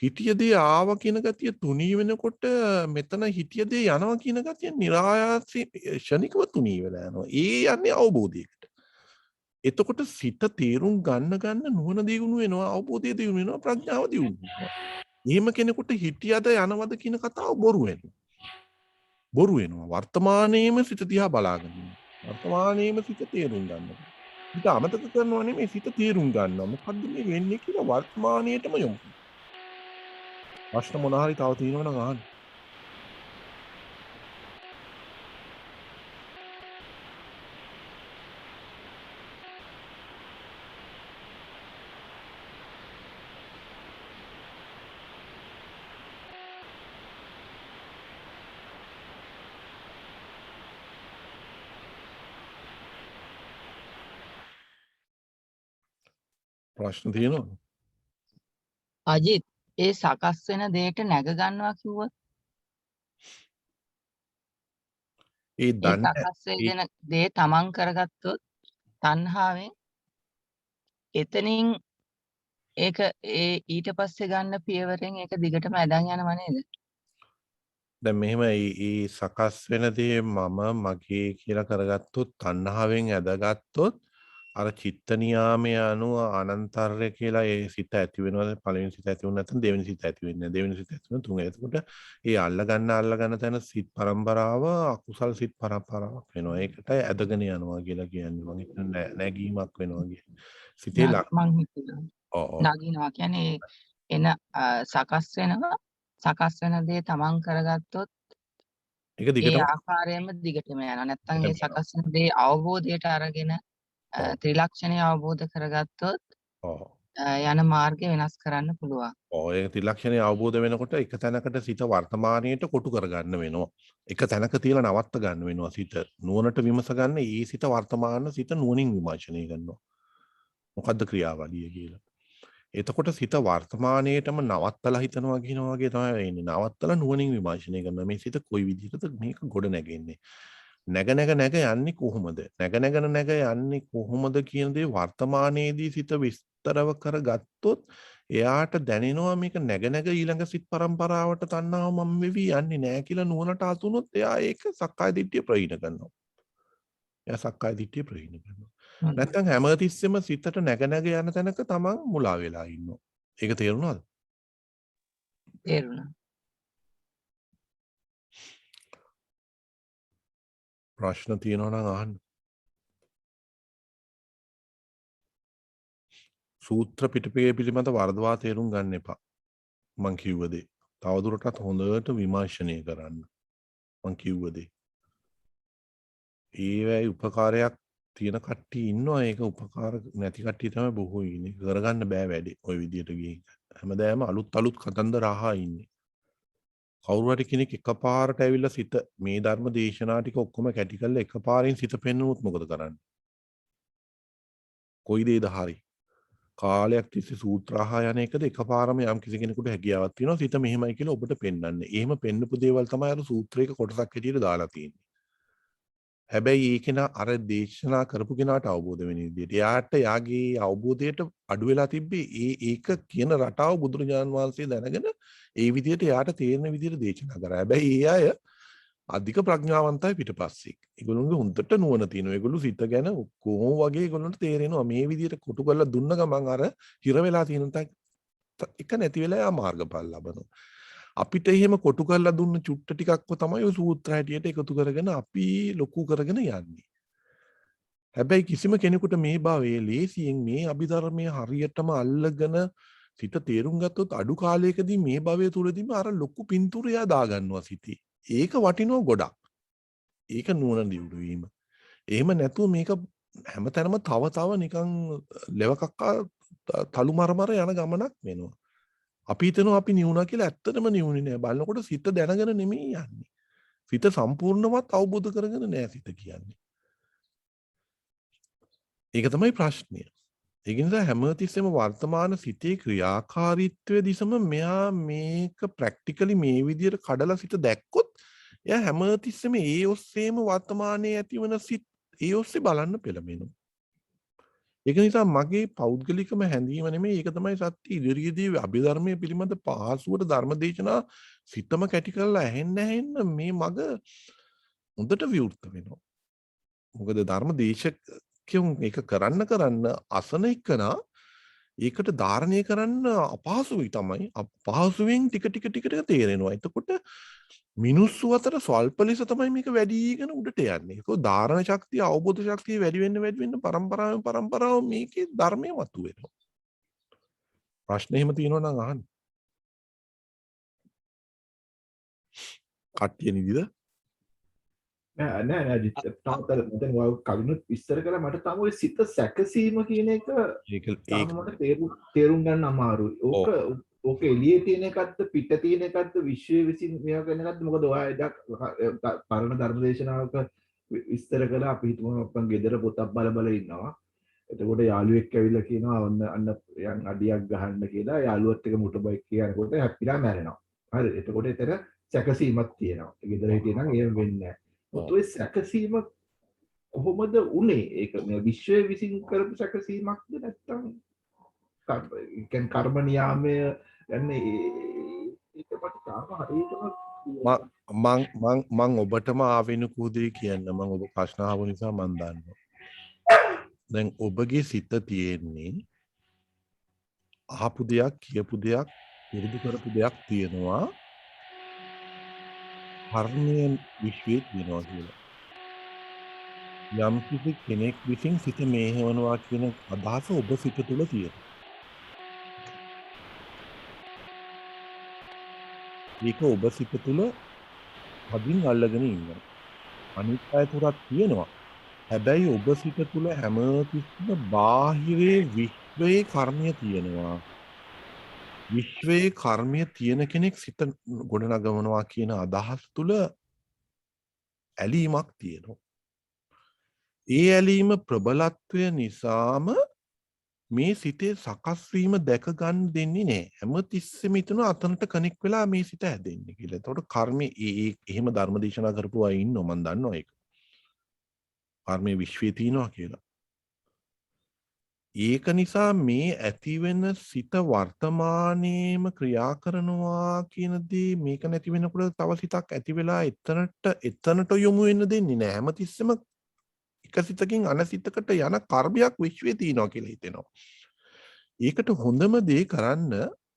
හිතියදී ආව කියන ගතිය තුනී වෙනකොට මෙතන හිතියදී යනවා කියන ගතිය નિરાයාසයෙන් ෂණිකව තුනී වෙලා යනවා. ඒ යන්නේ අවබෝධයකට. එතකොට සිත තේරුම් ගන්න නුවණ දියුණු වෙනවා, අවබෝධය දියුණු වෙනවා, ප්‍රඥාව දියුණු වෙනවා. එහෙම කෙනෙකුට හිටියද යනවද කියන කතාව බොරු වෙනවා. බොරු වෙනවා. වර්තමානයේම සිත දිහා බලාගෙන ඉන්න. වර්තමානයේම සිත තේරුම් ගන්නවා. හිත අමතක කරනවා නෙමෙයි සිත තේරුම් ගන්නවා. මොකද්ද මේ වෙන්නේ කියලා වර්තමානයේටම යොමු කරනවා. ප්‍රශ්න මොනවා හරි තව තියෙනවා නම් අහන්න. ප්‍රශ්න තියෙනවද? අජිත් ඒ සකස් වෙන දෙයට නැග ගන්නවා කිව්වොත් ඒ ඒ දන්න සකස් වෙන දේ තමන් කරගත්තොත් තණ්හාවෙන් එතනින් ඒක ඒ ඊට පස්සේ ගන්න පියවරෙන් ඒක දිගටම ඇදන් යනව නේද? දැන් මෙහෙම ඒ සකස් වෙන දේ මම මගේ කියලා කරගත්තොත් තණ්හාවෙන් ඇදගත්තොත් අර චිත්ත නියාමයේ අනුව අනන්තරය කියලා ඒ සිත ඇති වෙනවා. පළවෙනි සිත ඇති වුණ නැත්නම් දෙවෙනි සිත ඇති වෙන්නේ නැහැ. දෙවෙනි සිත ඇති වෙන තුන්වෙනි. එතකොට ඒ අල්ල ගන්න තැන සිත් පරම්පරාව අකුසල් සිත් පරම්පරාවක් වෙනවා. ඒකට ඇදගෙන යනවා කියලා කියන්නේ. මම හිතන්නේ නැගීමක් වෙනවා කියන්නේ. සිතේ මං හිතුවා නගිනවා කියන්නේ එන සකස් වෙනවා. සකස් වෙන දේ තමන් කරගත්තොත් ඒක ඒ දිගටම ආකාරයෙන්ම දිගටම යනවා. නැත්නම් ඒ සකස් වෙන දේ අවබෝධයට අරගෙන ත්‍රිලක්ෂණය අවබෝධ කරගත්තොත් යන මාර්ගය වෙනස් කරන්න පුළුවන්. ඒ ත්‍රිලක්ෂණය අවබෝධ වෙනකොට එක තැනකට සිත වර්තමානයට කොටු කරගන්න වෙනවා. එක තැනක තියලා නවත්ත ගන්න වෙනවා සිත. නුවණට විමස ගන්න ඒ සිත වර්තමාන සිත නුවණින් විමර්ශනය කරනවා. මොකද්ද ක්‍රියාවලිය කියලා. එතකොට සිත වර්තමානයේටම නවත්තලා හිතනවා කියනවා වගේ තමයි වෙන්නේ. නවත්තලා නුවණින් විමර්ශනය කරනවා. මේ සිත කොයි විදිහටද මේක ගොඩ නැගෙන්නේ? නැග යන්නේ කොහොමද? නැග යන්නේ කොහොමද කියන දේ වර්තමානයේදී සිත විස්තරව කරගත්තොත් එයාට දැනෙනවා මේක නැග ඊළඟ සිත් පරම්පරාවට තණ්හාව මම වෙවි යන්නේ නැහැ කියලා නුවණට අතුනොත් එයා ඒක සක්කාය දිට්ඨිය ප්‍රහීන කරනවා. එයා සක්කාය දිට්ඨිය ප්‍රහීන කරනවා. නැත්නම් හැමතිස්සෙම සිතට නැග යන තැනක තමන් මුලා වෙලා ඉන්නවා. ඒක තේරුණාද? තේරුණා. ප්‍රශ්න තියෙනවා නම් අහන්න. සූත්‍ර පිටකයේ පිළිබඳ වර්ධවා තේරුම් ගන්න එපා. මං කිව්ව දේ. තවදුරටත් හොඳට විමර්ශනය කරන්න. මං කිව්ව දේ. ඒවැයි උපකාරයක් තියෙන කට්ටිය ඉන්නවා. ඒක උපකාර නැති කට්ටිය තමයි බොහෝ ඉන්නේ. කරගන්න බෑ වැඩේ ওই විදියට ගිහින්. හැමදාම අලුත් කතන්දර අහා ඉන්නේ. කවුරු හරි කෙනෙක් එකපාරට ඇවිල්ලා සිත මේ ධර්ම දේශනා ටික ඔක්කොම කැටි කරලා එකපාරින් සිත පෙන්වුවොත් මොකද කරන්නේ? කොයි දේද හරි? කාලයක් තිස්සේ සූත්‍රාහා යන එකද එකපාරම යම් කිසි කෙනෙකුට හැකියාවක් තියෙනවා සිත මෙහෙමයි කියලා ඔබට පෙන්වන්නේ. එහෙම පෙන්වපු දේවල් තමයි අර සූත්‍රයක කොටසක් හැටියට දාලා තියෙන්නේ. හැබැයි ඒකේන අර දේශනා කරපු කෙනාට අවබෝධ වෙන විදිහට. එයාට යාගේ අවබෝධයට අඩු වෙලා තිබ්බේ ඒක කියන රටාව බුදුරජාණන් වහන්සේ දැනගෙන ඒ විදිහට එයාට තේරෙන විදිහට දේශනා කරා. හැබැයි ඒ අය අධික ප්‍රඥාවන්තයි පිටපස්සේ. ඒගොල්ලෝගේ හොඳට නුවණ තියෙනවා. ඒගොල්ලෝ සිත ගැන කොහොම වගේ ඒගොල්ලන්ට තේරෙනවා මේ විදිහට කොටු කරලා දුන්න ගමන් අර හිර වෙලා තියෙන එක නැති වෙලා යා මාර්ගඵල ලබනවා. අපිට එහෙම කොටු කරලා දුන්න චුට්ට ටිකක්ව තමයි ඔය සූත්‍ර හැටියට එකතු කරගෙන අපි ලොකු කරගෙන යන්නේ. හැබැයි කිසිම කෙනෙකුට මේ භවයේ ලේසියෙන් මේ අභිධර්මයේ හරියටම අල්ලගෙන සිත තේරුම් ගත්තොත් අඩු කාලයකදී මේ භවය තුලදීම අර ලොකු පින්තූරය දාගන්නවා සිතේ. ඒක වටිනවා ගොඩක්. ඒක නුවණ දියුණු වීම. එහෙම නැතුව මේක හැමතැනම තව නිකන් ලෙවකක්කා තලු මරමර යන ගමනක් වෙනවා. අපි හිතනවා අපි නිවුණා කියලා ඇත්තටම නිවුනේ නෑ. බලනකොට සිත දැනගෙන නෙමෙයි යන්නේ. සිත සම්පූර්ණවත් අවබෝධ කරගෙන නෑ සිත කියන්නේ. ඒක තමයි ප්‍රශ්නය. ඒක නිසා හැමතිස්සෙම වර්තමාන සිතේ ක්‍රියාකාරීත්වයේ දිසම මෙයා මේක ප්‍රැක්ටිකලි මේ විදිහට කඩලා සිත දැක්කොත් එයා හැමතිස්සෙම ඒ ඔස්සේම වර්තමානයේ ඇතිවන සිත් ඒ ඔස්සේ බලන්න පෙළඹෙනවා. ඒක නිසා මගේ පෞද්ගලිකම හැඟීම නෙමෙයි ඒක තමයි සත්‍ය. ඉදිරියේදී අභිධර්මයේ පිළිබඳ පහසුවට ධර්ම දේශනා සිතම කැටි කරලා ඇහෙන්න මේ මග හොඳට විවෘත වෙනවා. මොකද ධර්ම දේශක වාක්‍යම් ඒක කරන්න අසන එකනා ඒකට ධාරණය කරන්න අපහසුයි තමයි. අපහසුවෙන් ටික තේරෙනවා. එතකොට මිනිස්සු අතර ස්වල්ප ලෙස තමයි මේක වැඩිගෙන උඩට යන්නේ. ඒක ධාරණ ශක්තිය, අවබෝධ ශක්තිය වැඩි වෙන්න පරම්පරාව මේකේ ධර්මයේ මතුවෙනවා. ප්‍රශ්න එහෙම තියෙනවා නම් අහන්න. කට්ටිය නිදිද? නෑ තාත්තර මතන් ඔය කලිනුත් විස්තර කළා මට තාම ඔය සිත සැකසීම කියන එක තාම මට තේරුම් ගන්න අමාරුයි. ඕක එළියේ තියෙන එකක්ද පිට තියෙන එකක්ද විශ්වයේ විසින් මේවා කරන එකක්ද? මොකද ඔයා එදා පරණ ධර්මදේශනාවක විස්තර කළා අපි හිතමු අපන් ගෙදර පොතක් බල ඉන්නවා. එතකොට යාළුවෙක් ඇවිල්ලා කියනවා අන්න යන් අඩියක් ගහන්න කියලා යාළුවත් එක මොටර් බයික් කියනකොට හැප්පිලා මැරෙනවා. හරි. එතකොට එතන සැකසීමක් තියෙනවා. ගෙදර හිටියනම් එහෙම වෙන්නේ නැහැ. ඔය සැකසීම කොහොමද උනේ? ඒක මේ විශ්වයේ විසින් කරපු සැකසීමක්ද නැත්නම් කර්ම නියාමය යන්නේ ඒක මට තාම හරියටම මං ඔබටම ආවෙනුකූදේ කියන්න මං ඔබ ප්‍රශ්න අහපු නිසා මං දන්නවා. දැන් ඔබගේ සිත තියෙන්නේ අහපු දෙයක් කියපු දෙයක් පුරුදු කරපු දෙයක් තියෙනවා කර්මයෙන් විශ්වයේ තියෙනවා කියලා. යම් කිසි කෙනෙක් විසින් සිත මේහවනවා කියන අදහස ඔබ සිත තුළ තියෙනවා. ඒක ඔබ සිත තුළ හදින් අල්ලගෙන ඉන්නවා. අනිත් අය තුරත් තියෙනවා. හැබැයි ඔබ සිත තුළ හැමතිස්සම බාහිරේ විශ්වයේ කර්මය තියෙනවා. විශ්වයේ කර්මය තියෙන කෙනෙක් සිත ගොඩනගවනවා කියන අදහස් තුළ ඇලීමක් තියෙනවා. ඒ ඇලීම ප්‍රබලත්වය නිසාම මේ සිතේ සකස් වීම දැක ගන්න දෙන්නේ නැහැ. හැමතිස්සෙම හිතන අතනට කනෙක් වෙලා මේ සිත හැදෙන්නේ කියලා. එතකොට කර්මය එහෙම ධර්මදේශනා කරපු අය ඉන්නවා මම දන්නවා ඒක. කර්මයේ විශ්වයේ තියෙනවා කියලා. ඒක නිසා මේ ඇති වෙන සිත වර්තමානයේම ක්‍රියා කරනවා කියන දේ මේක නැති වෙනකොට තව සිතක් ඇති වෙලා එතනට යොමු වෙන්න දෙන්නේ නැහැ. හැමතිස්සෙම එක සිතකින් අනසිතකට යන කර්මයක් විශ්වයේ තියෙනවා කියලා හිතෙනවා. ඒකට හොඳම දේ කරන්න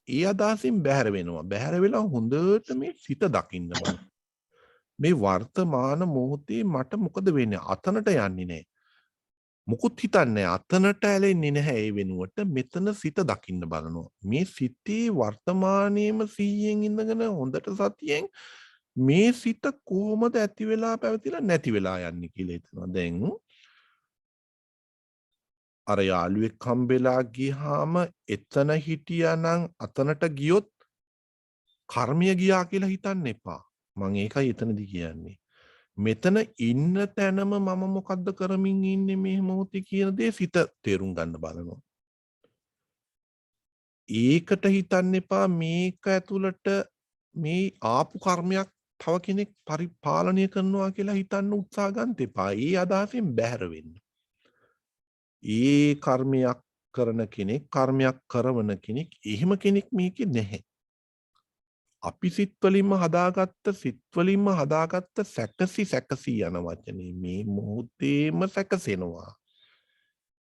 ඒ අදහසින් බැහැර වෙනවා. බැහැර වෙලා හොඳට මේ සිත දකින්න බලන්න. මේ වර්තමාන මොහොතේ මට මොකද වෙන්නේ? අතනට යන්නේ නැහැ. මුකුත් හිතන්නේ අතනට ඇලෙන්නේ නැහැ. ඒ වෙනුවට මෙතන සිත දකින්න බලනවා. මේ සිතේ වර්තමානයේම 100න් ඉඳගෙන හොඳට සතියෙන් මේ සිත කොහොමද ඇති වෙලා පැවතිලා නැති වෙලා යන්නේ කියලා හිතනවා. දැන් අර යාළුවෙක් හම්බෙලා ගියාම එතන හිටියානම් අතනට ගියොත් කර්මය ගියා කියලා හිතන්න එපා. මම ඒකයි එතනදී කියන්නේ. මෙතන ඉන්න තැනම මම මොකද්ද කරමින් ඉන්නේ මේ මොහොතේ කියන දේ සිත තේරුම් ගන්න බලනවා. ඒකට හිතන්න එපා මේක ඇතුළට මේ ආපු කර්මයක් තව කෙනෙක් පරිපාලනය කරනවා කියලා හිතන්න උත්සාහ ගන්න එපා. ඒ අදහසෙන් බැහැර වෙන්න. ඒ කර්මයක් කරන කෙනෙක් කර්මයක් කරවන කෙනෙක් එහෙම කෙනෙක් මේකේ නැහැ. අපි සිත් වලින්ම හදාගත්ත සැකසි යන වචනේ මේ මොහොතේම සැකසෙනවා.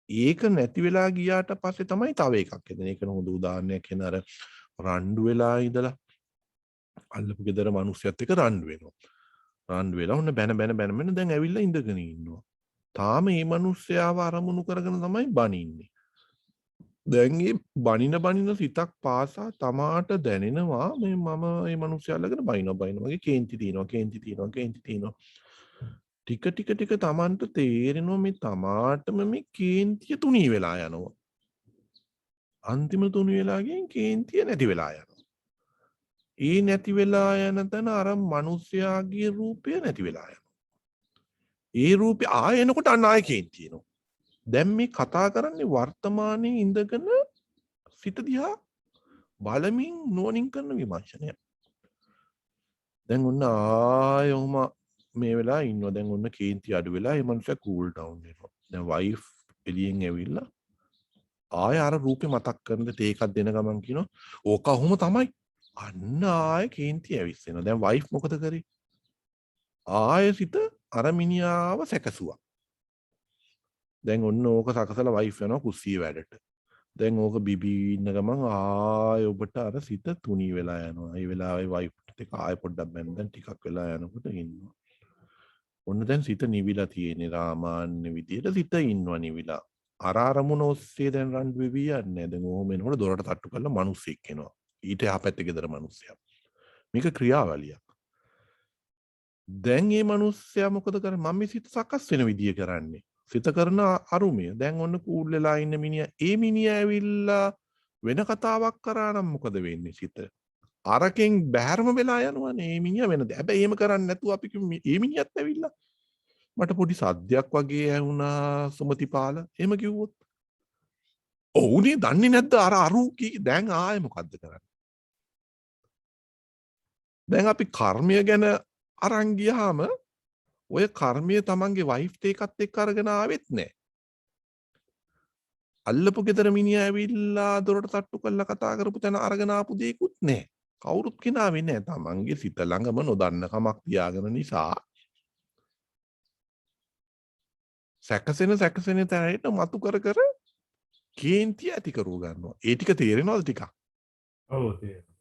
ඒක නැති වෙලා ගියාට පස්සේ තමයි තව එකක් එන්නේ. ඒක හොඳ උදාහරණයක් කියන අර රණ්ඩු වෙලා ඉඳලා අල්ලපු ගෙදර මිනිස්සුත් එක්ක රණ්ඩු වෙනවා. රණ්ඩු වෙලා ඔන්න බැන දැන් ඇවිල්ලා ඉඳගෙන ඉන්නවා. තාම මේ මිනිස්සයාව අරමුණු කරගෙන තමයි බනින්නේ. දැන් මේ බනින සිතක් පාසා තමාට දැනෙනවා මේ මම මේ මිනිස්සයා ළඟට බනිනවා වගේ කේන්ති තියෙනවා. ටික තමන්ට තේරෙනවා මේ තමාටම මේ කේන්තිය තුනී වෙලා යනවා. අන්තිම තුනී වෙලා ගින් කේන්තිය නැති වෙලා යනවා. ඒ නැති වෙලා යන තැන අර මිනිස්සයාගේ රූපය නැති වෙලා යනවා. ඒ රූපය ආය එනකොට අන්න ආය කේන්තිය එනවා. දැන් මේ කතා කරන්නේ වර්තමානයේ ඉඳගෙන සිත දිහා බලමින් නුවණින් කරන විමර්ශනය. දැන් ඔන්න ආය ඔහම මේ වෙලා ඉන්නවා. දැන් ඔන්න කේන්ති අඩු වෙලා මේ මනුස්සයා කූල් ඩවුන් වෙනවා. දැන් වයිෆ් එළියෙන් ඇවිල්ලා ආය අර රූපේ මතක් කරන තේ එකක් දෙන ගමන් කියනවා ඕක අහුම තමයි. අන්න ආය කේන්ති ඇවිස්සෙනවා. දැන් වයිෆ් මොකද කරේ? ආය සිත අර මිනිහාව සැකසුවා. දැන් ඔන්න ඕක සකසලා වයිෆ් යනවා කුස්සිය වැඩට. දැන් ඕක බිබී ඉන්න ගමන් ආය ඔබට අර සිත තුනී වෙලා යනවා. ඒ වෙලාවේ වයිෆ්ට එක ආය පොඩ්ඩක් බැන්දන් ටිකක් වෙලා යනකොට ඉන්නවා. ඔන්න දැන් සිත නිවිලා තියෙන්නේ රාමාන්‍ය විදියට සිත ඉන්නවා නිවිලා. අර අරමුණ ඔස්සේ දැන් රණ්ඩු වෙවි යන්නේ. දැන් ඔහොම එනකොට දොරට තට්ටු කරලා මිනිස්සෙක් එනවා. ඊට එහා පැත්තේ ගෙදර මිනිස්සයා. මේක ක්‍රියාවලියක්. දැන් මේ මිනිස්සයා මොකද කරන්නේ? මම මේ සිත සකස් වෙන විදිය කරන්නේ. සිත කරන අරුමය. දැන් ඔන්න කූල් වෙලා ඉන්න මිනිහා ඒ මිනිහා ඇවිල්ලා වෙන කතාවක් කරා නම් මොකද වෙන්නේ සිත? අරකින් බැහැරම වෙලා යනවනේ මේ මිනිහා වෙනද. හැබැයි එහෙම කරන්නේ නැතුව අපි මේ මිනිහත් ඇවිල්ලා මට පොඩි සද්දයක් වගේ ඇහුණා සුමතිපාල. එහෙම කිව්වොත් ඔවුනේ දන්නේ නැද්ද අර අරු දැන් ආයේ මොකද්ද කරන්නේ? දැන් අපි කර්මය ගැන අරන් ගියාම ඔය කර්මය තමන්ගේ වයිෆ්ට එකත් එක්ක අරගෙන ආවෙත් නැහැ. අල්ලපු ගෙදර මිනිහා ඇවිල්ලා දොරට තට්ටු කරලා කතා කරපු තැන අරගෙන ආපු දෙයක්වත් නැහැ. කවුරුත් කිනාවේ නැහැ. තමන්ගේ සිත ළඟම නොදන්න කමක් තියාගෙන නිසා සැකසෙන තැනට මතු කර කර කේන්ති ඇති කරව ගන්නවා. ඒ ටික තේරෙනවද ටිකක්? ඔව් තේරෙනවා.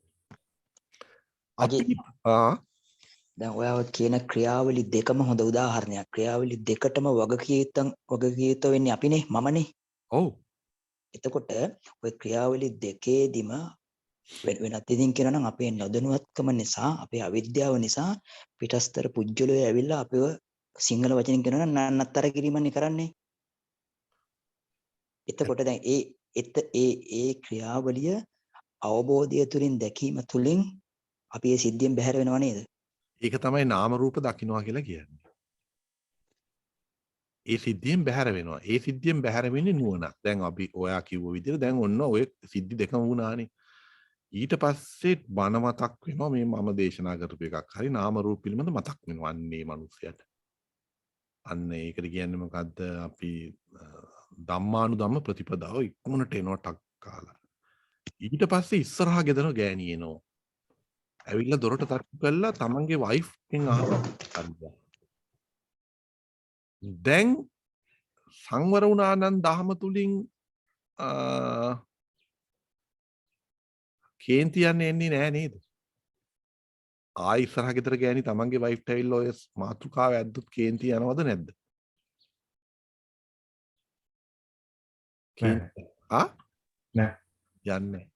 දැන් ඔයාව කියන ක්‍රියාවලි දෙකම හොඳ උදාහරණයක්. ක්‍රියාවලි දෙකටම වගකීත වෙන්නේ අපිනේ, මමනේ. ඔව්. එතකොට ඔය ක්‍රියාවලි දෙකේදිම වෙනත් ඉදින් කියනවා නම් අපේ නොදැනුවත්කම නිසා, අපේ අවිද්‍යාව නිසා පිටස්තර පුජ්‍යලෝ ඇවිල්ලා අපිව සිංහල වචනෙන් කියනවා නම් නන්නත්තර කිරීමන්නේ කරන්නේ. එතකොට දැන් ඒ ක්‍රියාවලිය අවබෝධය තුලින් දැකීම තුලින් අපි ඒ සිද්ධියෙන් බැහැර වෙනව නේද? ඒක තමයි නාම රූප දකින්නවා කියලා කියන්නේ. ඒ සිද්ධියෙන් බැහැර වෙනවා. ඒ සිද්ධියෙන් බැහැර වෙන්නේ නුවණ. දැන් අපි ඔයා කිව්ව විදිහට දැන් ඔන්න ඔය සිද්ධි දෙකම වුණානේ. ඊට පස්සේ බණ මතක් වෙනවා මේ මම දේශනා කරපු එකක්. හරි නාම රූප පිළිබඳ මතක් වෙනවා අන්නේ මිනිස්සයාට. අන්න ඒකට කියන්නේ මොකද්ද? අපි ධම්මානුධම්ම ප්‍රතිපදාව ඉක්මනට එනවා ටක් කාලා. ඊට පස්සේ ඉස්සරහා ගෙදර ගෑණි එනවා. ඇවිල්ලා දොරට තට්ටු කළා තමන්ගේ වයිෆ් කෙන් අහනවා. දැන් සංවර වුණා නම් දහම තුලින් කේන්ති යන්නේ නෑ නේද? ආයි ඉස්සරහ ගෙදර ගෑණි තමන්ගේ වයිෆ්ට ඇවිල්ලා ඔය මාතෘකාව ඇද්දුත් කේන්ති යනවද නැද්ද? නෑ. යන්නේ.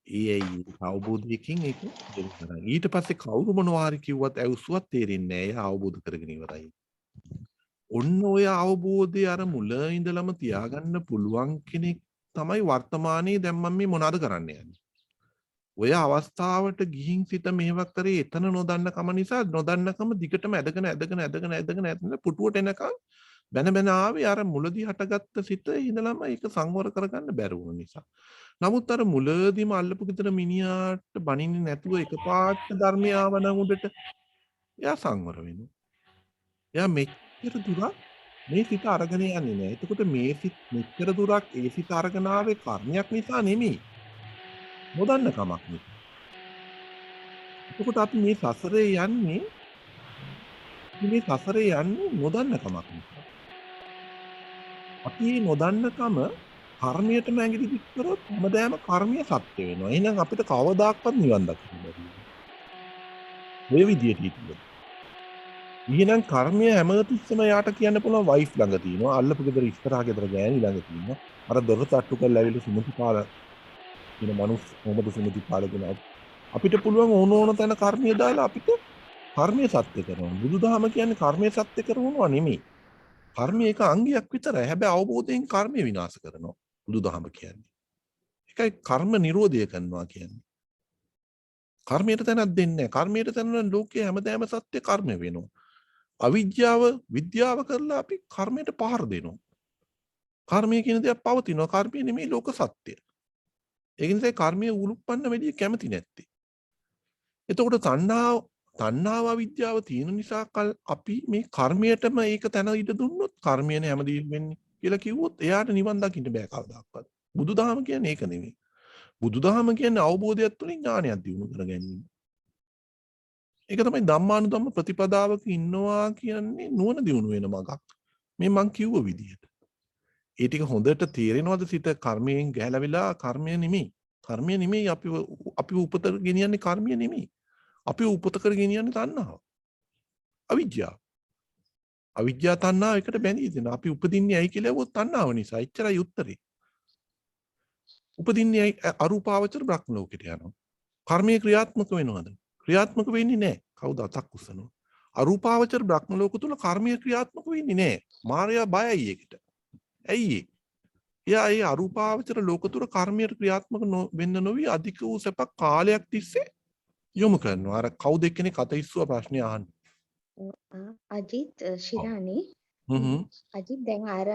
ඒ අවබෝධයකින් ඒක දෙන්නා. ඊට පස්සේ කවුරු මොනවා හරි කිව්වත් ඇවුස්සුවත් තේරෙන්නේ නෑ. එයා අවබෝධ කරගෙන ඉවරයි. ඔන්න ඔය අවබෝධය අර මුල ඉඳලම තියාගන්න පුළුවන් කෙනෙක් තමයි වර්තමානයේ දැන් මම මේ මොනවද කරන්න යන්නේ. ඔය අවස්ථාවට ගිහින් සිත මේවක් කරේ එතන නොදන්න කම නිසා නොදන්නකම දිගටම ඇදගෙන පුටුවට එනකන් බැන ආවේ අර මුලදී හටගත්ත සිත ඉඳලම ඒක සංවර කරගන්න බැරි වුණ නිසා. නමුත් අර මුලදීම අල්ලපු ගෙදර මිනිහාට බනින්නේ නැතුව එකපාරට ධර්මය ආවන උඩට එයා සංවර වෙනවා. එයා මෙච්චර දුරක් මේ සිත අරගෙන යන්නේ නැහැ. එතකොට මේ සිත මෙච්චර දුරක් ඒ සිත අරගෙන ආවේ කර්මයක් නිසා නෙමෙයි. නොදන්න කමක් නිසා. එතකොට අපි මේ සසරේ යන්නේ නොදන්න කමක් නිසා. අපි මේ නොදන්නකම කර්මයටම ඇඟිලි දික් කරොත් හැමදාම කර්මය සත්‍ය වෙනවා. එහෙනම් අපිට කවදාක්වත් නිවන් දකින්න බැහැ. මේ විදියට හිතුවොත්. එහෙනම් කර්මය හැමතිස්සෙම යාට කියන්න පුළුවන් වයිෆ් ළඟ තියෙනවා. අල්ලපු ගෙදර ඉස්සරහා ගෙදර ගෑණි ළඟ තියෙනවා. අර දොර තට්ටු කරලා ඇවිල්ලා සුමුතිපාල කියන මනුස්ස මොකද සුමුතිපාල කියන අපිට පුළුවන් ඕන තැන කර්මය දාලා අපිට කර්මය සත්‍ය කරනවා. බුදුදහම කියන්නේ කර්මය සත්‍ය කරනවා නෙමෙයි. කර්මය එක අංගයක් විතරයි. හැබැයි අවබෝධයෙන් කර්මය විනාශ කරනවා. බුදුදහම කියන්නේ. ඒකයි කර්ම නිරෝධය කරනවා කියන්නේ. කර්මයට තැනක් දෙන්නේ නැහැ. කර්මයට තැන ලෝකයේ හැමදාම සත්‍ය කර්ම වෙනවා. අවිද්‍යාව විද්‍යාව කරලා අපි කර්මයට පහර දෙනවා. කර්මය කියන දේ පවතිනවා. කර්මය නෙමෙයි ලෝක සත්‍ය. ඒ නිසා කර්මයේ උලුප්පන්න වැඩි කැමති නැත්තේ. එතකොට තණ්හාව අවිද්‍යාව තියෙන නිසා අපි මේ කර්මයටම ඒක තැන ඉඩ දුන්නොත් කර්මයනේ හැමදේම වෙන්නේ කියලා කිව්වොත් එයාට නිවන් දකින්න බෑ කවදාවත්. බුදුදහම කියන්නේ ඒක නෙමෙයි. බුදුදහම කියන්නේ අවබෝධයත් තුළින් ඥානයක් දිනු කර ගැනීම. ඒක තමයි ධම්මානුධම්ම ප්‍රතිපදාවක ඉන්නවා කියන්නේ නුවණ දිනු වෙන මගක්. මේ මං කිව්ව විදිහට. ඒ ටික හොඳට තේරෙනවද සිත කර්මයෙන් ගැලවිලා කර්මය නෙමෙයි. කර්මය නෙමෙයි අපි උපත ගෙනියන්නේ කර්මය නෙමෙයි. අපි උපත කර ගෙනියන්නේ තණ්හාව. අවිජ්ජාව. අවිජ්ජා තණ්හාව එකට බැඳී දෙනවා. අපි උපදින්නේ ඇයි කියලා ඇහුවොත් තණ්හාව නිසා. එච්චරයි උත්තරේ. උපදින්නේ ඇයි අරූපාවචර බ්‍රහ්ම ලෝකෙට යනවා. කර්මයේ ක්‍රියාත්මක වෙනවද? ක්‍රියාත්මක වෙන්නේ නැහැ. කවුද අතක් උස්සනවා? අරූපාවචර බ්‍රහ්ම ලෝක තුල කර්මයේ ක්‍රියාත්මක වෙන්නේ නැහැ. මායя බයයි ඒකට. ඇයි ඒ? එයා ඒ අරූපාවචර ලෝක තුල කර්මයේ ක්‍රියාත්මක වෙන්න නොවි අධික වූ සැප කාලයක් තිස්සේ යොමු කරනවා. අර කවුද එක්කෙනෙක් අත ඉස්සුවා ප්‍රශ්නේ අහන්නේ. අජිත් ශිරානි අජිත් දැන් අර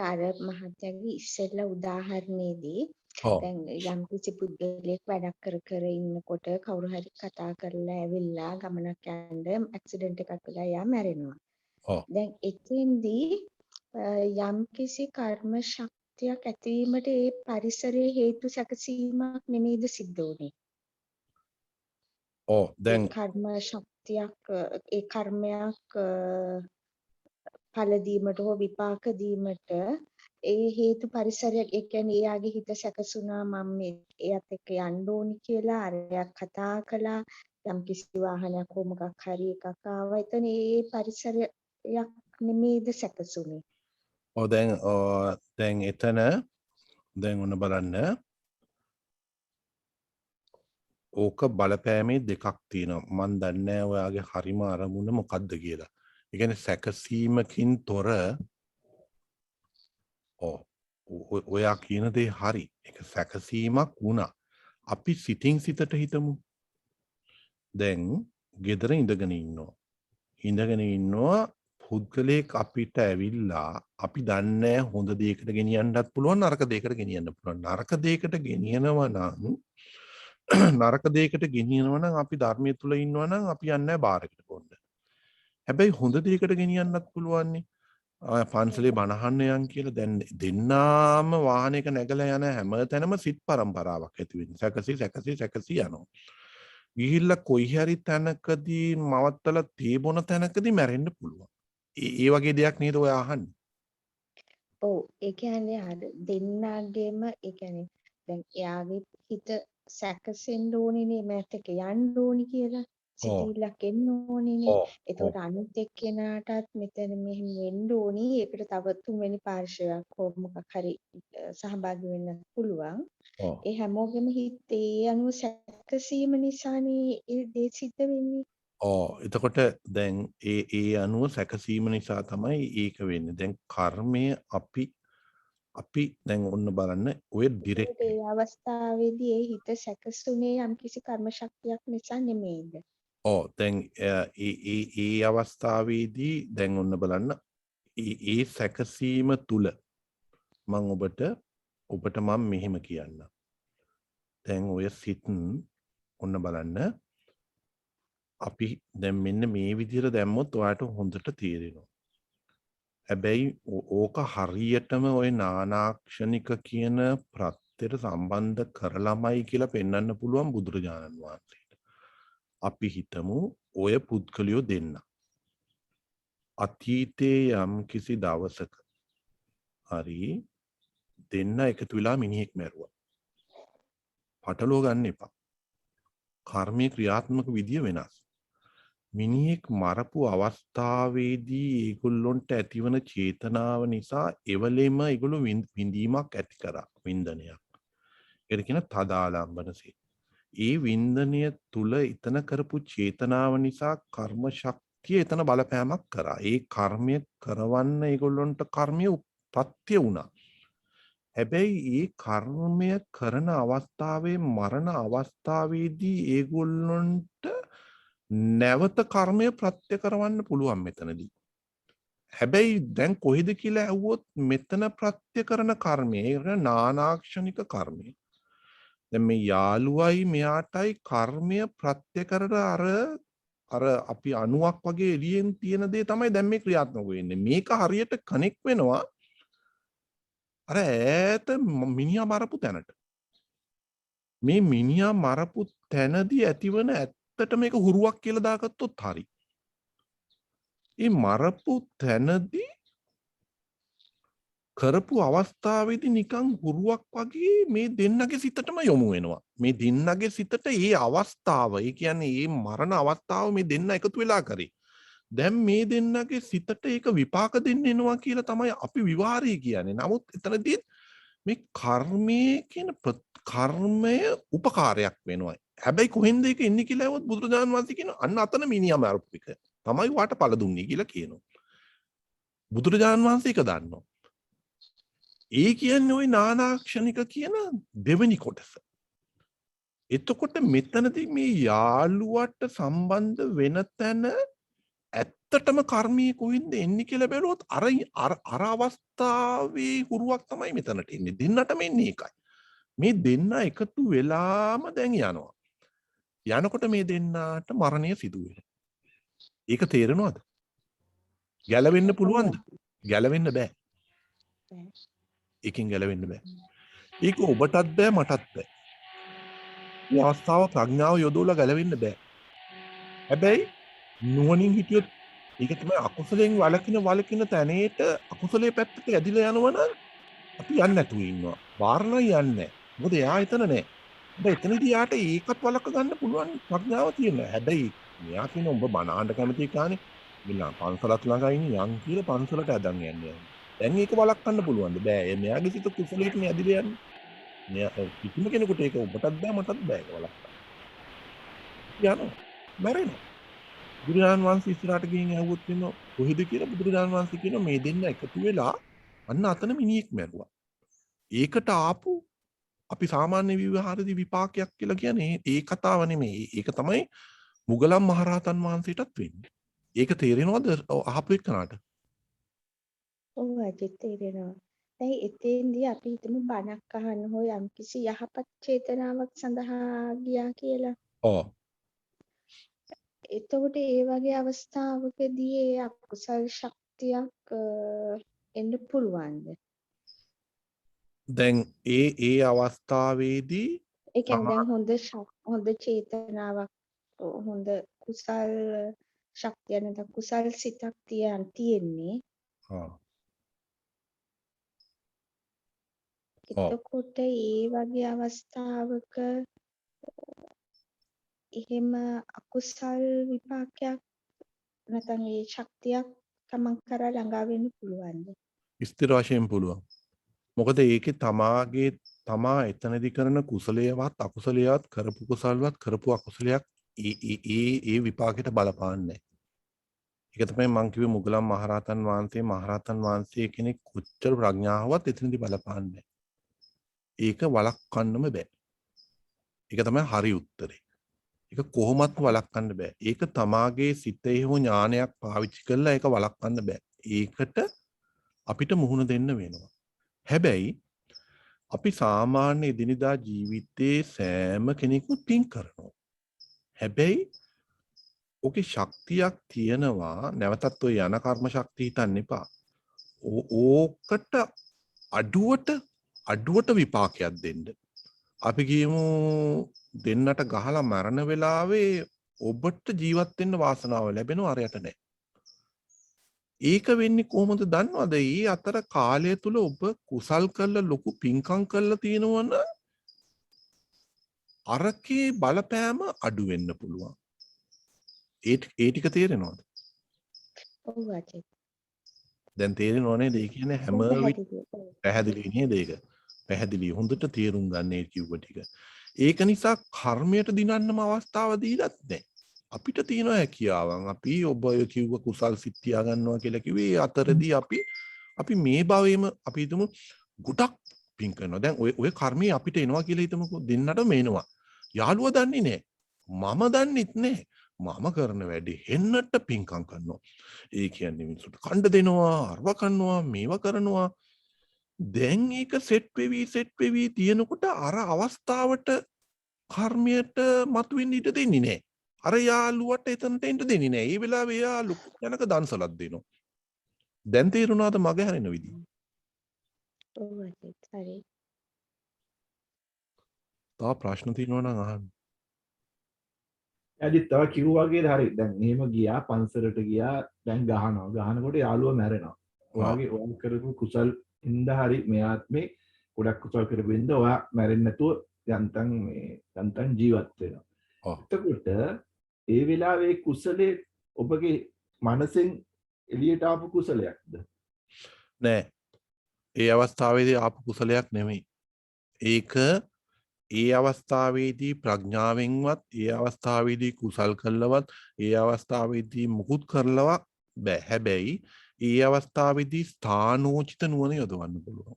මහත්තයාගේ ඉස්සෙල්ලා උදාහරණයේදී දැන් යම් කිසි පුද්ගලයෙක් වැඩක් කර ඉන්නකොට කවුරු හරි කතා කරලා ඇවිල්ලා ගමනක් යන්න ඇක්සිඩන්ට් එකක් වෙලා යා මැරෙනවා. දැන් එතෙන්දී යම් කිසි කර්ම ශක්තියක් ඇතිවීමට ඒ පරිසරයේ හේතු සැකසීමක් නෙමෙයිද සිද්ධ වුනේ. දැන් කර්ම ශක්තියක් ඒ කර්මයක් ඵල දීමට හෝ විපාක දීමට ඒ හේතු පරිසරයක් ඒ කියන්නේ එයාගේ හිත සැකසුණා මම මේ එයත් එක්ක යන්න ඕනි කියලා අරයක් කතා කළා යම් කිසි වාහනයක් හෝ මොකක් හරි එකක් ආවා එතන ඒ පරිසරයක් නෙමෙයිද සැකසුනේ. දැන් එතන දැන් ඔන්න බලන්න ඕක බලපෑමේ දෙකක් තියෙනවා. මන් දන්නේ නැහැ ඔයාගේ හරිම අරමුණ මොකද්ද කියලා. ඒ කියන්නේ සැකසීමකින් තොර ඔයා කියන දේ හරි. ඒක සැකසීමක් වුණා. අපි සිතින් සිතට හිතමු. දැන් ගෙදර ඉඳගෙන ඉන්නවා පුද්ගලයෙක් අපිට ඇවිල්ලා අපි දන්නේ හොඳ දෙයකට ගෙනියන්නත් පුළුවන් නරක දෙයකට ගෙනියන්න පුළුවන්. නරක දෙයකට ගෙනියනවා නම් අපි ධර්මයේ තුල ඉන්නවා නම් අපි යන්නේ බාරකට පොන්න. හැබැයි හොඳ දෙයකට ගෙනියන්නත් පුළුවන් නේ. පන්සලේ බණහන්න යන් කියලා දැන් දෙන්නාම වාහනයක නැගලා යන හැම තැනම සිත් පරම්පරාවක් ඇති වෙන්නේ. සැකසී යනවා. ගිහිල්ලා කොයි හරි තැනකදී මවත්තලා තේ බොන තැනකදී මැරෙන්න පුළුවන්. ඒ වගේ දෙයක් නේද ඔය අහන්නේ? ඔව් ඒ කියන්නේ අර දෙන්නාගේම ඒ කියන්නේ දැන් එයාගේ හිත සැකසෙන්න ඕනේ නේ මෑත් එක්ක යන්න ඕනි කියලා. සිතිවිල්ලක් එන්න ඕනේ නේ. ඒකට අනිත් එක්කෙනාටත් මෙතන මෙහෙම වෙන්න ඕනි. ඒකට තව තුන්වෙනි පාර්ශවයක් හෝ මොකක් හරි සහභාගී වෙන්න පුළුවන්. ඒ හැමෝගෙම හිත ඒ අනුව සැකසීම නිසානේ ඒ දේ සිද්ධ වෙන්නේ. එතකොට දැන් ඒ අනුව සැකසීම නිසා තමයි ඒක වෙන්නේ. දැන් කර්මය අපි දැන් ඔන්න බලන්න ඔය ඩිරෙක්ට් ඒ අවස්ථාවේදී ඒ හිත සැකසුනේ යම්කිසි කර්ම ශක්තියක් නිසා නෙමෙයිද? දැන් ඒ අවස්ථාවේදී දැන් ඔන්න බලන්න ඒ සැකසීම තුල මම ඔබට මම මෙහෙම කියන්න. දැන් ඔය සිත් ඔන්න බලන්න අපි දැන් මෙන්න මේ විදිහට දැම්මොත් ඔයාලට හොඳට තේරෙනවා. හැබැයි ඕක හරියටම ওই නානාක්ෂණික කියන ප්‍රත්‍යට සම්බන්ධ කරලමයි කියලා පෙන්වන්න පුළුවන් බුදුරජාණන් වහන්සේට. අපි හිතමු ඔය පුද්ගලයෝ දෙන්න. අතීතයේ යම් කිසි දවසක හරි දෙන්න එකතු වෙලා මිනිහෙක් මැරුවා. පටලව ගන්න එපා. කර්මයේ ක්‍රියාත්මක විදිය වෙනස්. මිනිහෙක් මරපු අවස්ථාවේදී ඒගොල්ලොන්ට ඇතිවන චේතනාව නිසා එවලෙම ඒගොල්ලෝ විඳීමක් ඇති කරා වින්දනයක්. ඒක කියන තදාලම්බනසේ. ඒ වින්දනය තුල එතන කරපු චේතනාව නිසා කර්ම ශක්තිය එතන බලපෑමක් කරා. ඒ කර්මය කරවන්න ඒගොල්ලොන්ට කර්මය උප්පත්ති වුණා. හැබැයි ඒ කර්මය කරන අවස්ථාවේ මරණ අවස්ථාවේදී ඒගොල්ලොන්ට නැවත කර්මය ප්‍රත්‍ය කරවන්න පුළුවන් මෙතනදී. හැබැයි දැන් කොහෙද කියලා ඇහුවොත් මෙතන ප්‍රත්‍ය කරන කර්මය ඒක නානාක්ෂණික කර්මය. දැන් මේ යාළුවයි මෙයාටයි කර්මය ප්‍රත්‍ය කරන අර අපි අණුවක් වගේ එළියෙන් තියෙන දේ තමයි දැන් මේ ක්‍රියාත්මක වෙන්නේ. මේක හරියට කනෙක්ට් වෙනවා අර ඈත මිනිහා මරපු තැනට. මේ මිනිහා මරපු තැනදී ඇතිවන ඇත්තට මේක හුරුවක් කියලා දාගත්තොත් හරි. මේ මරපු තැනදී කරපු අවස්ථාවේදී නිකන් හුරුවක් වගේ මේ දෙන්නගේ සිතටම යොමු වෙනවා. මේ දෙන්නගේ සිතට ඒ අවස්ථාව, ඒ කියන්නේ මේ මරණ අවස්ථාව මේ දෙන්න එකතු වෙලා කරේ. දැන් මේ දෙන්නගේ සිතට ඒක විපාක දෙන්න එනවා කියලා තමයි අපි විවාහය කියන්නේ. නමුත් එතනදී මේ කර්මයේ කියන කර්මය උපකාරයක් වෙනවා. හැබැයි කොහෙන්ද ඒක එන්නේ කියලා ඇහුවොත් බුදුරජාණන් වහන්සේ කියන අන්න අතන මිනිහම අරුපික තමයි වාට පළ දුන්නේ කියලා කියනවා. බුදුරජාණන් වහන්සේ ඒක දන්නවා. ඒ කියන්නේ ওই නානාක්ෂණික කියන දෙවෙනි කොටස. එතකොට මෙතනදී මේ යාළුවට සම්බන්ධ වෙන තැන ඇත්තටම කර්මයේ කොහෙන්ද එන්නේ කියලා බැලුවොත් අර අවස්ථාවේ හුරුවක් තමයි මෙතනට එන්නේ. දෙන්නටම එන්නේ ඒකයි. මේ දෙන්න එකතු වෙලාම දැන් යනවා. යනකොට මේ දෙන්නට මරණය සිදු වෙනවා. ඒක තේරෙනවද? ගැලවෙන්න පුළුවන්ද? ගැලවෙන්න බෑ. ඒකෙන් ගැලවෙන්න බෑ. ඒක ඔබටත් බෑ මටත් බෑ. මේ අවස්ථාව ප්‍රඥාව යොදවලා ගැලවෙන්න බෑ. හැබැයි නුවණින් හිටියොත් ඒක තමයි අකුසලයෙන් වළකින තැනේට අකුසලයේ පැත්තට ඇදිලා යනවනම් අපි යන්නේ නැතුව ඉන්නවා. වාරණා යන්නේ. මොකද එයා එතන නැහැ. හැබැයි එතනදී යාට ඒකත් වළක්ව ගන්න පුළුවන් ප්‍රඥාව තියෙනවා. හැබැයි මෙයා කියන ඔබ බණාණ්ඩ කැමති කානේ මිලා පන්සලක් ළඟ ඉන්නේ යන් කියලා පන්සලට ඇදන් යන්නේ. දැන් ඒක වළක්වන්න පුළුවන්ද? බෑ. මෙයාගේ සිත කුසලයට නේ ඇදිලා යන්නේ. මෙයා කිසිම කෙනෙකුට ඒක ඔබටත් බෑ මටත් බෑ ඒක වළක්වන්න. යනවා. මැරෙනවා. බුදුරජාණන් වහන්සේ ඉස්සරහට ගිහින් ඇහුවොත් වෙනවා කොහෙද කියලා බුදුරජාණන් වහන්සේ කියනවා මේ දෙන්න එකතු වෙලා අන්න අතන මිනිහෙක් මැරුවා. ඒකට ආපු අපි සාමාන්‍ය විවහාරදී විපාකයක් කියලා කියන්නේ ඒ කතාව නෙමෙයි. ඒක තමයි මුගලන් මහරහතන් වහන්සේටත් වෙන්නේ. ඒක තේරෙනවද අහපු එක්කනට? ඔව් අජිත් තේරෙනවා. දැන් එතෙන්දී අපි හිතමු බණක් අහන්න හෝ යම්කිසි යහපත් චේතනාවක් සඳහා ගියා කියලා. ඔව්. එතකොට ඒ වගේ අවස්ථාවකදී ඒ අකුසල් ශක්තියක් එන්න පුළුවන්ද? දැන් ඒ අවස්ථාවේදී ඒ කියන්නේ දැන් හොඳ චේතනාවක් හොඳ කුසල් ශක්තිය නැත්නම් කුසල් සිතක් තියෙන්නේ. එතකොට ඒ වගේ අවස්ථාවක එහෙම අකුසල් විපාකයක් නැත්නම් ඒ ශක්තියක් තමන් කරා ළඟා වෙන්න පුළුවන්ද? ස්ථිර වශයෙන් පුළුවන්. මොකද ඒකේ තමා එතනදී කරන කුසලයේවත් අකුසලයේවත් කරපු කුසලවත් කරපු අකුසලයක් ඒ විපාකයට බලපාන්නේ. ඒක තමයි මම කිව්වේ මුගලන් මහරහතන් වහන්සේ කෙනෙක් කොච්චර ප්‍රඥාවවත් එතනදී බලපාන්නේ. ඒක වළක්වන්නම බෑ. ඒක තමයි හරි උත්තරේ. ඒක කොහොමත් වළක්වන්න බෑ. ඒක තමාගේ සිතේ හෝ ඥානයක් පාවිච්චි කරලා ඒක වළක්වන්න බෑ. ඒකට අපිට මුහුණ දෙන්න වෙනවා. හැබැයි අපි සාමාන්‍ය එදිනෙදා ජීවිතයේ සෑම කෙනෙකුම පින් කරනවා. හැබැයි ඔකේ ශක්තියක් තියෙනවා. නැවතත් ඔය යන කර්ම ශක්තිය හිතන්න එපා. ඕකට අඩුවට විපාකයක් දෙන්න. අපි කියමු දෙන්නට ගහලා මරණ වෙලාවේ ඔබට ජීවත් වෙන්න වාසනාව ලැබෙනවා අරයට නැහැ. ඒක වෙන්නේ කොහොමද දන්නවද? ඊ අතර කාලය තුල ඔබ කුසල් කරලා ලොකු පින්කම් කරලා තියෙනවනම් අරකේ බලපෑම අඩු වෙන්න පුළුවන්. ඒ ටික තේරෙනවද? ඔව් අජිත්. දැන් තේරෙනව නේද? ඒ කියන්නේ හැම පැහැදිලි නේද ඒක? පැහැදිලි හොඳට තේරුම් ගන්න ඒ කිව්ව ටික. ඒක නිසා කර්මයට දිනන්නම අවස්ථාව දීලත් නැහැ. අපිට තියෙන හැකියාවන් අපි ඔබ කිව්ව කුසල් සිත් තියා ගන්නවා කියලා කිව්වේ අතරදී අපි මේ භවයේම අපි හිතමු ගොඩක් පින් කරනවා. දැන් ඔය කර්මයේ අපිට එනවා කියලා හිතමුකෝ දෙන්නටම එනවා. යාළුවා දන්නේ නැහැ. මම දන්නෙත් නැහැ. මම කරන වැඩේ හෙන්නට පින්කම් කරනවා. ඒ කියන්නේ මිනිස්සුන්ට කණ්ඩ දෙනවා, අරව කරනවා, මේව කරනවා. දැන් ඒක සෙට් වෙවි තියෙනකොට අර අවස්ථාවට කර්මයට මතුවෙන්න ඉඩ දෙන්නේ නැහැ. අර යාළුවට එතනට එන්න දෙන්නේ නැහැ. ඒ වෙලාවේ යා ලොකු යනක දන්සලක් දෙනවා. දැන් තේරුණාද මග හැරෙන විදිහ? ඔව් අජිත් හරි. තා ප්‍රශ්න තියෙනවා නම් අහන්න. අජිත් තව කිව්වා වගේ හරි. දැන් එහෙම ගියා පන්සලට ගියා දැන් ගහනකොට යාළුවා මැරෙනවා. ඔයාගේ ඕම් කරපු කුසල් හින්දා හරි මේ ආත්මේ ගොඩක් කුසල් කරපු හින්දා ඔයා මැරෙන්නේ නැතුව යන්තම් ජීවත් වෙනවා. එතකොට ඒ වෙලාවේ කුසලයේ ඔබගේ මනසෙන් එළියට ආපු කුසලයක්ද? නෑ. ඒ අවස්ථාවේදී ආපු කුසලයක් නෙමෙයි. ඒක ඒ අවස්ථාවේදී ප්‍රඥාවෙන්වත් ඒ අවස්ථාවේදී කුසල් කළවත් ඒ අවස්ථාවේදී මුකුත් කරලවත් බෑ. හැබැයි ඒ අවස්ථාවේදී ස්ථානෝචිත නුවණ යොදවන්න පුළුවන්.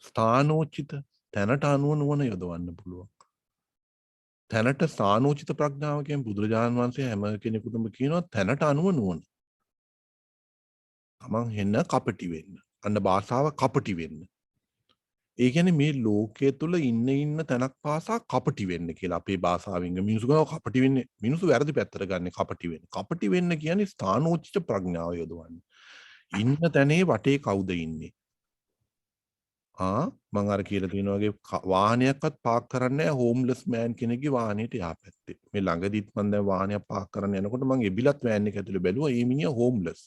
ස්ථානෝචිත තැනට අනුව නුවණ යොදවන්න පුළුවන්. තැනට ස්ථානෝචිත ප්‍රඥාව කියන බුදුරජාණන් වහන්සේ හැම කෙනෙකුටම කියනවා තැනට අනුව නුවණ. තමන් හෙන්න කපටි වෙන්න. අන්න භාෂාව කපටි වෙන්න. ඒ කියන්නේ මේ ලෝකයේ තුල ඉන්න තැනක් පාසා කපටි වෙන්න කියලා අපේ භාෂාවෙන් මිනිස්සු කියනවා කපටි වෙන්නේ. මිනිස්සු වැරදි පැත්තට ගන්න කපටි වෙන්න. කපටි වෙන්න කියන්නේ ස්ථානෝචිත ප්‍රඥාව යොදවන්න. ඉන්න තැනේ වටේ කවුද ඉන්නේ? මං අර කියලා තියෙන වගේ වාහනයක්වත් පාක් කරන්නේ නැහැ හෝම්ලස් මෑන් කෙනෙක්ගේ වාහනේට යහපැත්තේ. මේ ළඟදිත් මං දැන් වාහනයක් පාක් කරන්න යනකොට මං එබිලත් වෑන් එක ඇතුලේ බැලුවා මේ මිනිහා හෝම්ලස්.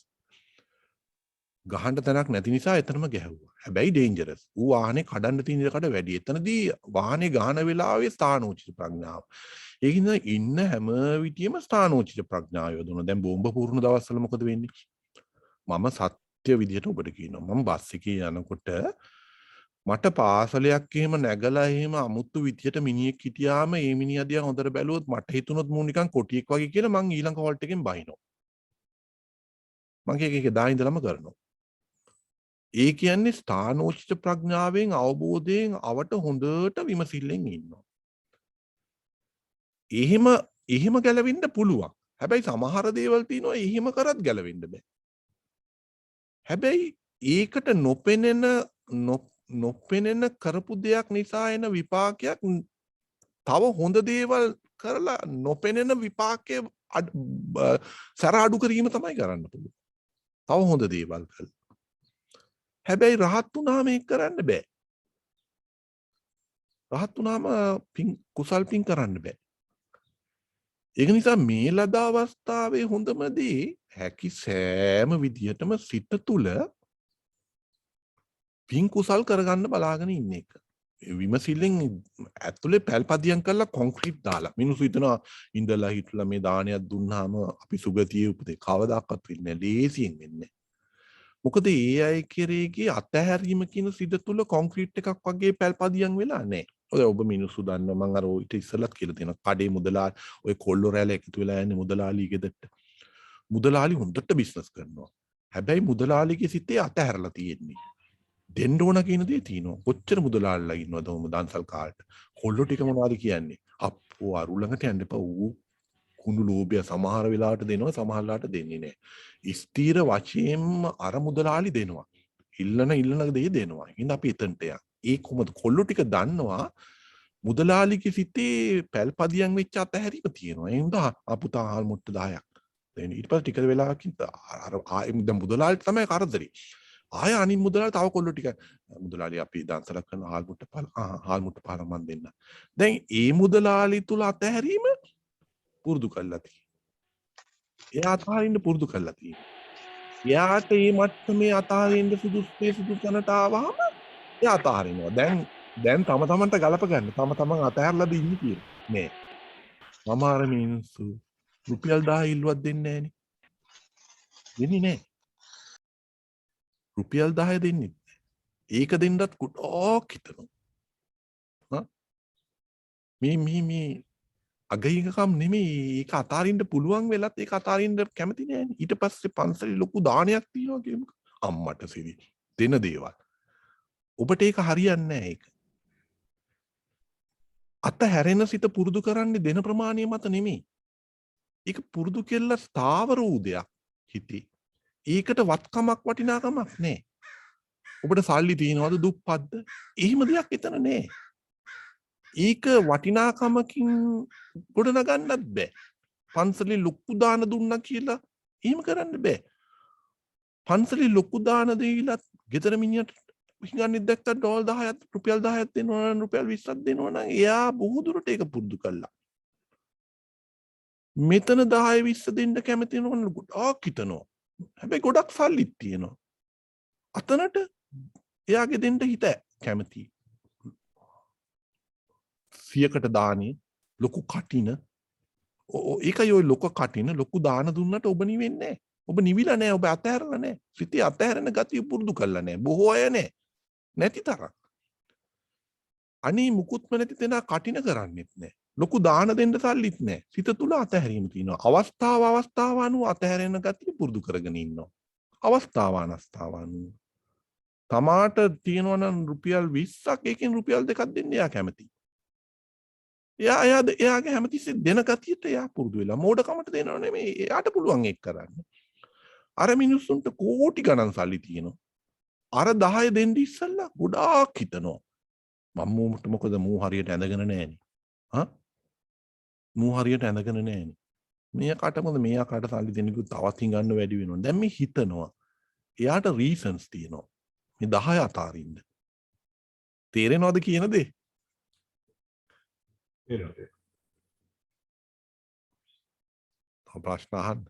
ගහන්න තැනක් නැති නිසා එතනම ගැහුවා. හැබැයි ඩේන්ජරස්. ඌ වාහනේ කඩන්න තියෙන ඉඩකට වැඩි. එතනදී වාහනේ ගහන වෙලාවේ ස්ථානෝචිත ප්‍රඥාව. ඒකින්ද ඉන්න හැම විටියෙම ස්ථානෝචිත ප්‍රඥාව යොදවන. දැන් බෝම්බ පුරුණු දවස්වල මොකද වෙන්නේ? මම සත්‍ය විදිහට ඔබට කියනවා. මම බස් එකේ යනකොට මට පාසලයක් එහෙම නැගලා එහෙම අමුතු විදියට මිනිහෙක් හිටියාම ඒ මිනිහා දිහා හොඳට බැලුවොත් මට හිතුනොත් මූ නිකන් කොටියෙක් වගේ කියලා මං ඊළඟ හෝල්ට් එකෙන් බහිනවා. මං ඒක දා ඉඳලම කරනවා. ඒ කියන්නේ ස්ථානෝචිත ප්‍රඥාවෙන් අවබෝධයෙන් අවට හොඳට විමසිල්ලෙන් ඉන්නවා. එහෙම ගැලවෙන්න පුළුවන්. හැබැයි සමහර දේවල් තියෙනවා එහෙම කරත් ගැලවෙන්න බෑ. හැබැයි ඒකට නොපෙනෙන කරපු දෙයක් නිසා එන විපාකයක් තව හොඳ දේවල් කරලා නොපෙනෙන විපාකයේ සැර අඩු කිරීම තමයි කරන්න පුළුවන්. තව හොඳ දේවල් කරලා. හැබැයි රහත් වුණාම ඒක කරන්න බෑ. රහත් වුණාම කුසල් පින් කරන්න බෑ. ඒක නිසා මේ ලද අවස්ථාවේ හොඳම දේ හැකි සෑම විදියටම සිත තුළ පින් කුසල් කරගන්න බලාගෙන ඉන්න එක. විමසිල්ලෙන් ඇතුලේ පැල්පදියම් කරලා කොන්ක්‍රීට් දාලා මිනිස්සු හිතනවා ඉඳලා හිටලා මේ දානයක් දුන්නාම අපි සුගතියේ උපදේ කවදාකවත් වෙන්නේ නැහැ. ලේසියෙන් වෙන්නේ. මොකද ඒ අය කෙරෙහිගේ අතහැරීම කියන සිත තුළ කොන්ක්‍රීට් එකක් වගේ පැල්පදියම් වෙලා නැහැ. ඔබ මිනිස්සු දන්නවා මම අර ඊට ඉස්සෙල්ලත් කියලා තියෙනවා කඩේ මුදලාලි ඔය කොල්ලෝ රැළ එකතු වෙලා යන්නේ මුදලාලි ගෙදරට. මුදලාලි හොඳට බිස්නස් කරනවා. හැබැයි මුදලාලිගේ සිතේ අතහැරලා තියෙන්නේ. දෙන්න ඕන කියන දේ තියෙනවා. කොච්චර මුදලාලිලා ඉන්නවද ඔහොම දන්සල් කාලට. කොල්ලෝ ටික මොනවද කියන්නේ? අප්පෝ අරු ළඟට යන්න එපා. ඌ කුණු ලෝභය සමහර වෙලාවට දෙනවා සමහර වෙලාවට දෙන්නේ නැහැ. ස්ථීර වශයෙන්ම අර මුදලාලි දෙනවා. ඉල්ලන දේ දෙනවා. ඉතින් අපි එතනට යන්න. ඒ කොහොමද කොල්ලෝ ටික දන්නවා මුදලාලිගේ සිතේ පැල්පදියම් වෙච්ච අතහැරීම තියෙනවා. ඒ හින්දා අපුතා ආල් මුට්ට 10ක්. දැන් ඊට පස්සේ ටික වෙලාවකින් අර දැන් මුදලාලිට තමයි කරදරේ. ආය අනිත් මුදලාලි තව කොල්ලෝ ටික මුදලාලි අපි දන්සලක් කරන ආල් මුට්ට පාල මන් දෙන්න. දැන් ඒ මුදලාලි තුල අතහැරීම පුරුදු කරලා තියෙනවා. එයා අතහරින්න පුරුදු කරලා තියෙනවා. එයාට මේ මට්ටමේ අතහරින්න සුදුසු තැනට ආවහම එයා අතහරිනවා. දැන් තම තමන්ට ගලප ගන්න. තම තමන් අතහැරලාද ඉන්නේ කියලා. නෑ. සමහර මිනිස්සු රුපියල් 10 ඉල්ලුවක් දෙන්නේ නෑනේ. දෙන්නේ නෑ. රුපියල් 10 දෙන්නේ නෑ. ඒක දෙන්නත් ගොඩක් හිතනවා. මේ අගහිකකම් නෙමෙයි ඒක අතාරින්න පුළුවන් වෙලත් ඒක අතාරින්න කැමති නෑනේ. ඊට පස්සේ පන්සලේ ලොකු දානයක් තියනවා කියමුකෝ. අම්මට සිරි දෙන දේවල්. ඔබට ඒක හරියන්නේ නෑ ඒක. අතහැරෙන සිත පුරුදු කරන්නේ දෙන ප්‍රමාණය මත නෙමෙයි. ඒක පුරුදු කෙල්ල ස්ථාවර වූ දෙයක් හිතේ. ඒකට වත්කමක් වටිනාකමක් නෑ. ඔබට සල්ලි තියනවද දුප්පත්ද? එහෙම දෙයක් එතන නෑ. ඒක වටිනාකමකින් ගොඩනගන්නත් බෑ. පන්සලේ ලොකු දාන දුන්නා කියලා එහෙම කරන්න බෑ. පන්සලේ ලොකු දාන දීලා ගෙදර මිනිහට හිඟන්නේ දැක්ක ඩෝල් 10ක් රුපියල් 10ක් දෙනවා නම් රුපියල් 20ක් දෙනවා නම් එයා බොහෝ දුරට ඒක පුරුදු කළා. මෙතන 10 20 දෙන්න කැමති වෙනවනේ ගොඩක් හිතනවා. හැබැයි ගොඩක් සල්ලිත් තියෙනවා. අතනට එයාගේ දෙන්න හිත කැමති. 100කට දානේ ලොකු කටින ඒකයි ඔය ලොකු කටින ලොකු දාන දුන්නට ඔබ නිවෙන්නේ නැහැ. ඔබ නිවිලා නැහැ. ඔබ අතහැරලා නැහැ. සිතේ අතහැරෙන ගතිය පුරුදු කරලා නැහැ. බොහෝ අය නැහැ. නැති තරම්. අනේ මුකුත්ම නැති තැන කටින කරන්නෙත් නැහැ. ලොකු දාන දෙන්න සල්ලිත් නැහැ. සිත තුල අතහැරීම තියෙනවා. අවස්ථාව අනුව අතහැරෙන ගතිය පුරුදු කරගෙන ඉන්නවා. අවස්ථාව අනස්ථාවanu තමාට තියෙනවා නම් රුපියල් 20ක් එකෙන් රුපියල් 2ක් දෙන්න එයා කැමති. එයාගේ හැමතිස්සෙ දෙන ගතියට එයා පුරුදු වෙලා මෝඩකමට දෙනව නෙමෙයි එයාට පුළුවන් ඒක කරන්න. අර මිනිස්සුන්ට කෝටි ගණන් සල්ලි තියෙනවා. අර 10 දෙන්න ඉස්සෙල්ලා ගොඩාක් හිතනවා. මම මොකද මූ හරියට ඇඳගෙන නැහැනේ. හා? මූ හරියට ඇඳගෙන නැහැනේ. මෙයාකට මොකද මෙයාකට සල්ලි දෙන්නකෝ තවත් හිඟන්න වැඩි වෙනවා. දැන් මේ හිතනවා. එයාට රීසන්ස් තියෙනවා. මේ 10 අතාරින්න. තේරෙනවද කියන දේ? තේරෙනවා. ප්‍රශ්න අහන්න.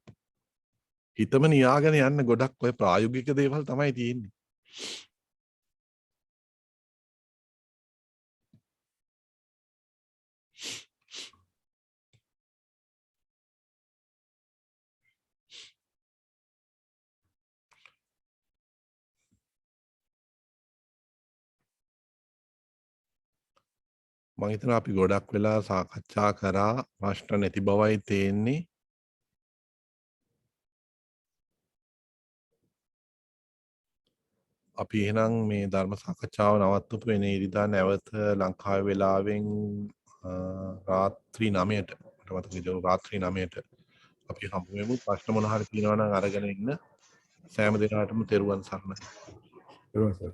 හිතම නියාගෙන යන්න ගොඩක් ඔය ප්‍රායෝගික දේවල් තමයි තියෙන්නේ. මම හිතනවා අපි ගොඩක් වෙලා සාකච්ඡා කරා ප්‍රශ්න නැති බවයි තේන්නේ. අපි එහෙනම් මේ ධර්ම සාකච්ඡාව නවත්වපු වෙන ඉරිදා නැවත ලංකාවේ වෙලාවෙන් රාත්‍රී 9ට මට මතක විදිහට රාත්‍රී 9ට අපි හමු වෙමු. ප්‍රශ්න මොන හරි තියෙනවා නම් අරගෙන ඉන්න. සෑම දිනකටම තෙරුවන් සරණයි. තේරුණා සර්.